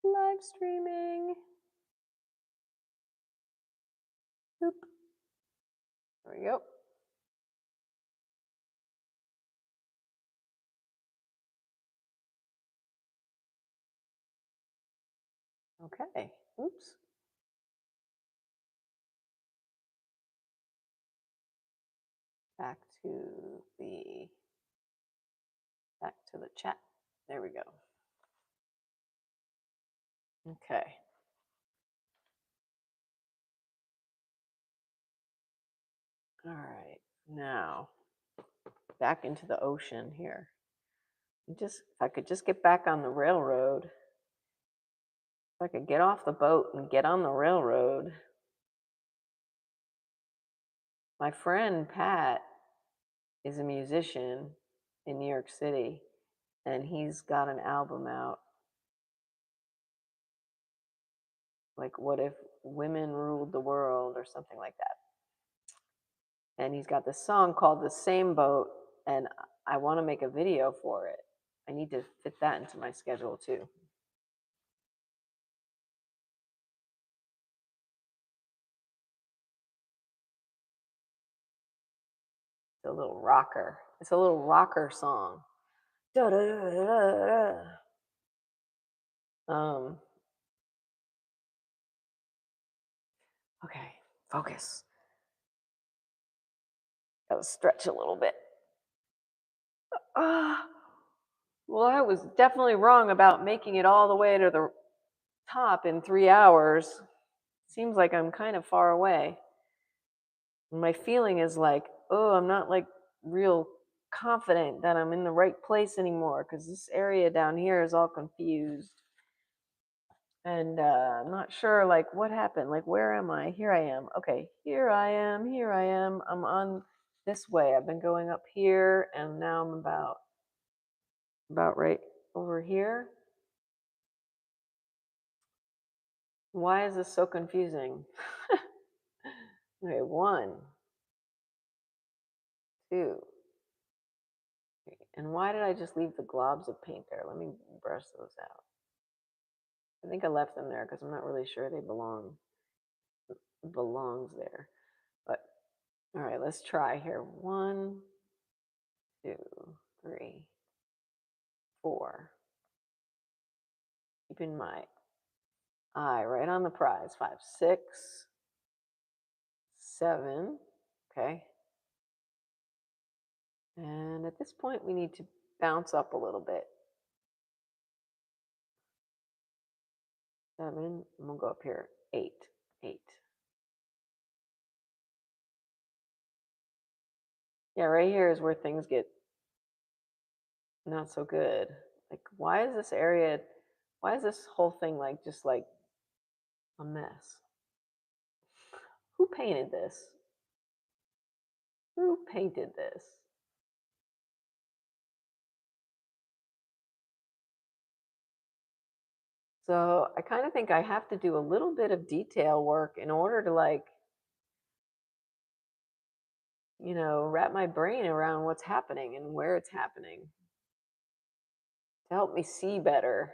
live streaming. Boop. There we go. Okay. Oops. Back to the chat. There we go. Okay. All right. Now back into the ocean here. If I could just get back on the railroad. If I could get off the boat and get on the railroad. My friend Pat is a musician in New York City, and he's got an album out. Like, what if women ruled the world or something like that? And he's got this song called The Same Boat, and I want to make a video for it. I need to fit that into my schedule too. It's a little rocker. It's a little rocker song. Da, da, da, da, da. Okay, focus. Gotta stretch a little bit. Well, I was definitely wrong about making it all the way to the top in 3 hours. Seems like I'm kind of far away. My feeling is like, oh, I'm not like real confident that I'm in the right place anymore because this area down here is all confused. And I'm not sure like what happened. Like, where am I? Here I am. Okay, here I am. Here I am. I'm on this way. I've been going up here, and now I'm about right over here. Why is this so confusing? Okay, 1, 2, 3, And why did I just leave the globs of paint there? Let me brush those out. I think I left them there because I'm not really sure they belongs there. But all right, let's try here. 1, 2, 3, 4. Keeping my eye right on the prize. 5, 6, 7. Okay. And at this point, we need to bounce up a little bit. 7. I'm gonna go up here. 8, 8. Yeah, right here is where things get not so good. Like, why is this area? Why is this whole thing like just like a mess? Who painted this? Who painted this? So I kind of think I have to do a little bit of detail work in order to like, wrap my brain around what's happening and where it's happening to help me see better.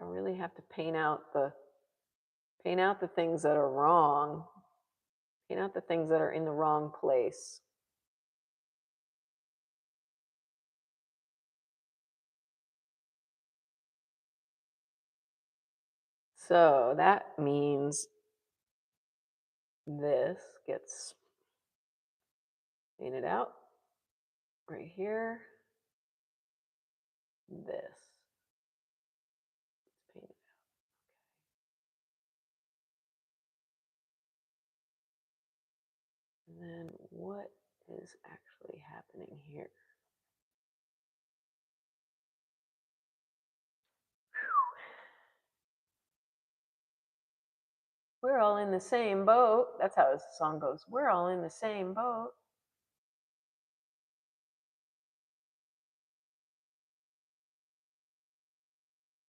I really have to paint out the things that are wrong, paint out the things that are in the wrong place. So that means this gets painted out right here. This painted out. And then what is actually happening here? We're all in the same boat. That's how the song goes. We're all in the same boat.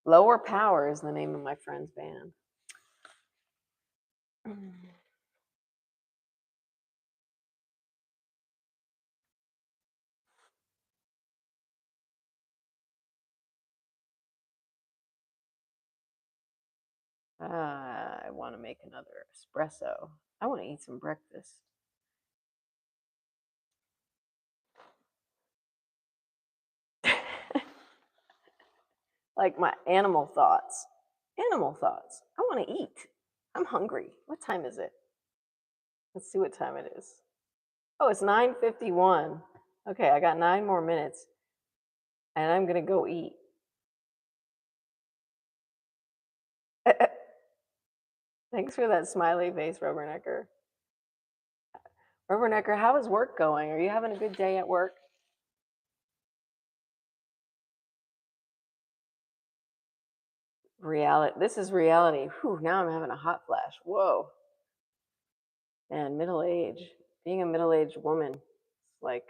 Lower Power is the name of my friend's band. I want to make another espresso. I want to eat some breakfast. Like my animal thoughts. Animal thoughts. I want to eat. I'm hungry. What time is it? Let's see what time it is. Oh, it's 9:51. Okay, I got 9 more minutes. And I'm going to go eat. Thanks for that smiley face, Rubbernecker. Rubbernecker, how is work going? Are you having a good day at work? Reality. This is reality. Whew, now I'm having a hot flash. Whoa. And middle age. Being a middle-aged woman, it's like,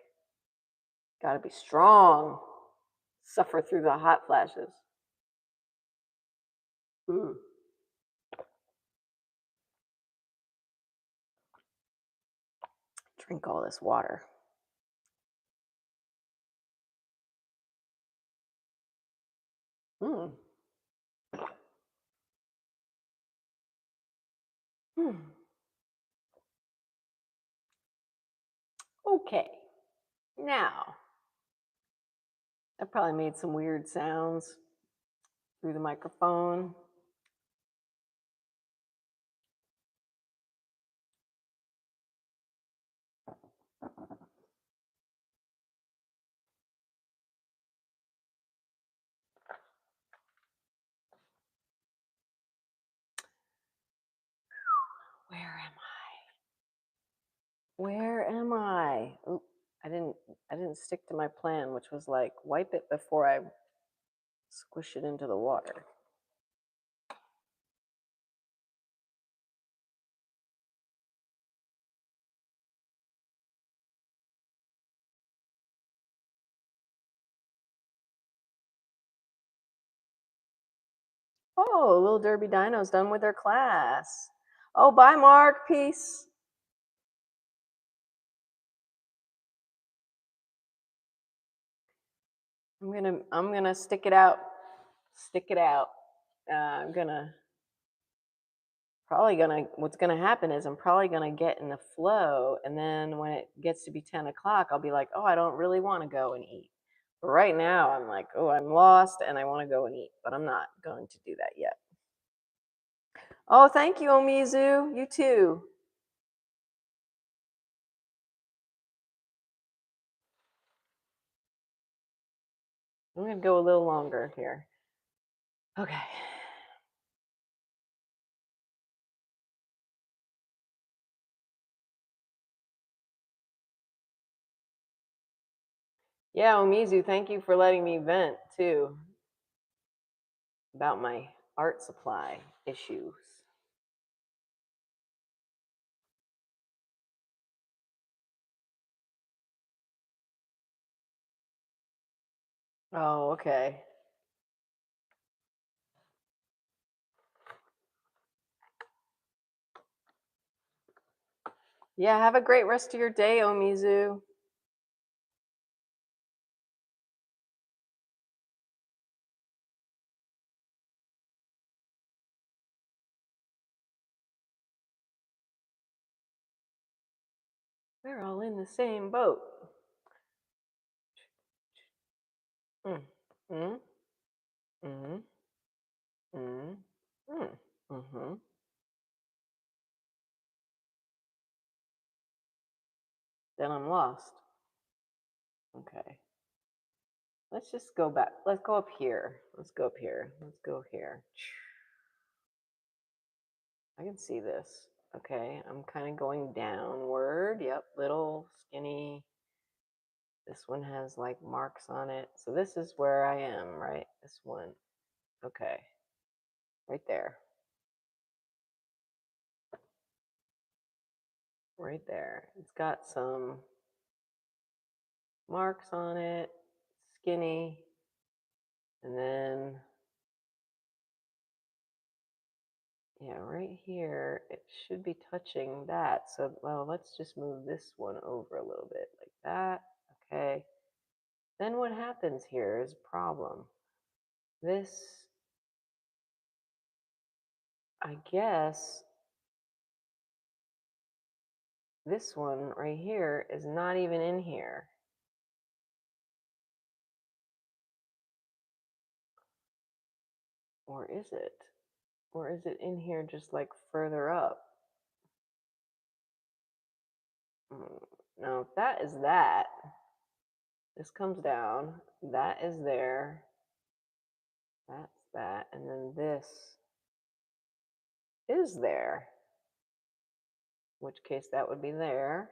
gotta be strong. Suffer through the hot flashes. Mm. Drink all this water. Mm. Mm. Okay. Now, I probably made some weird sounds through the microphone. Where am I? Where am I? Oop, I didn't stick to my plan, which was like wipe it before I squish it into the water. Oh, little Derby Dino's done with their class. Oh, bye, Mark. Peace. I'm gonna stick it out. Stick it out. I'm gonna probably gonna what's gonna happen is I'm probably gonna get in the flow, and then when it gets to be 10 o'clock, I'll be like, oh, I don't really want to go and eat. But right now, I'm like, oh, I'm lost, and I want to go and eat, but I'm not going to do that yet. Oh, thank you, Omizu. You too. I'm gonna go a little longer here. Okay. Yeah, Omizu, thank you for letting me vent too about my art supply issues. Oh, okay. Yeah, have a great rest of your day, Omizu. We're all in the same boat. Mm, mm, mm, mm, mm, mm-hmm. Then I'm lost. Okay. Let's just go back. Let's go up here. Let's go up here. Let's go here. I can see this. Okay, I'm kind of going downward. Yep, little skinny. This one has like marks on it. So this is where I am, right? This one. Okay. Right there. Right there. It's got some marks on it. Skinny. And then, yeah, right here, it should be touching that. So, well, let's just move this one over a little bit like that. Okay. Then what happens here is a problem. This, I guess, this one right here is not even in here. Or is it? Or is it in here just like further up? No, that is that. This comes down. That is there. That's that. And then this is there. In which case that would be there.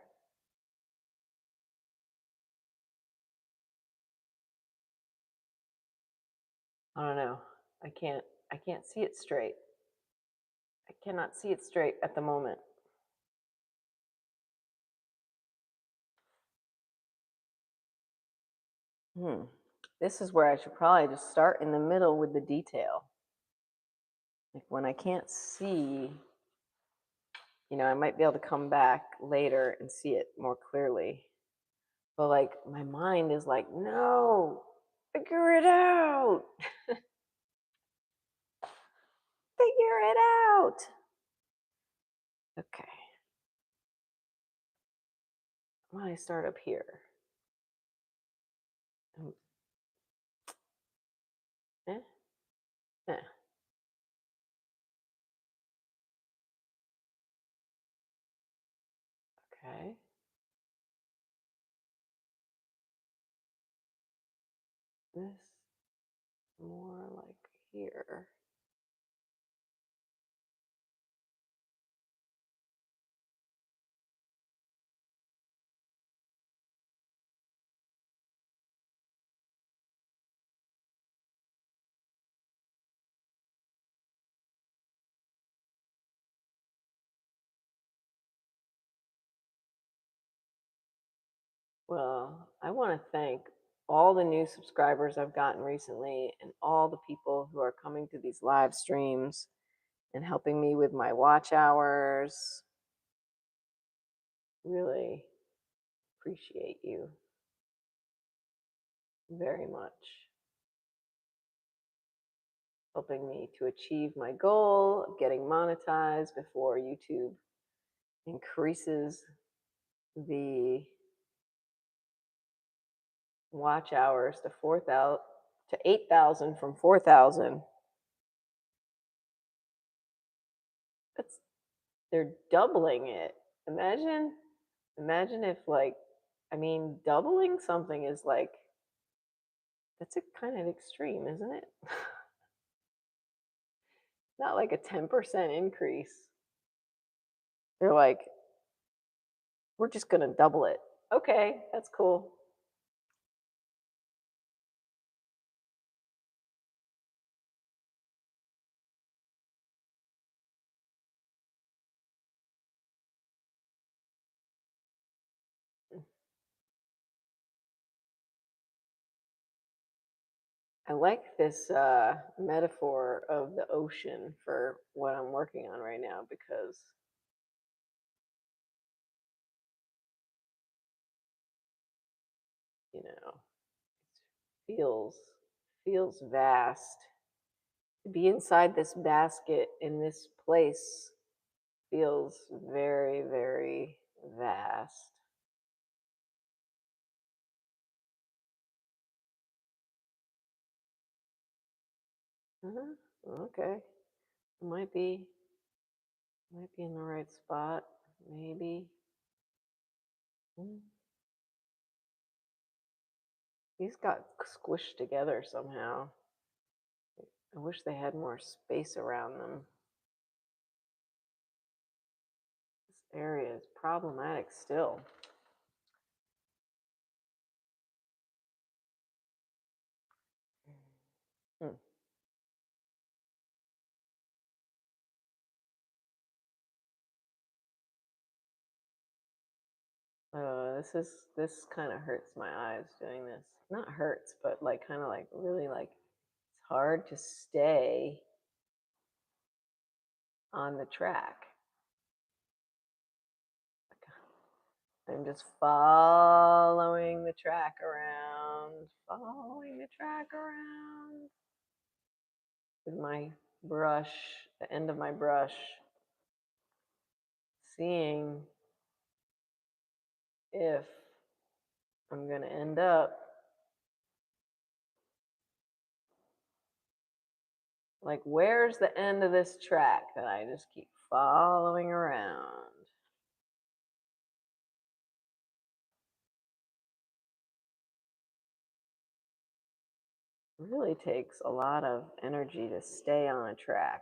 I don't know. I can't see it straight. I cannot see it straight at the moment. This is where I should probably just start in the middle with the detail. Like when I can't see, I might be able to come back later and see it more clearly. But like my mind is like, no, figure it out. Figure it out. Okay. Why don't I start up here? Eh, eh. Okay. This more like here. Well, I want to thank all the new subscribers I've gotten recently and all the people who are coming to these live streams and helping me with my watch hours. Really appreciate you very much. Helping me to achieve my goal of getting monetized before YouTube increases the watch hours to 4,000 to 8,000 from 4,000. That's they're doubling it. Imagine if like doubling something is like that's a kind of extreme, isn't it? Not like a 10% increase. They're like, we're just gonna double it. Okay, that's cool. I like this metaphor of the ocean for what I'm working on right now because you know it feels vast to be inside this basket in this place feels very very vast. Uh-huh. Okay, might be might be in the right spot maybe. Mm. These got squished together somehow. I wish they had more space around them. This area is problematic still. Hmm. This kind of hurts my eyes doing this. Not hurts, but like kind of like really like it's hard to stay on the track. I'm just following the track around, following the track around with my brush, the end of my brush, seeing if I'm going to end up like, where's the end of this track that I just keep following around? It really takes a lot of energy to stay on a track.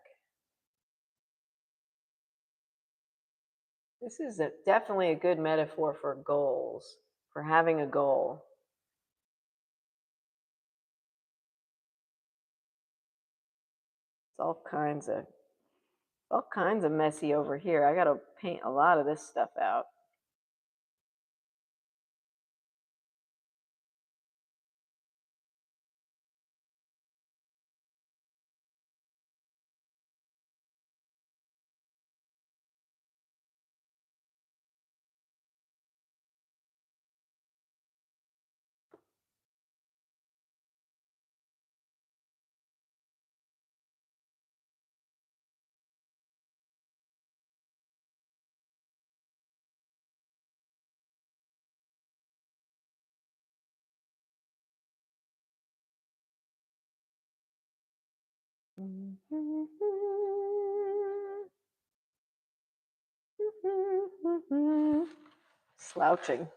This is definitely a good metaphor for goals, for having a goal. It's all kinds of messy over here. I got to paint a lot of this stuff out. Slouching.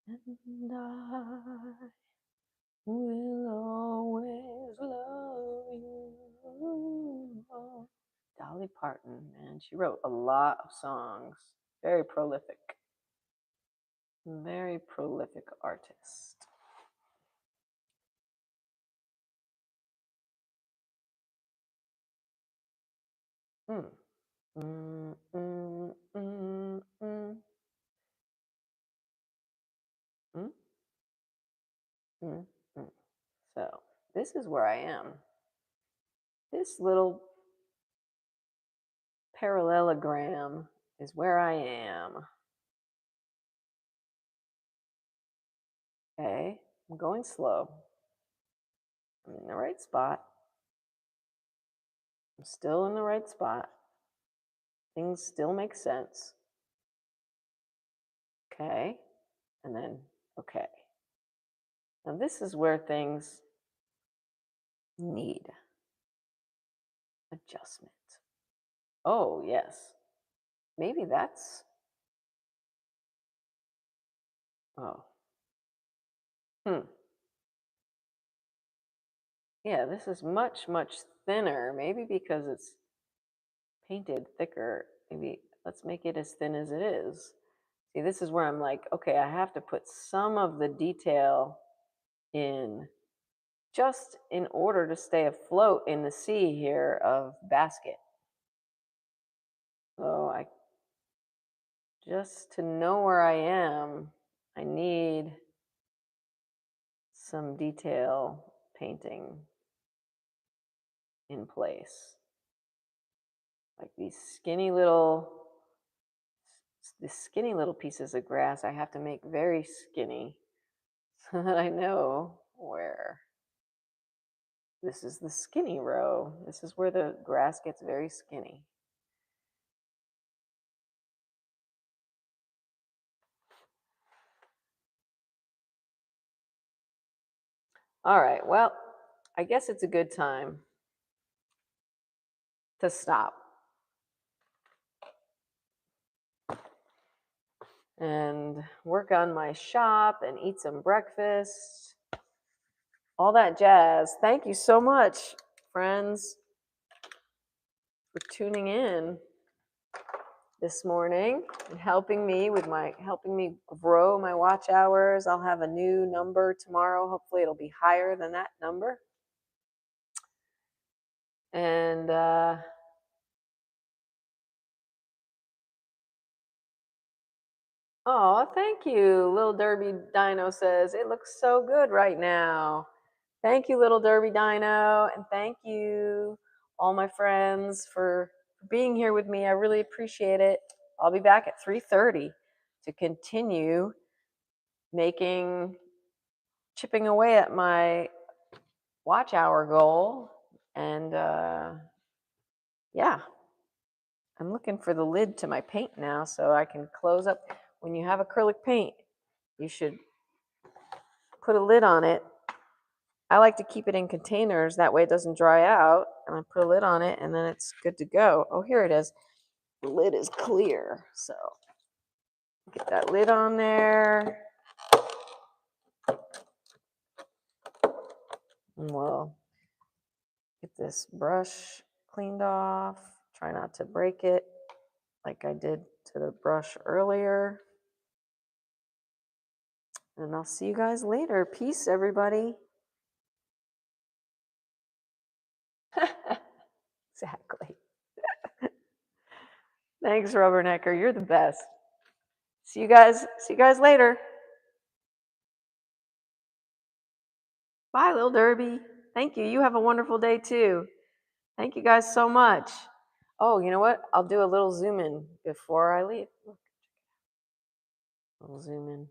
And I will always love you. Dolly Parton, man, she wrote a lot of songs. Very prolific. Very prolific artist. Mm. Mm, mm, mm, mm. Mm, mm, mm. So this is where I am. This little parallelogram is where I am. Okay, I'm going slow. I'm in the right spot. I'm still in the right spot. Things still make sense. Okay, and then okay. Now this is where things need adjustment. Oh, yes. Maybe that's, oh, hmm. Yeah, this is much, much thinner. Maybe because it's painted thicker. Maybe let's make it as thin as it is. See, this is where I'm like, okay, I have to put some of the detail in just in order to stay afloat in the sea here of basket. So I just to know where I am, I need some detail painting in place. Like these skinny little pieces of grass I have to make very skinny so that I know where this is the skinny row. This is where the grass gets very skinny. All right, well, I guess it's a good time to stop and work on my shop and eat some breakfast, all that jazz. Thank you so much, friends, for tuning in this morning and helping me grow my watch hours. I'll have a new number tomorrow. Hopefully it'll be higher than that number. And oh, thank you. Little Derby Dino says it looks so good right now. Thank you, Little Derby Dino, and thank you all my friends for being here with me. I really appreciate it. I'll be back at 3:30 to continue chipping away at my watch hour goal. And yeah, I'm looking for the lid to my paint now so I can close up. When you have acrylic paint, you should put a lid on it. I like to keep it in containers, that way it doesn't dry out, and I put a lid on it and then it's good to go. Oh, here it is. The lid is clear, so get that lid on there. And we'll get this brush cleaned off. Try not to break it like I did to the brush earlier. And I'll see you guys later. Peace, everybody. Exactly. Thanks, Rubbernecker. You're the best. See you guys later. Bye, Little Derby. Thank you. You have a wonderful day too. Thank you guys so much. Oh, you know what? I'll do a little zoom in before I leave. Look. Little zoom in.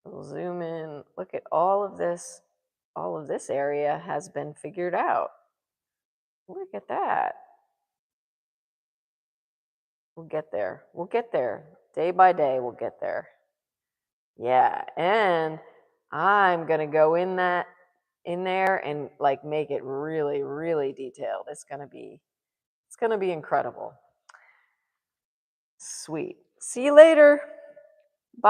Little zoom in. Look at all of this. All of this area has been figured out. Look at that. We'll get there. We'll get there. Day by day, we'll get there. Yeah, and I'm gonna go in there and like make it really, really detailed. It's gonna be incredible. Sweet. See you later. Bye.